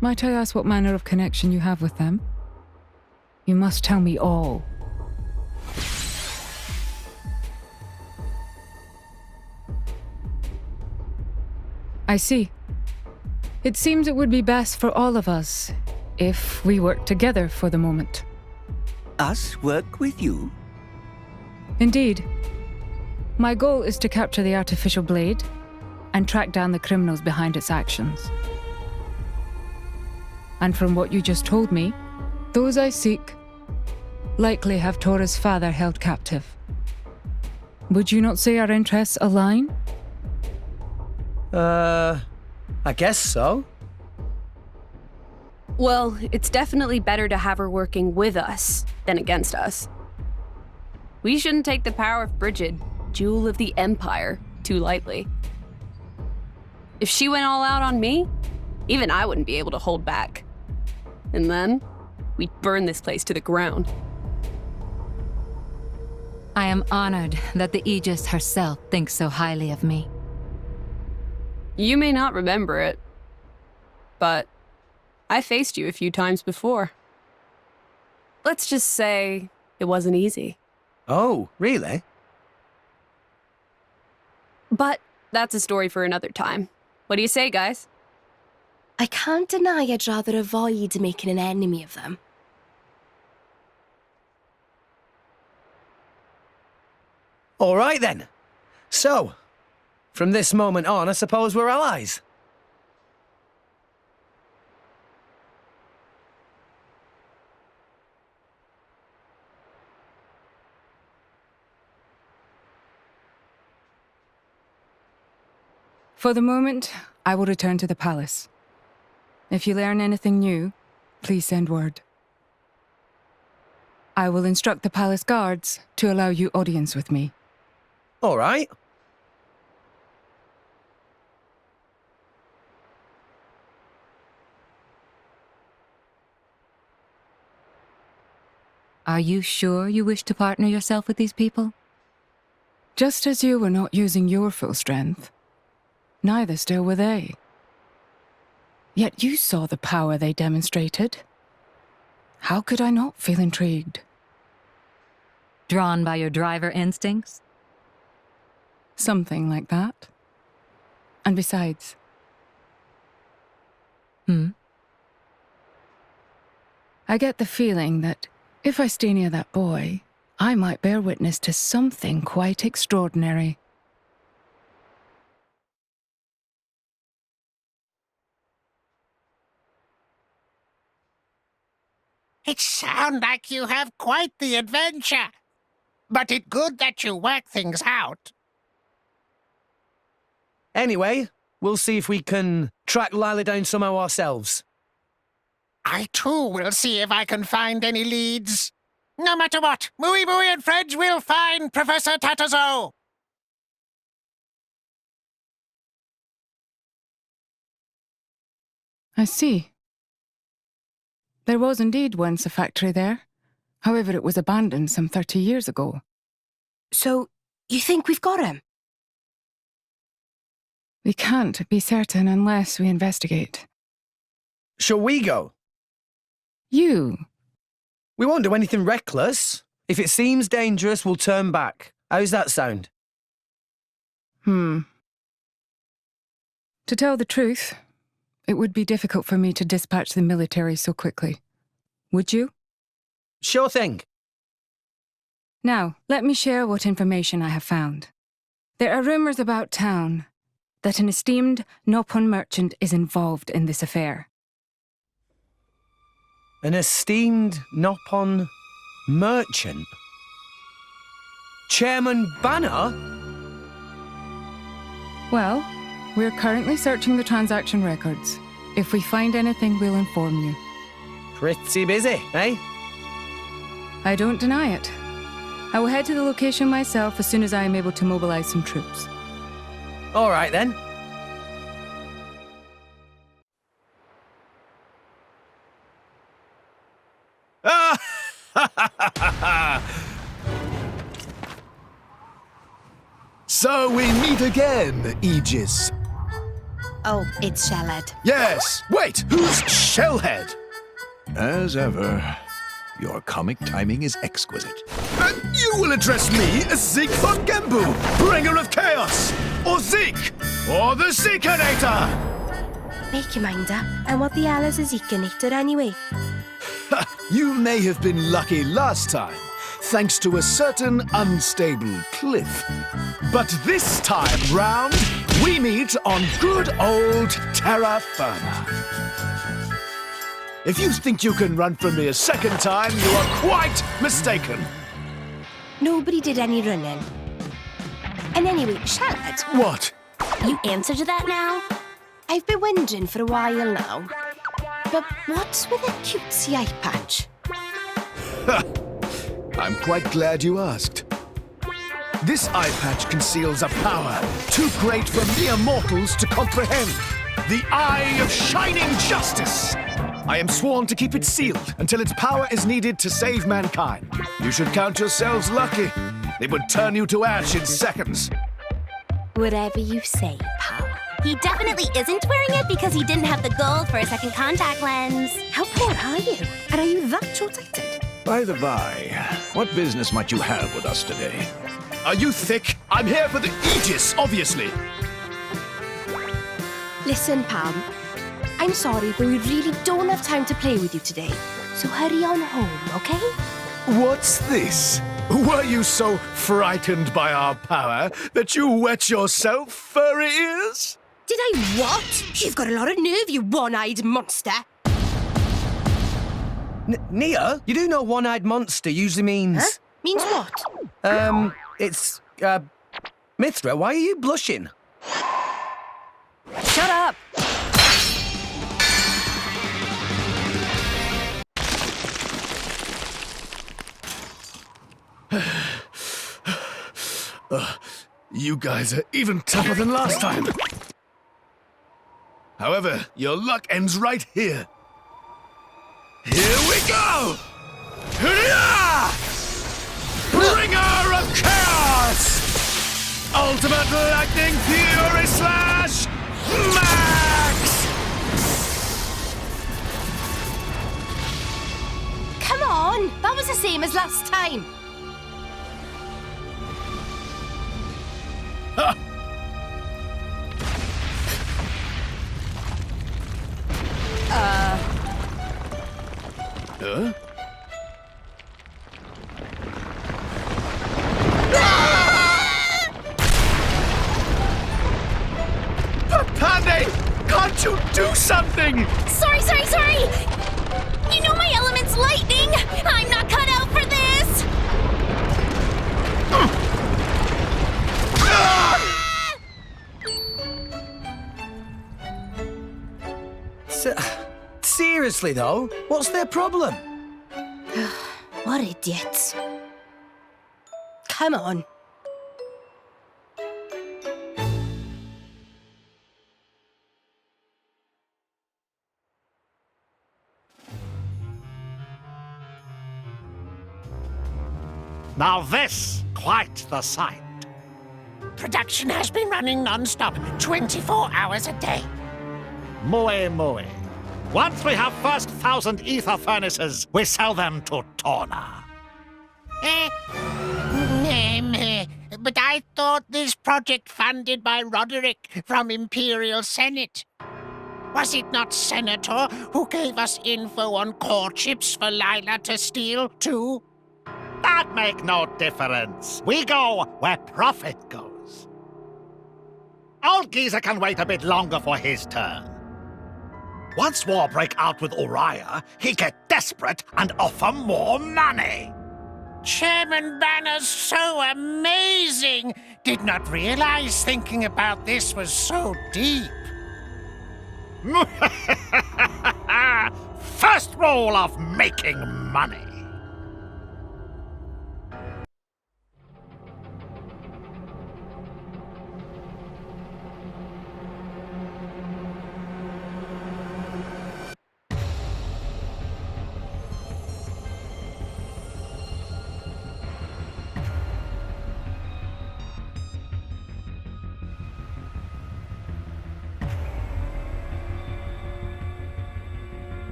might I ask what manner of connection you have with them? You must tell me all. I see. It seems it would be best for all of us if we work together for the moment. Us work with you? Indeed. My goal is to capture the artificial blade and track down the criminals behind its actions. And from what you just told me, those I seek likely have Tora's father held captive. Would you not say our interests align? I guess so. Well, it's definitely better to have her working with us than against us. We shouldn't take the power of Brigid, jewel of the Empire, too lightly. If she went all out on me, even I wouldn't be able to hold back. And then, we'd burn this place to the ground. I am honored that the Aegis herself thinks so highly of me. You may not remember it, but I faced you a few times before. Let's just say it wasn't easy. Oh, really? But that's a story for another time. What do you say, guys? I can't deny I'd rather avoid making an enemy of them. All right then. So, from this moment on, I suppose we're allies. For the moment, I will return to the palace. If you learn anything new, please send word. I will instruct the palace guards to allow you audience with me. All right. Are you sure you wish to partner yourself with these people? Just as you were not using your full strength, neither still were they. Yet you saw the power they demonstrated. How could I not feel intrigued? Drawn by your driver instincts? Something like that. And besides... I get the feeling that if I stay near that boy, I might bear witness to something quite extraordinary. It sounds like you have quite the adventure. But it's good that you work things out. Anyway, we'll see if we can track Lila down somehow ourselves. I too will see if I can find any leads. No matter what, Mooey and friends will find Professor Tatazo. I see. There was indeed once a factory there. However, it was abandoned some 30 years ago. So, you think we've got him? We can't be certain unless we investigate. Shall we go? You. We won't do anything reckless. If it seems dangerous, we'll turn back. How's that sound? To tell the truth, it would be difficult for me to dispatch the military so quickly. Would you? Sure thing. Now, let me share what information I have found. There are rumors about town that an esteemed Nopon merchant is involved in this affair. An esteemed Nopon merchant? Chairman Banner? Well, we're currently searching the transaction records. If we find anything, we'll inform you. Pretty busy, eh? I don't deny it. I will head to the location myself as soon as I am able to mobilize some troops. All right, then. So we meet again, Aegis. Oh, it's Shellhead. Yes! Wait, who's Shellhead? As ever, your comic timing is exquisite. And you will address me as Zeke von Gembu, bringer of chaos! Or Zeke! Or the Zeekinator! Make your mind up. And what the hell is a Zeekinator anyway? You may have been lucky last time, thanks to a certain unstable cliff. But this time round, we meet on good old terra firma. If you think you can run from me a second time, you are quite mistaken. Nobody did any running. And anyway, Shellhead. What? You answer to that now? I've been wondering for a while now. But what's with a cutesy eye patch? I'm quite glad you asked. This eye patch conceals a power too great for mere mortals to comprehend. The Eye of Shining Justice. I am sworn to keep it sealed until its power is needed to save mankind. You should count yourselves lucky. It would turn you to ash in seconds. Whatever you say, pal. He definitely isn't wearing it because he didn't have the gold for a second contact lens. How poor are you? And are you that short-sighted? By the by, what business might you have with us today? Are you thick? I'm here for the Aegis, obviously. Listen, Pam. I'm sorry, but we really don't have time to play with you today. So hurry on home, okay? What's this? Were you so frightened by our power that you wet yourself, furry ears? Did I what? You've got a lot of nerve, you one-eyed monster. Nia, you do know one-eyed monster usually means... Huh? Means what? It's, Mithra, why are you blushing? Shut up! You guys are even tougher than last time. However, your luck ends right here. Here we go! Hurrah! Bringer of Chaos! Ultimate Lightning Fury Slash Max! Come on! That was the same as last time. Huh? Pande! Can't you do something? Sorry! You know my element's lightning! I'm not cut out for this! Seriously, though, what's their problem? What idiots. Come on. Now this, quite the sight. Production has been running non-stop, 24 hours a day. Moe moe. Once we have first 1,000 ether furnaces, we sell them to Torna. But I thought this project funded by Roderick from Imperial Senate. Was it not Senator who gave us info on core chips for Lila to steal, too? That make no difference. We go where profit goes. Old geezer can wait a bit longer for his turn. Once war break out with Uriah, he get desperate and offer more money. Chairman Banner's so amazing! Did not realize thinking about this was so deep. First rule of making money.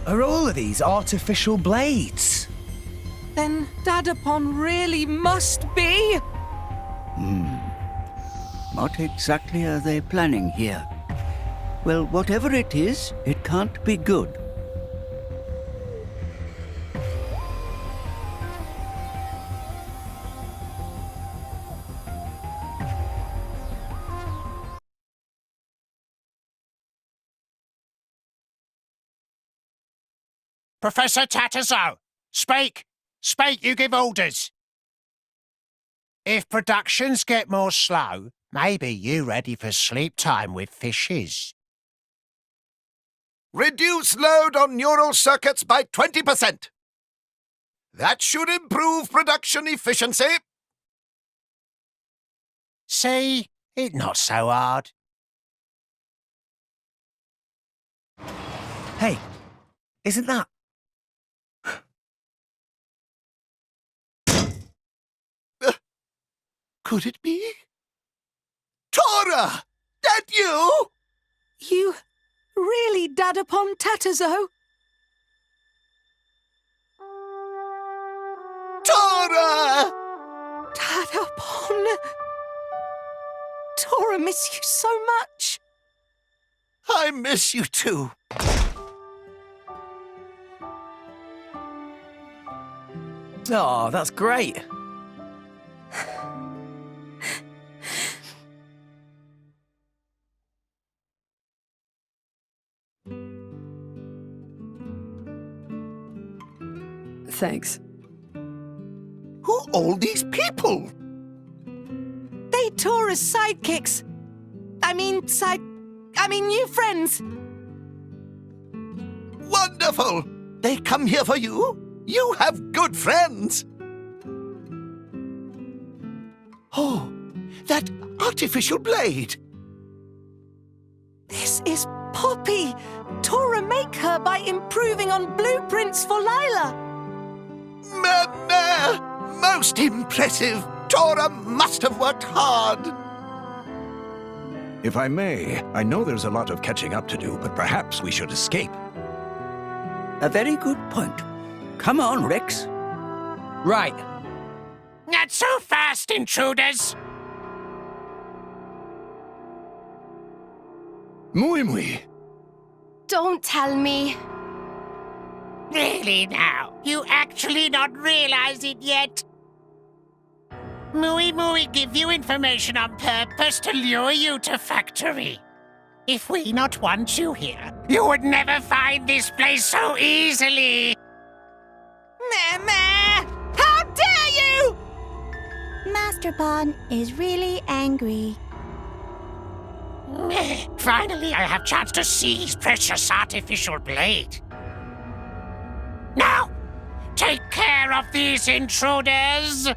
Are all of these artificial blades? Then Dadapon really must be... What exactly are they planning here? Well, whatever it is, it can't be good. Professor Tatterzo, speak! Speak, you give orders! If productions get more slow, maybe you ready for sleep time with fishes. Reduce load on neural circuits by 20%. That should improve production efficiency. See? It's not so hard. Hey, isn't that... Could it be? Tora! That you? You really Dadapon Tatterzo? Tora! Dadapon! Tora miss you so much. I miss you too. Oh, that's great. Thanks. Who all these people? They Tora's sidekicks. I mean new friends. Wonderful! They come here for you? You have good friends. Oh, that artificial blade. This is Poppy. Tora make her by improving on blueprints for Lila. Most impressive. Tora must have worked hard. If I may, I know there's a lot of catching up to do, but perhaps we should escape. A very good point. Come on, Rex. Right. Not so fast, intruders! Mui. Don't tell me. Really now? You actually not realize it yet? Mui give you information on purpose to lure you to factory. If we not want you here, you would never find this place so easily. How dare you! Master Pawn is really angry. Finally, I have chance to see his precious artificial blade. Now, take care of these intruders!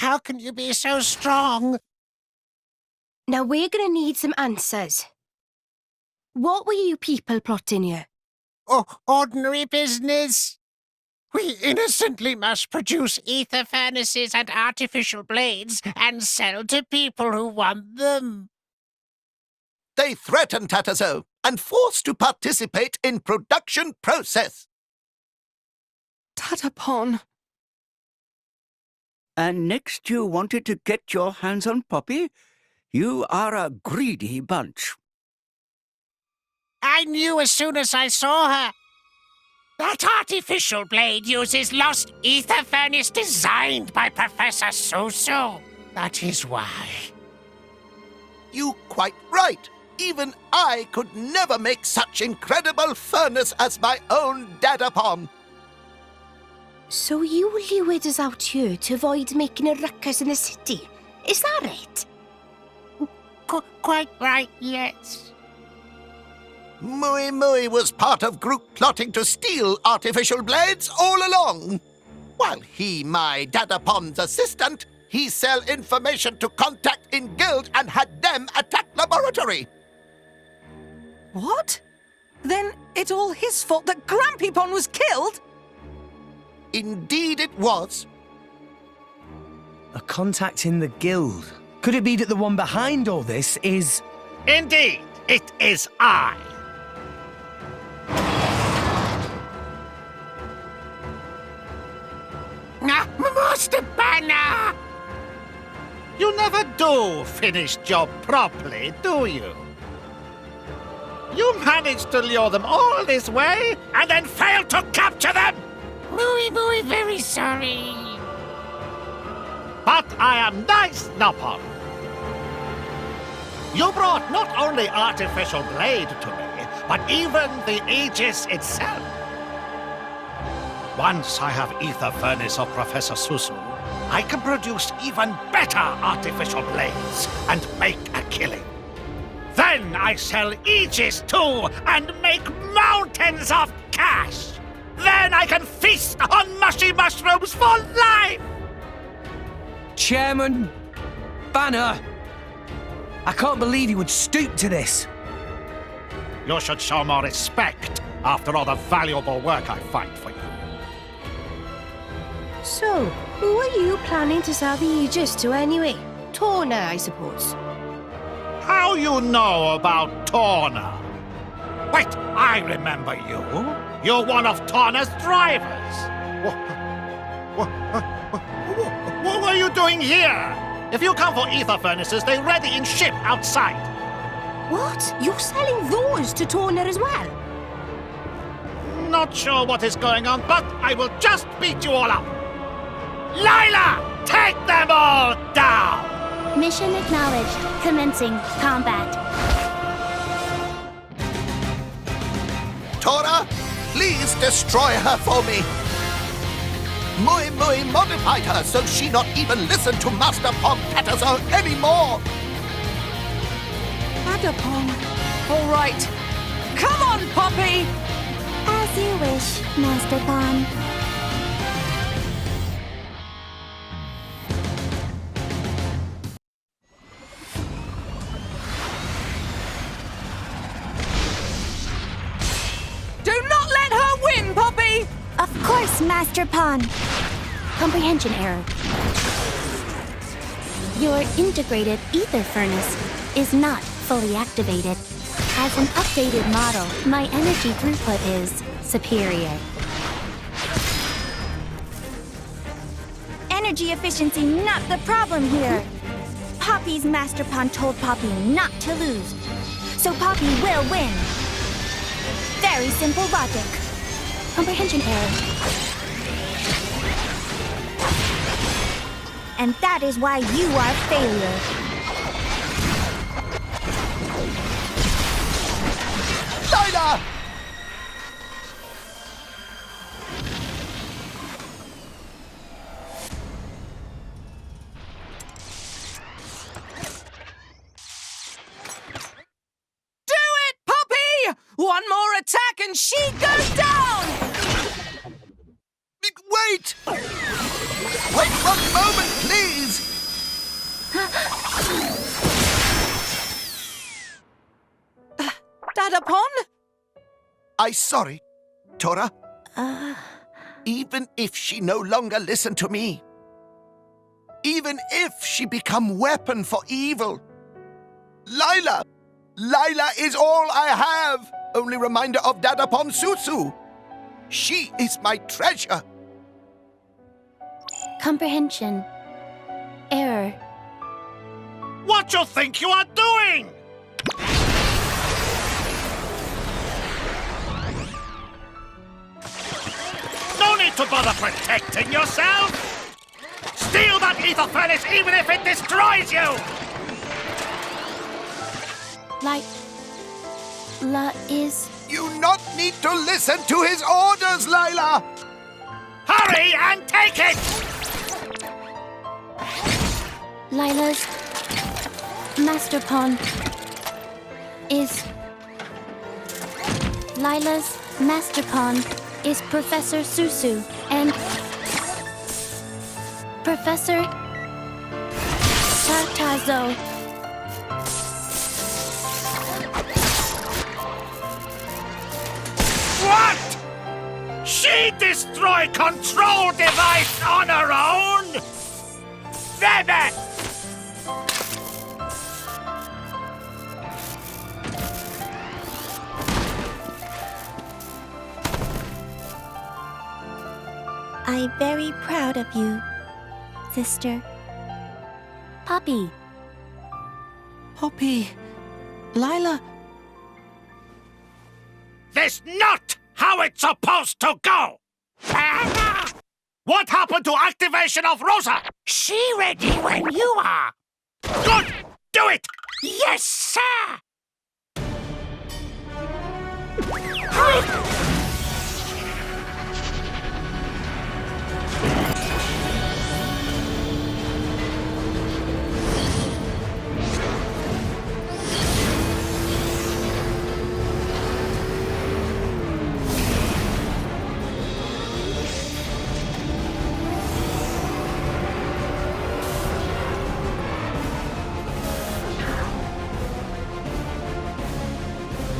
How can you be so strong? Now we're gonna need some answers. What were you people plotting here? Oh, ordinary business. We innocently mass-produce ether furnaces and artificial blades and sell to people who want them. They threaten Tatazo and force to participate in production process. Tatapon. And next you wanted to get your hands on Poppy? You are a greedy bunch. I knew as soon as I saw her. That artificial blade uses lost ether furnace designed by Professor Susu. That is why. You quite right. Even I could never make such incredible furnace as my own Dadapon. So you lured us out here to avoid making a ruckus in the city. Is that it? Quite right, yes. Mui Mui was part of group plotting to steal artificial blades all along. While he, my Dadapon's assistant, he sell information to contact in guild and had them attack laboratory. What? Then it's all his fault that Grampypon was killed? Indeed it was. A contact in the guild. Could it be that the one behind all this is... Indeed, it is I. Master Banner! You never do finish job properly, do you? You managed to lure them all this way and then failed to capture them! Muy, very sorry. But I am nice, Nopon. You brought not only artificial blade to me, but even the Aegis itself. Once I have ether furnace of Professor Susu, I can produce even better artificial blades and make a killing. Then I sell Aegis too and make mountains of cash. Then I can feast on mushy mushrooms for life! Chairman Banner! I can't believe you would stoop to this. You should show more respect after all the valuable work I find for you. So, who are you planning to sell the Aegis to anyway? Torna, I suppose. How you know about Torna? Wait, I remember you. You're one of Torna's drivers. What were you doing here? If you come for ether furnaces, they're ready in ship outside. What? You're selling those to Torna as well? Not sure what is going on, but I will just beat you all up. Lila, take them all down! Mission acknowledged. Commencing combat. Tora, please destroy her for me. Mui Mui modified her so she not even listen to Master Pom Patterson anymore. Adapon. All right. Come on, Poppy! As you wish, Master Pon. Do not let her win, Poppy! Of course, Master Pon. Comprehension error. Your integrated ether furnace is not fully activated. As an updated model, my energy throughput is superior. Energy efficiency not the problem here. Poppy's Master Pon told Poppy not to lose. So Poppy will win. Very simple logic. Comprehension error. And that is why you are failure. Lila! One more attack and she goes down! Wait! Wait 1 moment, please! Dadapon? I'm sorry, Tora. Even if she no longer listen to me, even if she become weapon for evil, Lila is all I have. Only reminder of Dadapon Susu. She is my treasure. Comprehension. Error. What you think you are doing? No need to bother protecting yourself! Steal that ether furnace even if it destroys you! Lila is... You not need to listen to his orders, Lila! Hurry and take it! Lila's master pawn is... Lila's master pawn is Professor Susu and Professor Tartazo. What? She destroyed control device on her own? Never! I'm very proud of you, sister. Poppy. Poppy. Lila. This not how it's supposed to go! What happened to activation of Rosa? She ready when you are. Good! Do it! Yes, sir!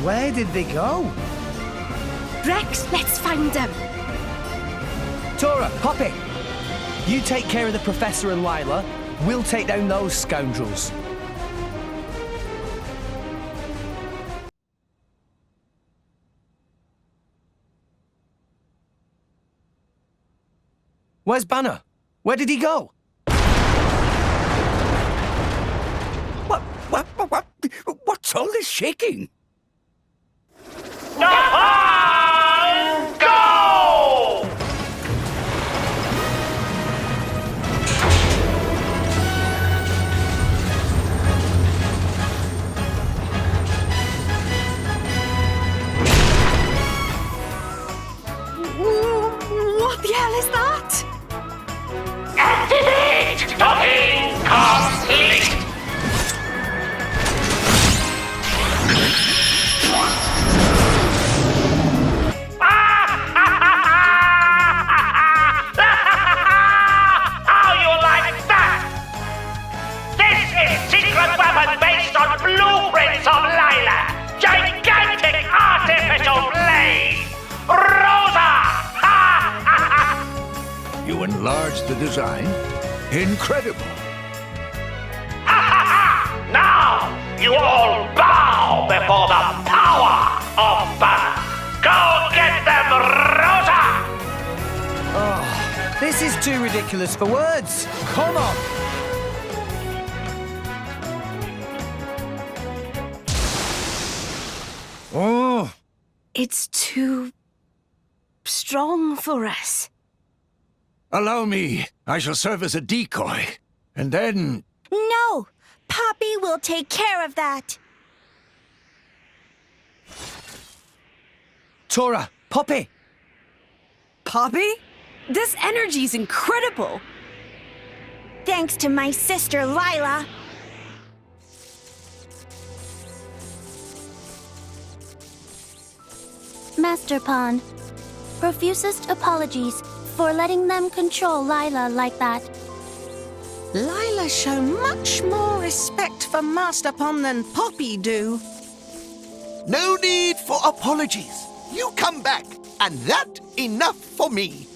Where did they go? Rex, let's find them. Tora, Poppy, you take care of the Professor and Lila. We'll take down those scoundrels. Where's Banner? Where did he go? What's all this shaking? Go! What the hell is that? Activate docking complete! How you like that? This is secret weapon based on blueprints of Lila. Gigantic artificial blade. Rosa! You enlarged the design? Incredible! Now you all bow before the power of Banner. Go get them, Rosa! Oh, this is too ridiculous for words. Come on. Oh. It's too strong for us. Allow me. I shall serve as a decoy. And then... No! Poppy will take care of that. Tora, Poppy. Poppy? This energy's incredible. Thanks to my sister, Lila. Master Pawn, profusest apologies for letting them control Lila like that. Lila show much more respect for Master Pon than Poppy do. No need for apologies. You come back, and that enough for me.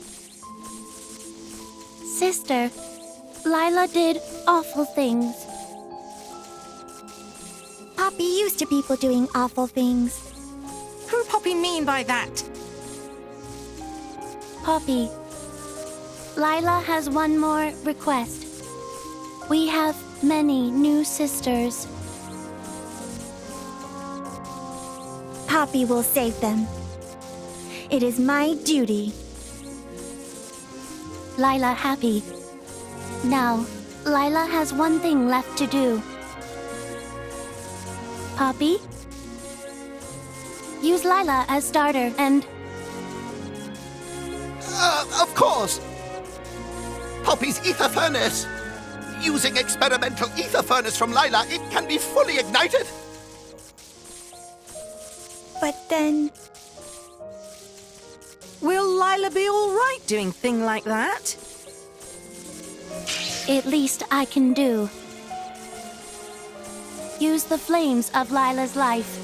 Sister, Lila did awful things. Poppy used to people doing awful things. Who Poppy mean by that? Poppy, Lila has one more request. We have many new sisters. Poppy will save them. It is my duty. Lila happy. Now, Lila has one thing left to do. Poppy? Use Lila as starter and... Of course! Poppy's ether furnace! Using experimental ether furnace from Lila, it can be fully ignited! But then... Will Lila be all right doing thing like that? At least I can do. Use the flames of Lila's life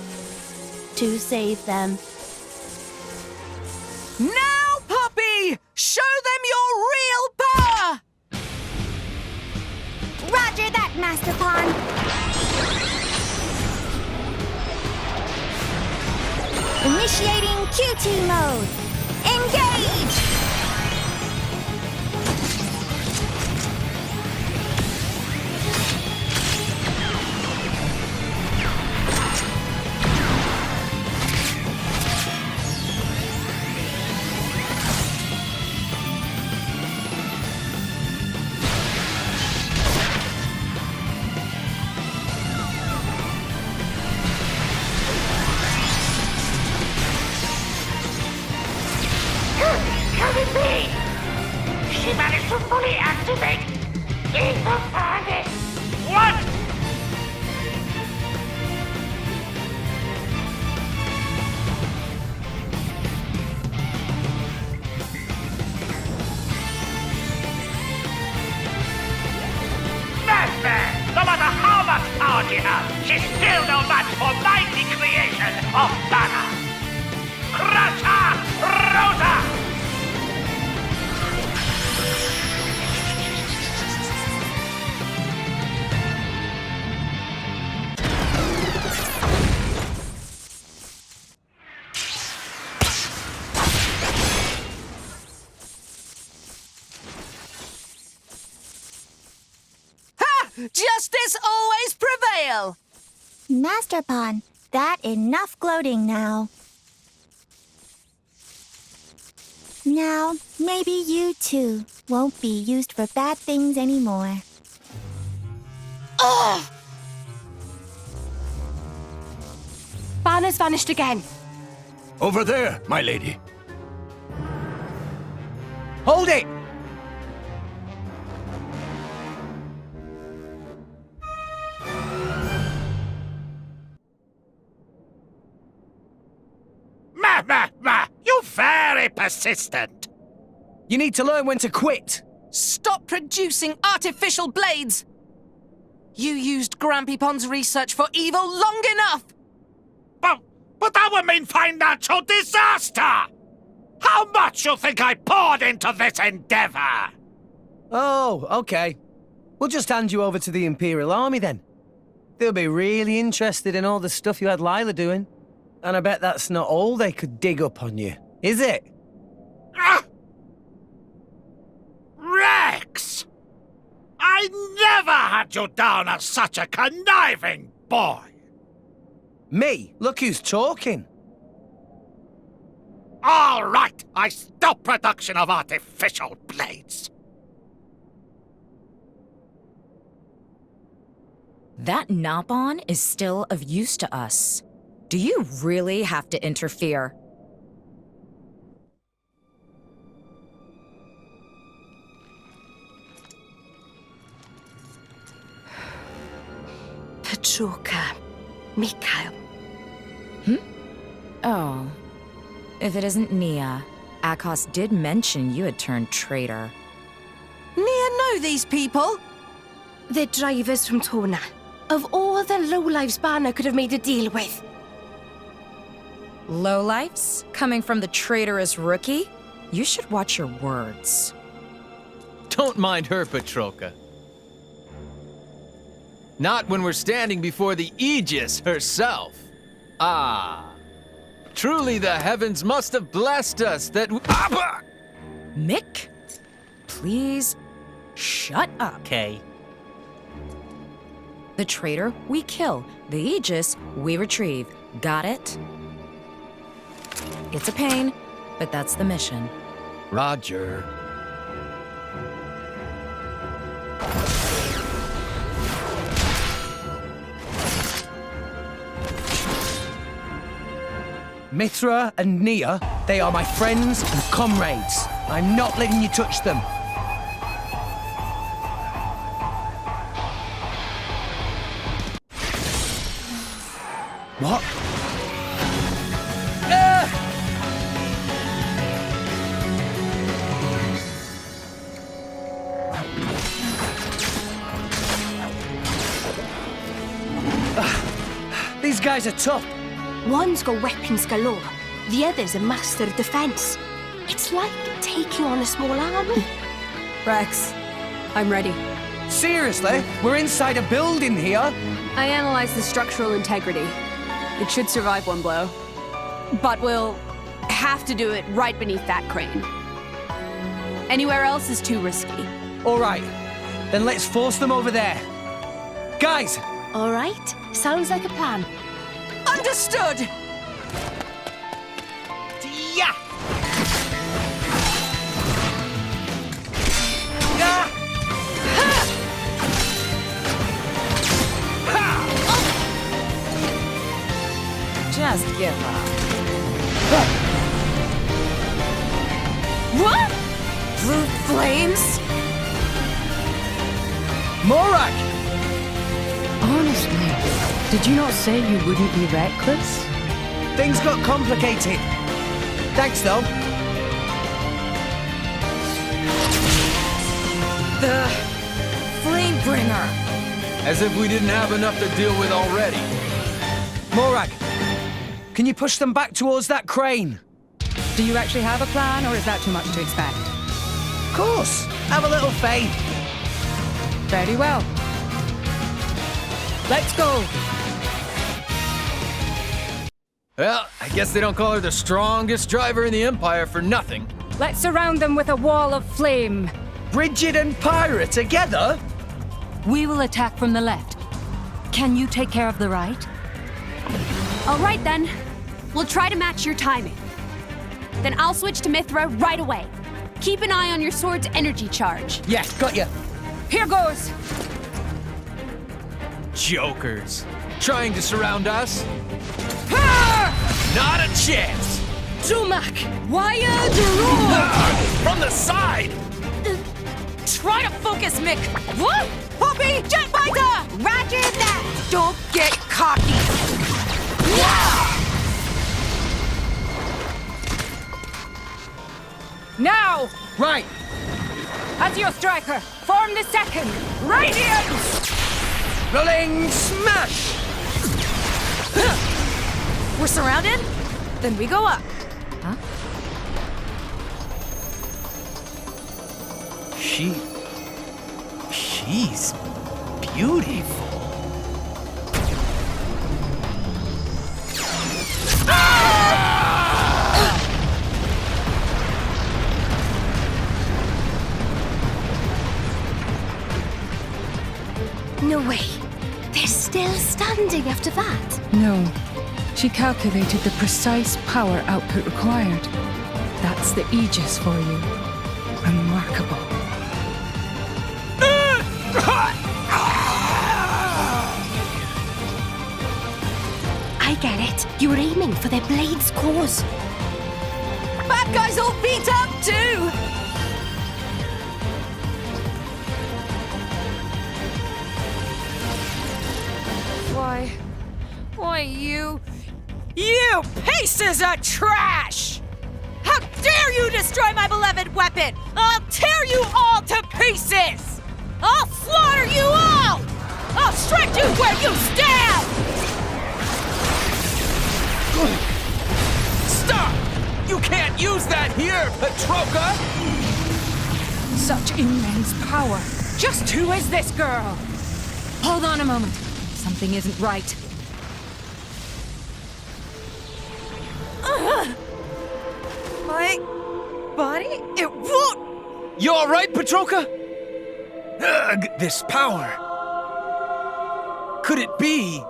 to save them. Now, Poppy! Show them your real power! Roger that, Master Pon! Initiating QT mode! Engage! Can it be? She managed to fully activate ether furnace. What? Madman! No matter how much power she has, she's still no match for mighty creation of Banner. Crush her, Rosa! Justice always prevail! Master Pon, that enough gloating now. Now, maybe you too won't be used for bad things anymore. Ugh! Banner's vanished again. Over there, my lady. Hold it! You very persistent. You need to learn when to quit. Stop producing artificial blades! You used Grampy Pon's research for evil long enough! But that would mean financial disaster! How much you think I poured into this endeavor? Oh, okay. We'll just hand you over to the Imperial Army then. They'll be really interested in all the stuff you had Lila doing. And I bet that's not all they could dig up on you, is it? Rex! I never had you down as such a conniving boy! Me? Look who's talking. All right, I stop production of artificial blades. That Napon is still of use to us. Do you really have to interfere? Petruka, Mikhail. Oh. If it isn't Nia, Akos did mention you had turned traitor. Nia know these people? They're drivers from Tona. Of all the lowlives Banner could have made a deal with. Lowlifes? Coming from the traitorous rookie? You should watch your words. Don't mind her, Petrolka. Not when we're standing before the Aegis herself. Ah. Truly the heavens must have blessed us that Mick? Please, shut up. Okay. The traitor, we kill. The Aegis, we retrieve. Got it? It's a pain, but that's the mission. Roger. Mithra and Nia, they are my friends and comrades. I'm not letting you touch them. What? These guys are tough. One's got weapons galore, the other's a master of defense. It's like taking on a small army. Rex, I'm ready. Seriously? We're inside a building here? I analyzed the structural integrity. It should survive one blow. But we'll have to do it right beneath that crane. Anywhere else is too risky. All right, then let's force them over there. Guys! All right, sounds like a plan. Understood! Yeah! Just give up. What? Blue flames? Morak! Honestly, did you not say you wouldn't be reckless? Things got complicated. Thanks, though. The Flamebringer. As if we didn't have enough to deal with already. Morak, can you push them back towards that crane? Do you actually have a plan, or is that too much to expect? Of course. Have a little faith. Very well. Let's go. Well, I guess they don't call her the strongest driver in the Empire for nothing. Let's surround them with a wall of flame. Bridget and Pyra together? We will attack from the left. Can you take care of the right? All right, then. We'll try to match your timing. Then I'll switch to Mithra right away. Keep an eye on your sword's energy charge. Yeah, got you. Here goes. Jokers. Trying to surround us? Not a chance! Zumak, wired roar! From the side! Try to focus, Mick. What? Poppy, jet fighter! Roger that! Don't get cocky. Now! Right! As your striker, form the second. Radiance! Rolling smash! We're surrounded? Then we go up. Huh? She's beautiful. No way. They're still standing after that. No. She calculated the precise power output required. That's the Aegis for you. Remarkable. I get it. You're aiming for their blade's cause. Bad guys all beat up too! Why you pieces of trash! How dare you destroy my beloved weapon! I'll tear you all to pieces! I'll slaughter you all! I'll shred you where you stand! Stop! You can't use that here, Petroka! Such immense power. Just who is this girl? Hold on a moment. Something isn't right. My body? It won't! You alright, Petroka? Ugh, this power. Could it be?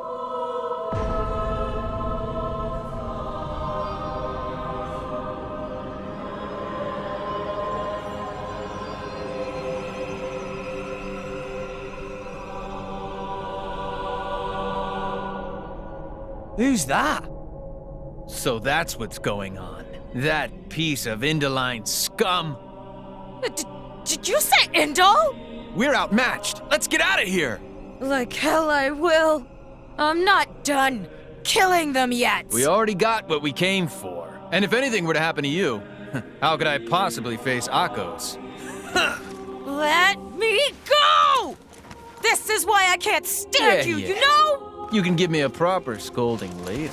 Who's that? So that's what's going on. That piece of Indoline scum. Did you say Indo? We're outmatched. Let's get out of here. Like hell I will. I'm not done killing them yet. We already got what we came for. And if anything were to happen to you, how could I possibly face Akos? Let me go! This is why I can't stand you, you know? You can give me a proper scolding later.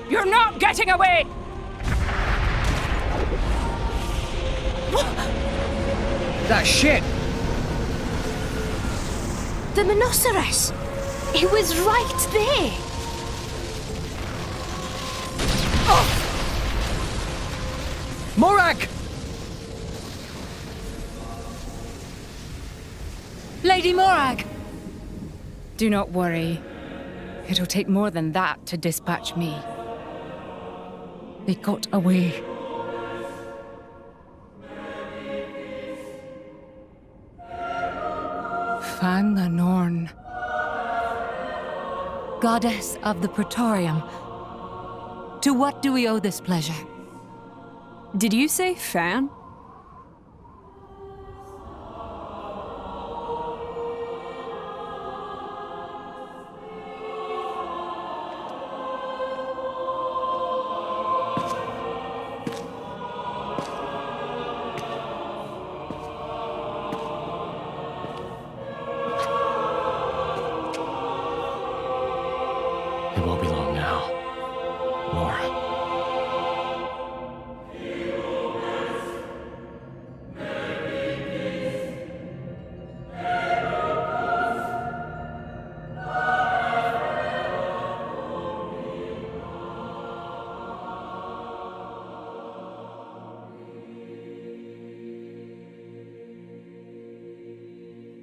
You're not getting away! That shit! The Monoceros! It was right there! Morag! Lady Morag! Do not worry. It'll take more than that to dispatch me. They got away. Fan the Norn. Goddess of the Praetorium. To what do we owe this pleasure? Did you say Fan? It won't be long.